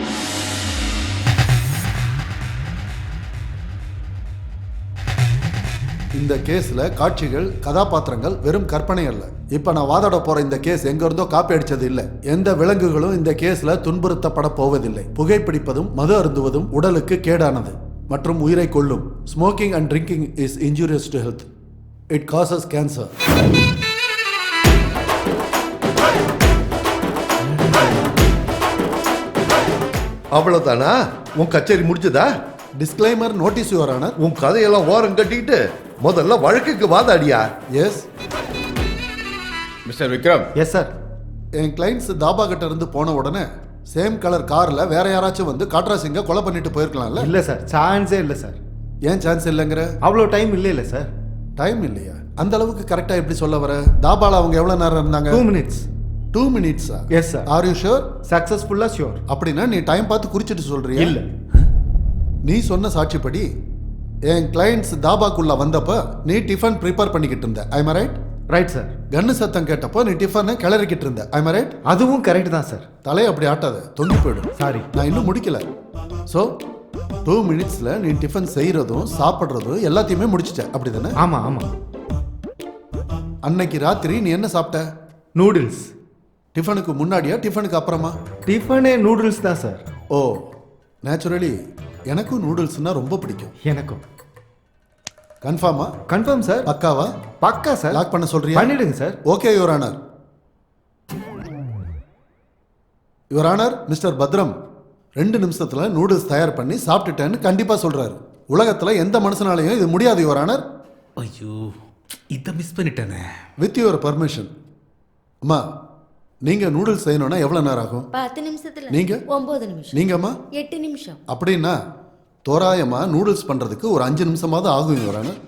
I: இந்த கேஸ்ல காட்சிகள், கதாபாத்திரங்கள் வெறும் கற்பனை அல்ல. இப்ப நான் வாதாட போற இந்த கேஸ் எங்க இருந்தோ காப்பி அடிச்சது இல்ல. எந்த விலங்குகளும் இந்த கேஸ்ல துன்புறுத்தப்பட போவதில்லை. புகைப்பிடிப்பதும் மது அருந்துவதும் உடலுக்கு கேடானது மற்றும் உயிரை கொல்லும். Smoking and drinking is injurious to health. It causes cancer.
J: அவ்வளவுதானா? உன் கச்சேரி முடிஞ்சதா?
I: Disclaimer notice your honour.
J: உன் கதையெல்லாம் ஓரம் கட்டிக்கிட்டு முதல்ல வழக்குக்கு வாதாடியா?
I: Yes
A: mister Vikram.
B: Yes sir.
I: என் கிளைண்ட்ஸ் தாபா கிட்ட இருந்து போன உடனே சேம் கலர் கார்ல வேற யாராச்சும் வந்து காட்ரா சிங்க கொலை பண்ணிட்டு போயிருக்கலாம்ல?
B: இல்ல சார், சான்ஸே இல்ல சார்.
I: ஏன் சான்ஸ் இல்லைங்கிற?
B: அவ்வளோ டைம் இல்ல சார்.
I: டைம் இல்லையா? அந்த அளவுக்கு கரெக்டா எப்படி சொல்ல வர? தாபால அவங்க எவ்வளவு நேரம் இருந்தாங்க?
B: 2 minutes.
I: 2 minutes
B: Yes, sir.
I: Are you sure?
B: சக்சஸ்ஃபுல்லா ஷியோர்.
I: அப்படின்னா நீ டைம் பார்த்து குறிச்சிட்டு சொல்றியா?
B: இல்ல.
I: நீ சொன்ன சாட்சிப்படி என் கிளைண்ட்ஸ் தாபாக்குள்ள வந்தப்ப நீ டிஃபன் ப்ரிப்பேர் பண்ணிக்கிட்டு இருந்த. I am right?
B: Right sir.
I: Gun சத்தம் கேட்டப்போ நீ டிஃபனை கிளறிக்கிட்டு இருந்த. I am right?
B: அதுவும் கரெக்ட் தான் சார்.
I: தலையை அப்படி ஆட்டாத, தொங்கி போயிடும்.
B: சாரி.
I: நான் இன்னும் முடிக்கல. ஸோ 2 மினிட்ஸ்ல நீ டிஃபன் செய்யறதும் சாப்பிட்றதும் எல்லாத்தையுமே முடிச்சிட்ட, அப்படிதானே?
B: ஆமா ஆமா.
I: அன்னைக்கு ராத்திரி நீ என்ன சாப்பிட்ட?
B: நூடுல்ஸ்.
I: டிஃபனுக்கு முன்னாடியா டிஃபனுக்கு அப்புறமா?
B: டிஃபனே நூடுல்ஸ் தான் சார்.
I: ஓ, நேச்சுரலி எனக்கும் நூடுல்ஸ்னா ரொம்ப பிடிக்கும்.
B: எனக்கும்.
I: கன்ஃபார்மா?
B: Confirm sir.
I: பக்காவா?
B: பக்கா சார்.
I: லாக் பண்ண சொல்றியா?
B: பண்ணிடுங்க sir.
I: Okay your honour. Your honour, mister Bhadram 2 நிமிஷத்துல நூடுல்ஸ் தயார் பண்ணி சாப்பிட்டுட்டேன்னு கண்டிப்பா சொல்றாரு. உலகத்துல எந்த மனுஷனாலையும் இது முடியாது யுவர் ஆனர்.
F: ஐயோ, இதை மிஸ் பண்ணிட்டேனே.
I: With your permission. அம்மா, நீங்க நூடுல்ஸ் செய்யணும்னா எவ்வளவு நேரம் ஆகும்?
L: 10 நிமிஷத்துல.
I: நீங்க?
L: 9 நிமிஷம்.
I: நீங்கம்மா?
L: 8 நிமிஷம்.
I: அப்படின்னா தோராயமா நூடுல்ஸ் பண்றதுக்கு ஒரு 5 நிமிஷமாவது ஆகும் யுவர் ஆனர்.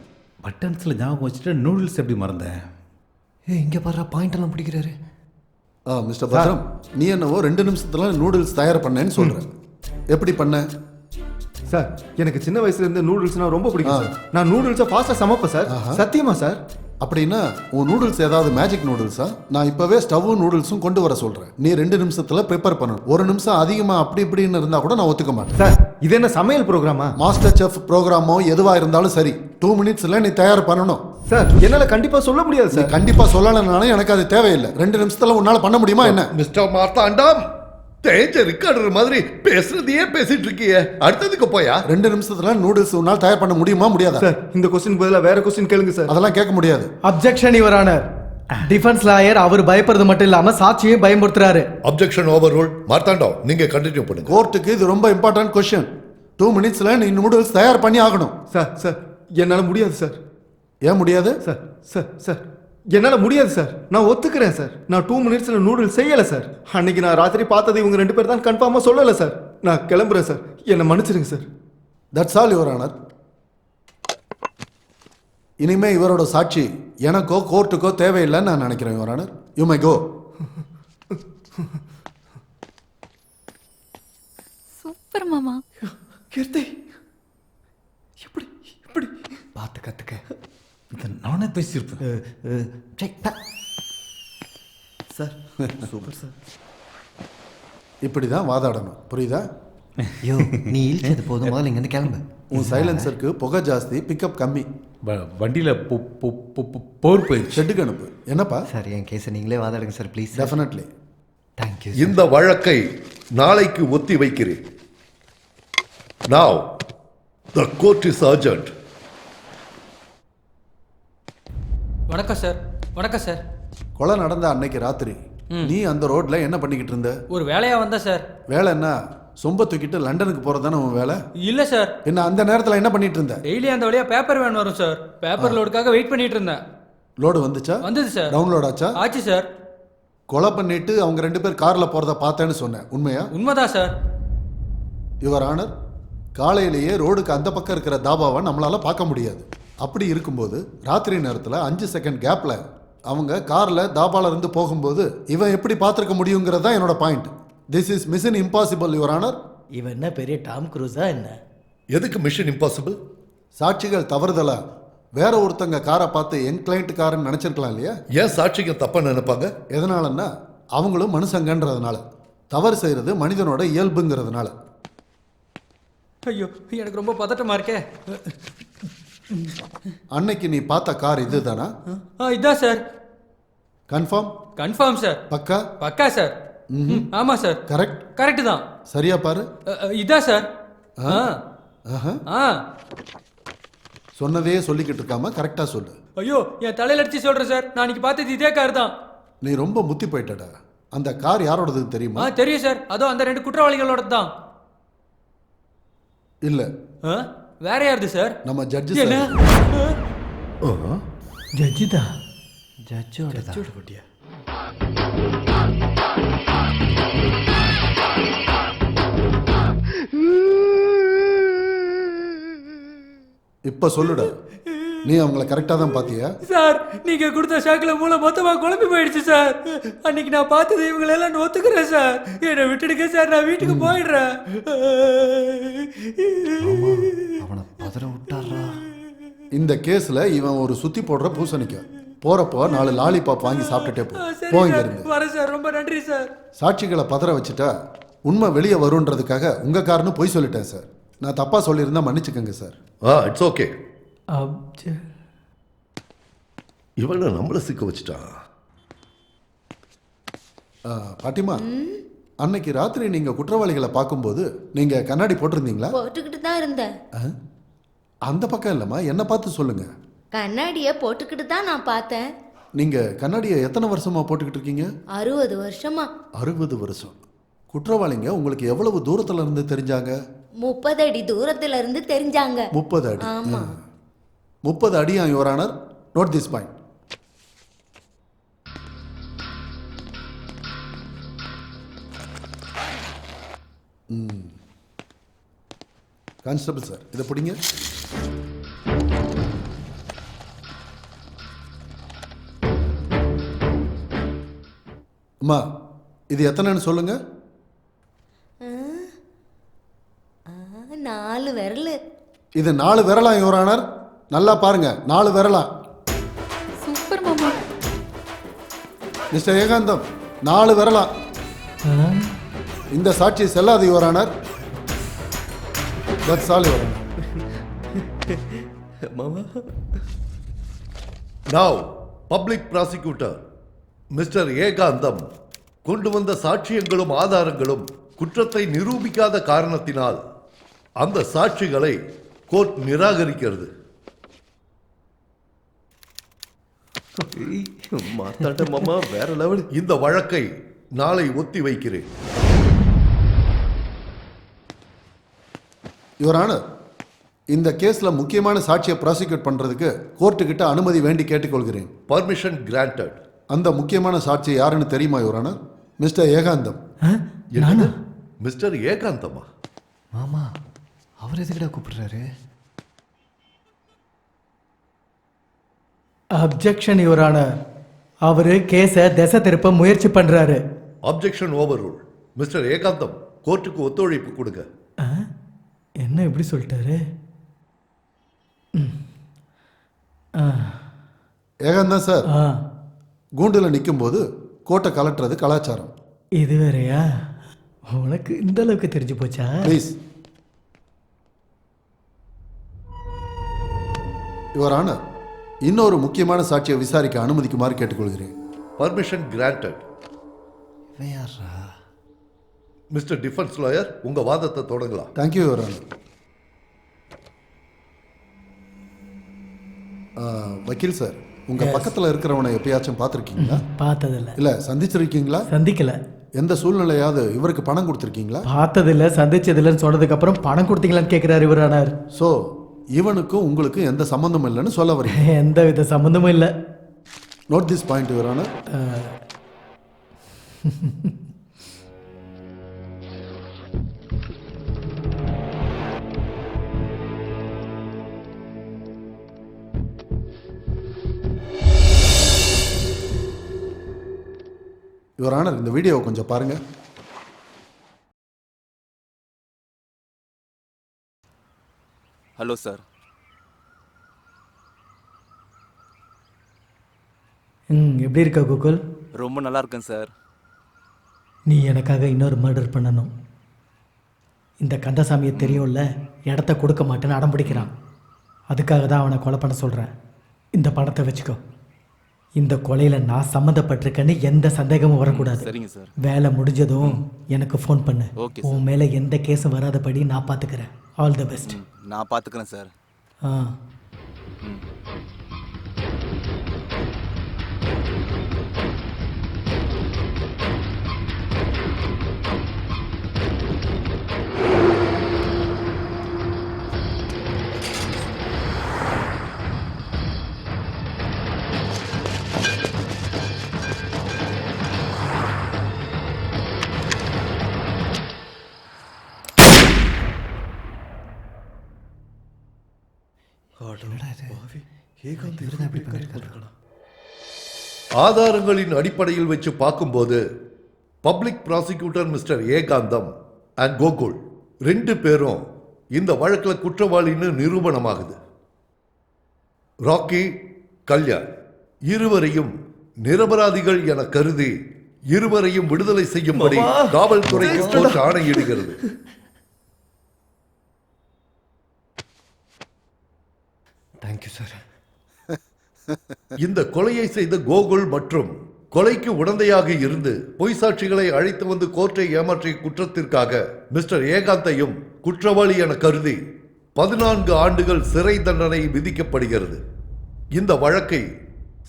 F: பட்டன்ஸில் ஞாபகம் வச்சுட்டு நூடுல்ஸ் எப்படி மறந்தேன்?
D: இங்கே பாரு பாயிண்ட் எல்லாம் பிடிக்கிறாரு.
I: மிஸ்டர் பத்ரம், நீ என்னவோ 2 நிமிஷத்துல நூடுல்ஸ் தயார் பண்ணேன்னு சொல்ற. எப்படி பண்ண?
B: சார், எனக்கு சின்ன வயசுல இருந்து நூடுல்ஸ்னா ரொம்ப பிடிக்கும் சார். நான் நூடுல்ஸை ஃபாஸ்டா சமைப்பேன் சார். சத்தியமா சார்.
I: அப்படின்னா உன் நூடுல்ஸ் ஏதாவது மேஜிக் நூடுல்ஸா? நான் இப்பவே ஸ்டவ்வும் நூடுல்ஸும் கொண்டு வர சொல்றேன். நீ 2 நிமிஷத்துல ப்ரிப்பேர் பண்ணணும். 1 நிமிஷம் அதிகமா அப்படி இப்படின்னு இருந்தா கூட நான் ஒத்துக்க மாட்டேன்.
B: சார், இது என்ன சமையல் ப்ரோக்ராமா?
I: மாஸ்டர் செஃப் ப்ரோக்ராமோ எதுவா இருந்தாலும் சரி, 2 மினிட்ஸ்ல நீ தயார் பண்ணணும்.
B: சார், என்னால கண்டிப்பா சொல்ல முடியாது
I: நீ
B: சார்.
I: கண்டிப்பா சொல்லலைனாலும் எனக்கு அது தேவையில்லை. 2 நிமிஷத்துல உன்னால பண்ண முடியுமா என்ன?
J: மிஸ்டர் மார்த்தாண்டம், தேஜ ரிக்கார்டர் மாதிரி பேசுறதையே பேசிட்டு இருக்கியே, அடுத்ததுக்கு போயா?
I: 2 நிமிஷத்துல நூடுல்ஸ் உன்னால் தயார் பண்ண முடியுமா முடியாதா?
B: சார், இந்த கொஸ்டின் பதிலா வேற கொஸ்டின் கேளுங்க சார்.
I: அதெல்லாம் கேட்க முடியாது.
C: Objection your honour. Defence lawyer அவர் பயப்படுறது மட்டும் இல்லாம சாட்சியும் பயமுறுத்துறாரு.
J: Objection overrule. மார்த்தாண்டம், நீங்க கண்டினியூ பண்ணுங்க.
I: கோர்ட்டுக்கு இது ரொம்ப இம்பார்ட்டன்ட் கொஸ்டின். 2 மினிட்ஸ்ல நீ நூடுல்ஸ் தயார் பண்ணி ஆகணும்.
B: சார் சார், என்னால முடியாது சார்.
I: ஏன் முடியாது?
B: சார் சார் சார், என்னால முடியாது சார். நான் ஒத்துக்கிறேன் சார். நான் 2 மினிட்ஸ்ல நூடுல்ஸ் செய்யல சார். அன்னைக்கு நான் ராத்திரி பார்த்தது இவங்க 2 பேர் தான் கன்ஃபார்மா சொல்லல சார். நான் கிளம்புறேன் சார். என்னை மன்னிச்சிருங்க sir.
I: That's all your honour. இனிமே இவரோட சாட்சி எனக்கோ கோர்ட்டுக்கோ தேவையில்லைன்னு நான் நினைக்கிறேன் your honour. You may go.
G: Super மாமா.
B: கீர்த்தி, எப்படி எப்படி
D: பார்த்து கற்றுக்க.
F: இதை நானே பேசியிருப்பேன்.
B: Sir, super sir.
I: இப்படி தான் வாதாடணும், புரியுதா?
D: ஐயோ, நீ இழுச்சது போதும், முதல்ல இங்கேருந்து கிளம்பு.
I: உன் சைலன்சருக்கு புகை ஜாஸ்தி, பிக்கப் கம்மி.
F: வண்டியில் போர் போயிடுச்சு.
I: ஷெட்டுக்கு அனுப்பு. என்னப்பா?
D: சார், என் கேஸை நீங்களே வாதாடுங்க சார் ப்ளீஸ்.
I: டெஃபினெட்லி.
D: தேங்க்யூ.
J: இந்த வழக்கை நாளைக்கு ஒத்தி வைக்கிறேன். Now the court is urgent.
K: வணக்கம் சார். வணக்கம் சார்.
I: கொலை நடந்த அன்னைக்கு ராத்திரி நீ அந்த ரோட்ல என்ன பண்ணிக்கிட்டு இருந்த?
K: ஒரு வேலையா வந்தா சார்.
I: வேலை என்ன? சொம்ப தூக்கிட்டு லண்டனுக்கு போறதானே உன் வேலை?
K: இல்ல சார்.
I: என்ன அந்த நேரத்துல என்ன பண்ணிட்டு இருந்த?
K: டெய்லி அந்த வழியா பேப்பர் வேன் வரும் சார். பேப்பர் லோடுக்காக வெயிட் பண்ணிட்டு இருந்தேன்.
I: லோடு வந்துச்சா?
K: வந்தது சார்.
I: டவுன்லோட் ஆச்சா?
K: ஆச்சு சார்.
I: கொலை பண்ணிட்டு அவங்க 2 பேர் கார்ல போறத பார்த்தேன்னு சொன்னேன், உண்மையா?
K: உண்மைதான் சார்.
I: யுவர் ஆனர், காலையிலேயே ரோடுக்கு அந்த பக்கம் இருக்கிற தாபாவை நம்மளால பார்க்க முடியாது. அப்படி இருக்கும்போது ராத்திரி நேரத்தில் 5 செகண்ட் கேப்ல அவங்க கார்ல தாபால இருந்து போகும்போது இவன் எப்படி பார்த்துருக்க முடியுங்கிறது தான் என்னோட point. This is mission impossible your honour.
E: இவன் என்ன பெரிய டாம் க்ரூஸா என்ன?
J: எதுக்கு மிஷன் இம்பாசிபிள்?
I: சாட்சிகள் தவறுதலா வேற ஒருத்தங்க காரை பார்த்து என் கிளைண்ட் காரன்னு நினைச்சிருக்கலாம் இல்லையா?
J: ஏன் சாட்சிங்க தப்பா நினைப்பாங்க?
I: எதனாலன்னா அவங்களும் மனுஷங்கன்றதுனால, தவறு செய்யறது மனிதனோட இயல்புங்கிறதுனால.
K: ஐயோ, எனக்கு ரொம்ப பதட்டமா இருக்கே.
I: அன்னைக்கு நீ பார்த்த கார் இதுதானா?
K: இதான் சார்.
I: கன்ஃபார்ம்?
K: Confirm sir.
I: பக்கா?
K: பக்கா சார். ஆமா சார்.
I: கரெக்ட்?
K: கரெக்ட் தான்.
I: சரியா பாரு.
K: இதான் சார்.
I: சொன்னதே சொல்லிக்கிட்டு இருக்காம கரெக்டா சொல்லு.
K: ஐயோ, என் தலையில அடிச்சு சொல்றேன் சார். நான் இன்னைக்கு பார்த்தது இதே கார் தான்.
I: நீ ரொம்ப முத்தி போயிட்டடா. அந்த கார் யாரோடது தெரியுமா?
K: தெரியும் சார். அதோ அந்த 2 குற்றவாளிகளோட தான்.
I: இல்ல,
K: வேற யாருது சார்?
I: நம்ம ஜட்ஜி.
K: என்ன?
C: ஜட்ஜி தான்.
D: ஜட்ஜோட
C: பட்டியா?
I: இப்ப சொல்லுடா. நீ அவங்கள கரெக்டாக தான் பார்த்தியா?
K: சார் நீங்க கொடுத்த ஷாக்கில் மூளை மொத்தமா குழம்பி போயிடுச்சு சார். அன்னைக்கு நான் பார்த்தது இவங்களெல்லாம் ஒத்துக்கிறேன் சார். என்னை விட்டுடுங்க சார், நான் வீட்டுக்கு போயிடுறேன்.
D: அவனை பதற விட்டாரா?
I: இந்த கேஸில் இவன் ஒரு சுத்தி போடுற பூசணிக்க. போறப்போ 4 லாலிபாப் வாங்கி சாப்பிட்டுட்டே
K: சரி
I: போங்க
K: சார்,
I: இருந்து.
K: வரேன் சார், ரொம்ப நன்றி சார்.
I: சாட்சிகளை பதற வச்சுட்டா உண்மை வெளியே வருன்றதுக்காக உங்க காரன்னு பொய் சொல்லிட்டேன் சார். நான் தப்பா சொல்லியிருந்தா மன்னிச்சுக்கோங்க சார்.
J: It's okay.
C: அப்ஜெ-
J: இவனை நம்மள சிக்க வச்சுட்டான்.
I: பாட்டிமா, அன்னைக்கு ராத்திரி நீங்க குற்றவாளிகளை பார்க்கும்போது நீங்க கண்ணாடி போட்டிருந்தீங்களா?
L: போட்டுக்கிட்டு தான் இருந்தேன்.
I: அந்த பக்கம் இல்லைம்மா, என்ன பார்த்து சொல்லுங்க.
L: கண்ணாடியை போட்டுக்கிட்டு தான் நான் பார்த்தேன்.
I: நீங்க கண்ணாடியை எத்தனை வருஷமா போட்டுக்கிட்டு இருக்கீங்க?
L: 60 வருஷமா.
I: 60 வருஷம். குற்றவாளிங்க உங்களுக்கு எவ்வளவு தூரத்துல இருந்து தெரிஞ்சாங்க?
L: 30 அடி தூரத்துல இருந்து தெரிஞ்சாங்க.
I: 30 அடி.
L: ஆமா.
I: 30 அடி, your honour. Note this point. Constable sir, இதை பிடிங்க. அம்மா, இது எத்தனைன்னு சொல்லுங்க.
L: 4 விரல்.
I: இது 4 விரலா யுவர் ஆனர்? நல்லா பாருங்க, 4 விரலா.
G: சூப்பர் மாமா.
I: மிஸ்டர் ஏகாந்தம், 4 விரலா. இந்த சாட்சி செல்லாது your honour. That's all your honour.
J: Now public prosecutor mister Ekantham கொண்டு வந்த சாட்சியங்களும் ஆதாரங்களும் குற்றத்தை நிரூபிக்காத காரணத்தினால் அந்த சாட்சிகளை கோர்ட் நிராகரிக்கிறது.
A: மாத்தாட்ட மாமா, வேற லெவல்.
J: இந்த வழக்கை நாளை ஒத்தி வைக்கிறேன்.
I: யுவர் ஆனர், இந்த கேஸ்ல முக்கியமான சாட்சியை ப்ராசிக்யூட் பண்றதுக்கு கோர்ட்டு கிட்ட அனுமதி வேண்டி கேட்டுக்கொள்கிறேன்.
J: Permission granted.
I: அந்த முக்கியமான சாட்சி யாருன்னு தெரியுமா யுவர் ஆனர்? மிஸ்டர் ஏகாந்தம்.
J: என்னது? மிஸ்டர் ஏகாந்தமா?
D: மாமா அவர் எதுக்கிட்ட கூப்பிடுறாரு?
C: Objection your honour. அவரு கேஸை திசை திருப்ப முயற்சி பண்றாரு.
J: Objection over rule. Mister Ekantham, கோர்ட்டுக்கு ஒத்துழைப்பு கொடுங்க.
C: என்ன இப்படி சொல்லிட்டாரு?
I: ஏகாந்தம் சார், கூண்டுல நிற்கும்போது கோட்டை கலட்டுறது கலாச்சாரம்.
C: இது வேறையா? உனக்கு இந்த அளவுக்கு தெரிஞ்சு போச்சா?
I: ப்ளீஸ். யுவர் ஆனர், இன்னொரு முக்கியமான சாட்சியை விசாரிக்க அனுமதிக்குமாறு கேட்டுக்கொள்கிறேன்.
J: Permission granted. Mister defence lawyer, உங்க வாதத்தை தொடங்கலாம்.
I: Thank you your honour. வக்கீல் சார், உங்க பக்கத்துல இருக்கிறவனை எப்பயாச்சும் பார்த்துருக்கீங்களா?
C: பார்த்ததில்ல.
I: இல்ல சந்திச்சிருக்கீங்களா?
C: சந்திக்கல.
I: எந்த சூழ்நிலையாவது இவருக்கு பணம் கொடுத்துருக்கீங்களா?
C: பார்த்ததில்ல, சந்திச்சதில்லன்னு சொன்னதுக்கு அப்புறம் பணம் கொடுத்தீங்களான்னு கேட்கிறாரு யுவர் ஆனர்.
I: ஸோ இவனுக்கும் உங்களுக்கும் எந்த சம்பந்தமும் இல்லைன்னு சொல்ல வரீங்க?
C: எந்த வித சம்பந்தமும் இல்லை.
I: Note this point your honour. Your honour, இந்த வீடியோவை கொஞ்சம் பாருங்க.
M: Hello sir.
C: எப்படி இருக்க கோகுல்?
M: ரொம்ப நல்லா இருக்கேன் சார்.
C: நீ எனக்காக இன்னொரு மர்டர் பண்ணணும். இந்த கந்தசாமியை தெரியும்ல, இடத்த கொடுக்க மாட்டேன்னு அடம் பிடிக்கிறான். அதுக்காக தான் அவனை கொலை பண்ண சொல்கிறேன். இந்த பணத்தை வச்சுக்கோ. இந்த கொலையில் நான் சம்மந்தப்பட்டிருக்கேன்னு எந்த சந்தேகமும் வரக்கூடாது.
M: சரிங்க சார்.
C: வேலை முடிஞ்சதும் எனக்கு ஃபோன் பண்ணு.
M: ஓகே.
C: உன் மேலே எந்த கேஸும் வராதபடி நான் பார்த்துக்கிறேன். All the best.
M: நான் பார்த்துக்கிறேன் சார்.
J: ஆதாரங்களின் அடிப்படையில் வச்சு பார்க்கும்போது public prosecutor mister Ekantham and Gokul 2 பேரும் இந்த வழக்கில் குற்றவாளின்னு நிரூபணமாகுது. ராக்கி, கல்யாண் இருவரையும் நிரபராதிகள் என கருதி இருவரையும் விடுதலை செய்யும்படி காவல்துறைக்கு கோர்ட் ஆணையிடுகிறது.
B: Thank you sir.
J: இந்த கொலையை செய்த கோகுல் மற்றும் கொலைக்கு உடந்தையாக இருந்து பொய் சாட்சிகளை அழைத்து வந்து கோர்ட்டை ஏமாற்றிய குற்றத்திற்காக மிஸ்டர் ஏகாந்தையும் குற்றவாளி என கருதி 14 ஆண்டுகள் சிறை தண்டனை விதிக்கப்படுகிறது. இந்த வழக்கை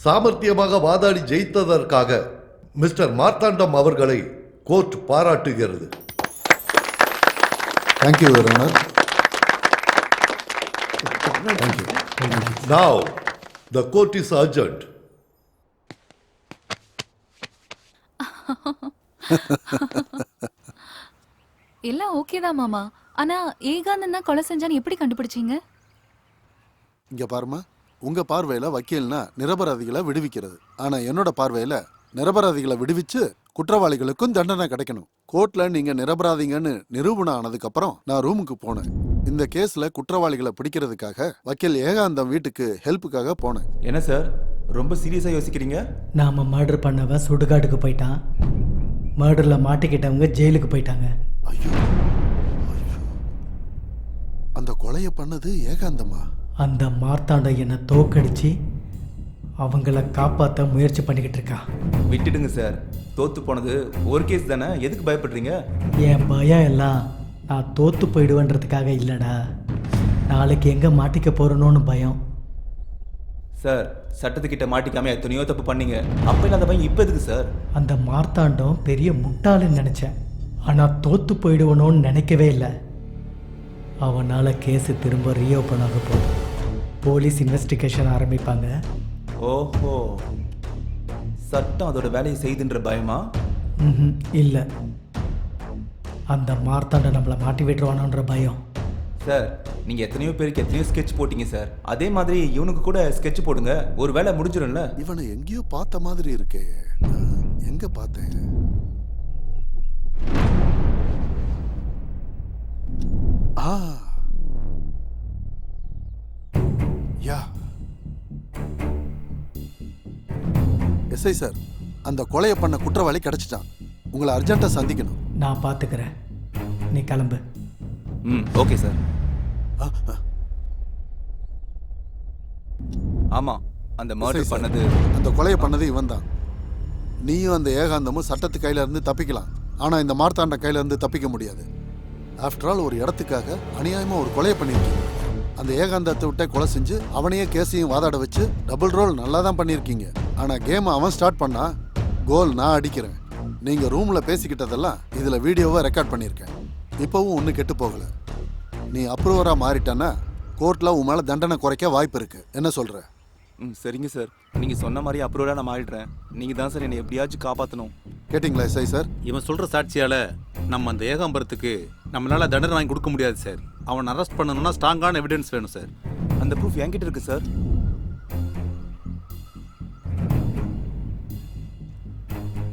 J: சாமர்த்தியமாக வாதாடி ஜெயித்ததற்காக மிஸ்டர் மார்த்தாண்டம் அவர்களை கோர்ட் பாராட்டுகிறது.
I: Thank you your honour.
J: Now the court is adjourned.
G: எல்லாம் ஓகே தான் மாமா. ஆனா ஏகாந்தன் தான் கொலை செஞ்சான்னு எப்படி கண்டுபிடிச்சீங்க?
I: இங்க பாருமா, உங்க பார்வையில வக்கீல்னா நிரபராதிகளை விடுவிக்கிறது. ஆனா என்னோட பார்வையில நிரபராதிகளை விடுவிச்சு குற்றவாளிகளுக்கும் தண்டனை கிடைக்கணும். கோர்ட்ல நீங்க நிரபராதிங்கன்னு நிரூபணம் ஆனதுக்கு அப்புறம் நான் ரூமுக்கு போனேன். இந்த கேஸ்ல குற்றவாளிகளை பிடிக்கிறதுக்காக வக்கீல் ஏகாந்தம் வீட்டுக்கு ஹெல்ப்புக்காக போனேன்.
M: என்ன சார் ரொம்ப சீரியஸா யோசிக்கிறீங்க?
C: நாம மர்டர் பண்ணவன் சுடுகாட்டுக்கு போயிட்டான். மர்டர்ல மாட்டிக்கிட்டவங்க ஜெயிலுக்கு போயிட்டாங்க.
I: ஐயோ, அந்த கொலையை பண்ணது ஏகாந்தமா?
C: அந்த மார்த்தாண்டம் என்னை தோக்கடிச்சு அவங்கள காப்பாற்ற முயற்சி பண்ணிக்கிட்டு இருக்கான்.
M: விட்டுடுங்க சார், தோத்து போனது ஒரு கேஸ் தானே, எதுக்கு பயப்படுறீங்க?
C: என் பயம் எல்லாம் நான் தோத்து போயிடுவேன்றதுக்காக இல்லைடா, நாளைக்கு எங்கே மாட்டிக்க போறேனோன்னு பயம்.
M: சார் சட்டத்துக்கிட்ட மாட்டிக்காம எத்தனையோ தப்பு பண்ணீங்க, அப்ப இல்லாத பயம் இப்ப எதுக்கு சார்?
C: அந்த மார்த்தாண்டம் பெரிய முட்டாளுன்னு நினச்சேன், ஆனால் தோத்து போயிடுவனோன்னு நினைக்கவே இல்லை. அவனால் கேஸு திரும்ப ரீஓப்பன் ஆக போகுது. போலீஸ் இன்வெஸ்டிகேஷன் ஆரம்பிப்பாங்க.
M: ஓஹோ, சட்டம் அதோட வேலையை செய்துன்ற பயமா?
C: இல்லை, அந்த மார்த்தாண்டம் நம்மளை மாட்டி விட்டுருவானோன்ற பயம்.
M: சார் நீங்க எத்தனையோ பேருக்கு எத்தனையோ ஸ்கெட்ச் போட்டீங்க சார், அதே மாதிரி இவனுக்கு கூட ஸ்கெட்ச் போடுங்க, ஒரு வேலை முடிஞ்சிடும்ல.
I: இவனை எங்கேயோ பார்த்த மாதிரி இருக்கே, எங்க பார்த்தேன்? யா, எஸ்ஐ சார், அந்த கொலையை பண்ண குற்றவாளி கிடைச்சிட்டான். உங்களை அர்ஜென்ட்டா சந்திக்கணும்.
C: நான் பார்த்துக்கிறேன், நீ கிளம்பு.
M: Okay sir. ஆமா, அந்த மர்டர் பண்ணது,
I: அந்த கொலையை பண்ணது இவன் தான். நீயும் அந்த ஏகாந்தமும் சட்டத்து கையில இருந்து தப்பிக்கலாம், ஆனா இந்த மார்த்தாண்ட கையில இருந்து தப்பிக்க முடியாது. ஆஃப்டர் ஆல் ஒரு இடத்துக்காக அநியாயமா ஒரு கொலையை பண்ணியிருக்கீங்க. அந்த ஏகாந்தத்தை விட்டே கொலை செஞ்சு அவனையே கேஸையும் வாதாட வச்சு டபுள் ரோல் நல்லா தான் பண்ணியிருக்கீங்க. ஆனா கேம் அவன் ஸ்டார்ட் பண்ணா கோல் நான் அடிக்கிறேன். நீங்க ரூம்ல பேசிக்கிட்டதெல்லாம் இதுல வீடியோவா ரெக்கார்ட் பண்ணியிருக்கேன். இப்பவும் ஒன்றும் கெட்டு போகல. நீ அப்ரூவரா மாறிட்டான்னா கோர்ட்ல உன் மேல தண்டனை குறைக்க வாய்ப்பு இருக்கு. என்ன சொல்ற?
M: சரிங்க சார், நீங்க சொன்ன மாதிரி அப்ரூவரா நான் மாறிடுறேன். நீங்க தான் சார் என்னை எப்படியாச்சும் காப்பாற்றணும்.
I: கேட்டிங்களா எஸ்ஐ சார்?
F: இவன் சொல்ற சாட்சியால நம்ம அந்த ஏகாம்பரத்துக்கு நம்மளால தண்டனை வாங்கி கொடுக்க முடியாது சார். அவன் அரெஸ்ட் பண்ணணும்னா ஸ்ட்ராங்கான எவிடன்ஸ் வேணும் சார்.
M: அந்த ப்ரூஃப் என்கிட்ட இருக்கு சார்.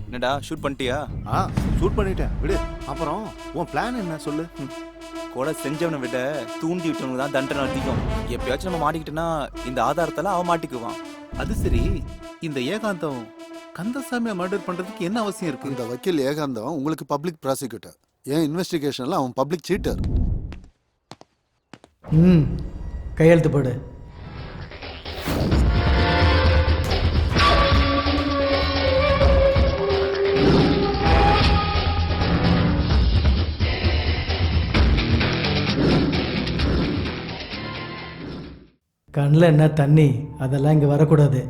M: என்னடா ஷூட் பண்ணிட்டியா?
B: ஷூட் பண்ணிட்டேன், விடு. அப்புறம் உன் பிளான் என்ன சொல்லு?
M: கொலை செஞ்சவனை விட தூண்டி விட்டவனுக்கு தான் தண்டனை அதிகம். எப்பயாச்சும் நம்ம மாட்டிக்கிட்டோன்னா இந்த ஆதாரத்தெல்லாம் அவன் மாட்டிக்குவான்.
F: அது சரி, இந்த ஏகாந்தம் கந்தசாமியை மர்டர் பண்றதுக்கு என்ன அவசியம் இருக்கு?
I: இந்த வக்கீல் ஏகாந்தம் உங்களுக்கு பப்ளிக் ப்ராசிக்யூட்டர். ஏன் இன்வெஸ்டிகேஷன்ல அவன் பப்ளிக் சீட்டர்.
C: கையெழுத்து போடு. கண்ணில் என்ன தண்ணி, அதெல்லாம் இங்கே வரக்கூடாது.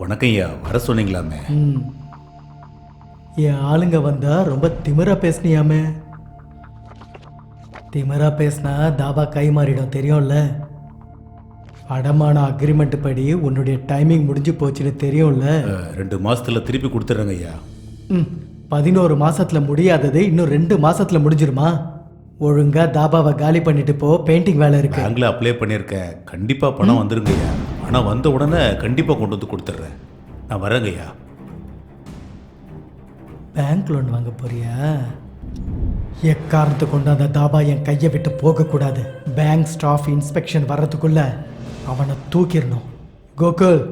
F: வணக்கம் ஐயா, வர சொன்னீங்களாமே.
C: என் ஆளுங்க வந்தா ரொம்ப திமிரா பேசுனியாமே. திமிரா பேசினா தாபா கை மாறிடும், தெரியும்ல. அடமான அக்ரிமெண்ட் படி உன்னுடைய டைமிங் முடிஞ்சு போச்சுன்னு தெரியும்ல.
F: 2 மாசத்துல திருப்பி கொடுத்துட்றேங்க ஐயா.
C: 11 மாசத்துல முடியாதது இன்னும் 2 மாசத்துல முடிஞ்சிருமா? ஒழுங்கா தாபாவை காலி பண்ணிட்டு போ, பெயிண்டிங் வேலை இருக்கு.
F: பேங்க்ல அப்ளை பண்ணியிருக்கேன், கண்டிப்பா பணம் வந்துருங்கய்யா. பணம் வந்த உடனே கண்டிப்பா கொண்டு வந்து கொடுத்துட்றேன். நான் வரேங்கய்யா.
C: பேங்க் லோன் வாங்க போறியா? எக்காரணத்தை கொண்டு அந்த தாபா என் கையை விட்டு போகக்கூடாது. பேங்க் ஸ்டாஃப் இன்ஸ்பெக்ஷன் வர்றதுக்குள்ள அவனை தூக்கிடணும். கோகுல்,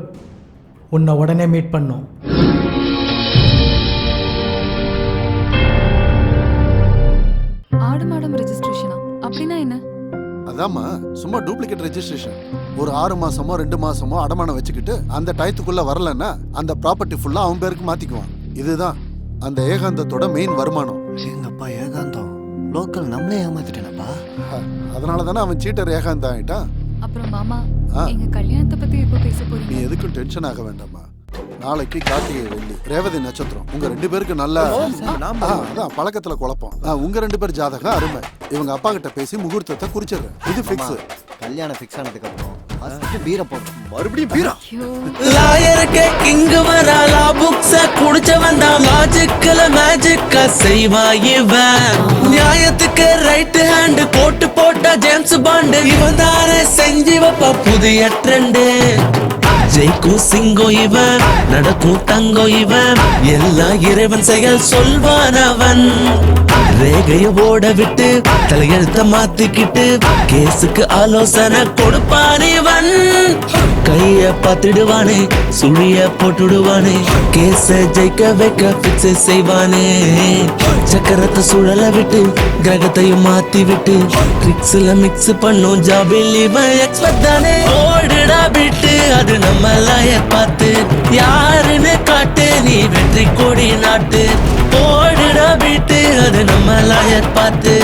C: உன்னை உடனே மீட் பண்ணும்.
G: ஆடு மாடம் ரெஜிஸ்ட்ரேஷனா? அப்படின்னா என்ன?
I: அதாம்மா, சும்மா டூப்ளிகேட் ரெஜிஸ்ட்ரேஷன். ஒரு 6 மாசமோ 2 மாசமோ அடமானம் வச்சுக்கிட்டு அந்த டயத்துக்குள்ள வரலன்னா அந்த ப்ராப்பர்ட்டி ஃபுல்லா அவன் பேருக்கு மாத்திக்குவான். இதுதான் அந்த ஏகாந்தத்தோட மெயின் வருமானம்.
D: எங்கப்பா ஏகாந்தம் லோக்கல் நம்மளே ஏமாத்திட்டேனப்பா.
I: அதனால தானே அவன் சீட்டர் ஏகாந்தம் ஆயிட்டான்.
G: அப்புறம் மாமா, எங்க கல்யாணத்தை பத்தி எப்போ பேச
I: நீ
G: போறீங்க?
I: எதுக்கும் டென்ஷன் ஆக வேண்டாமா. நாளைக்கு கார்த்திகை வெள்ளி, ரேவதி நட்சத்திரம். உங்க 2 பேருக்கு நல்ல அதான் பழக்கத்துல குழப்பம். உங்க 2 பேர் ஜாதகம் அருமை. இவங்க அப்பா கிட்ட பேசி முகூர்த்தத்தை குறிச்சிடுறேன். இது ஃபிக்ஸ்.
D: கல்யாணம் ஃபிக்ஸ் ஆனதுக்கு அப்புறம் ஃபர்ஸ்ட் பீரை போடுறோம்.
A: மறுபடியும் பீரா?
H: லாயருக்கு கிங்கு வராலா புக்ஸ குடிச்ச வந்தா லாஜிக்கல மேஜிக்க செய்வா இவன். நியாயத்துக்கு ரைட் ஹேண்ட் போட்டு போட்டா ஜேம்ஸ் பாண்ட். இவன் தானே செஞ்சு வைப்பா புதிய ட்ரெண்டு. ஜெய்க்கும் சிங்கம் இவன், நடக்கும் தங்கம் இவன். எல்லா இறைவன் செயல் சொல்வான் அவன். ரேகைய ஓட விட்டு தலையெழுத்த மாத்திக்கிட்டு கேஸுக்கு ஆலோசனை கொடுப்பான் இவன். கைய பார்த்துடுவானே, சுழிய போட்டுடுவானே, கேஸ ஜெயிக்க வைக்க பிக்ஸ் செய்வானே. சக்கரத்தை சுழல விட்டு கிரகத்தையும் மாத்தி விட்டு ட்ரிக்ஸ்ல மிக்ஸ் பண்ணும் ஜாபில் இவன் எக்ஸ்பர்ட் தானே. ஓடுடா விட்டு அது நம்ம லாயர் பார்த்து, யாருன்னு காட்டு நீ வெற்றி கொடி நாட்டு. ஓடுடா விட்டு அது நம்ம லாயர் பார்த்து,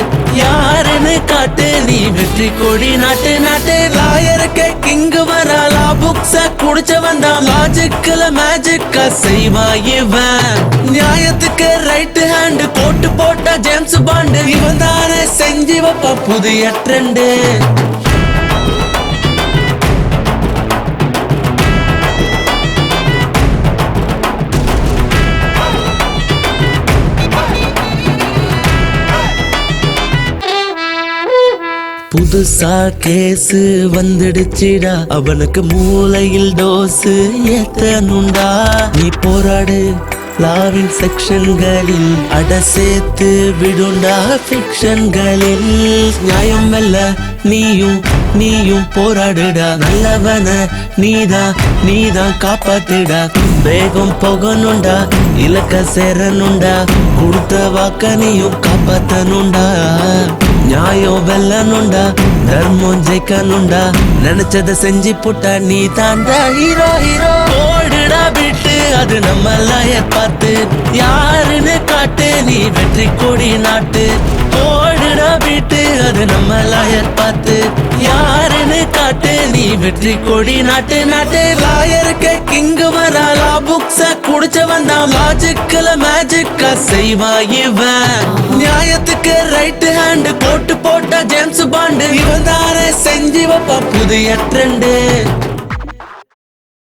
H: யாருன்னு காட்டு நீ வெற்றி கொடி நாட்டு நாட்டு. லாயருக்கு கிங்கு வராலா புக்ஸ குடிச்ச வந்தா லாஜிக்கல மேஜிக்க செய்வா இவன். நியாயத்துக்கு ரைட் ஹேண்ட் போட்டு போட்டா ஜேம்ஸ் பாண்ட். இவன் தானே செஞ்சு வைப்பா புதிய ட்ரெண்டு. புதுசா கேஸ் வந்துடுச்சுடா, அவனுக்கு மூளையில் டோஸ் ஏத்தனுண்டா. நீ போராடு லாவின் செக்ஷன்களில், அட சேர்த்து விடுண்டா ஃபிக்ஷன்களில். நியாயம் வெல்ல நீயும் போராடுடா, நல்லவன நீதான் காப்பாத்துடா. வேகம் போகணுண்டா, இலக்க சேரணுண்டா, கொடுத்த வாக்க நீயும் காப்பாத்தனுண்டா. நியாயம் வெல்லணுண்டா, தர்மம் ஜெயிக்கணுண்டா, நினைச்சத செஞ்சு புட்டா நீ தாண்டா ஹீரோ ஹீரோ. ஓடுடா விட்டு அது நம்ம லாயர் பார்த்து, யாருன்னு காட்டு நீ வெற்றி கொடி நாட்டு. ஓடுடா விட்டு அது நம்ம லாயர் பார்த்து, யாருன்னு காட்டு நீ வெற்றி கொடி நாட்டு நாட்டு. லாயருக்கு கிங்கு வராலா புக்ஸ குடிச்ச வந்தா லாஜிக்கல மேஜிக்க செய்வா இவன். நியாயத்துக்கு ரைட் ஹேண்ட் போட்டு போட்டா ஜேம்ஸ் பாண்ட். இவன் தானே செஞ்சு வைப்பா புதிய ட்ரெண்டு.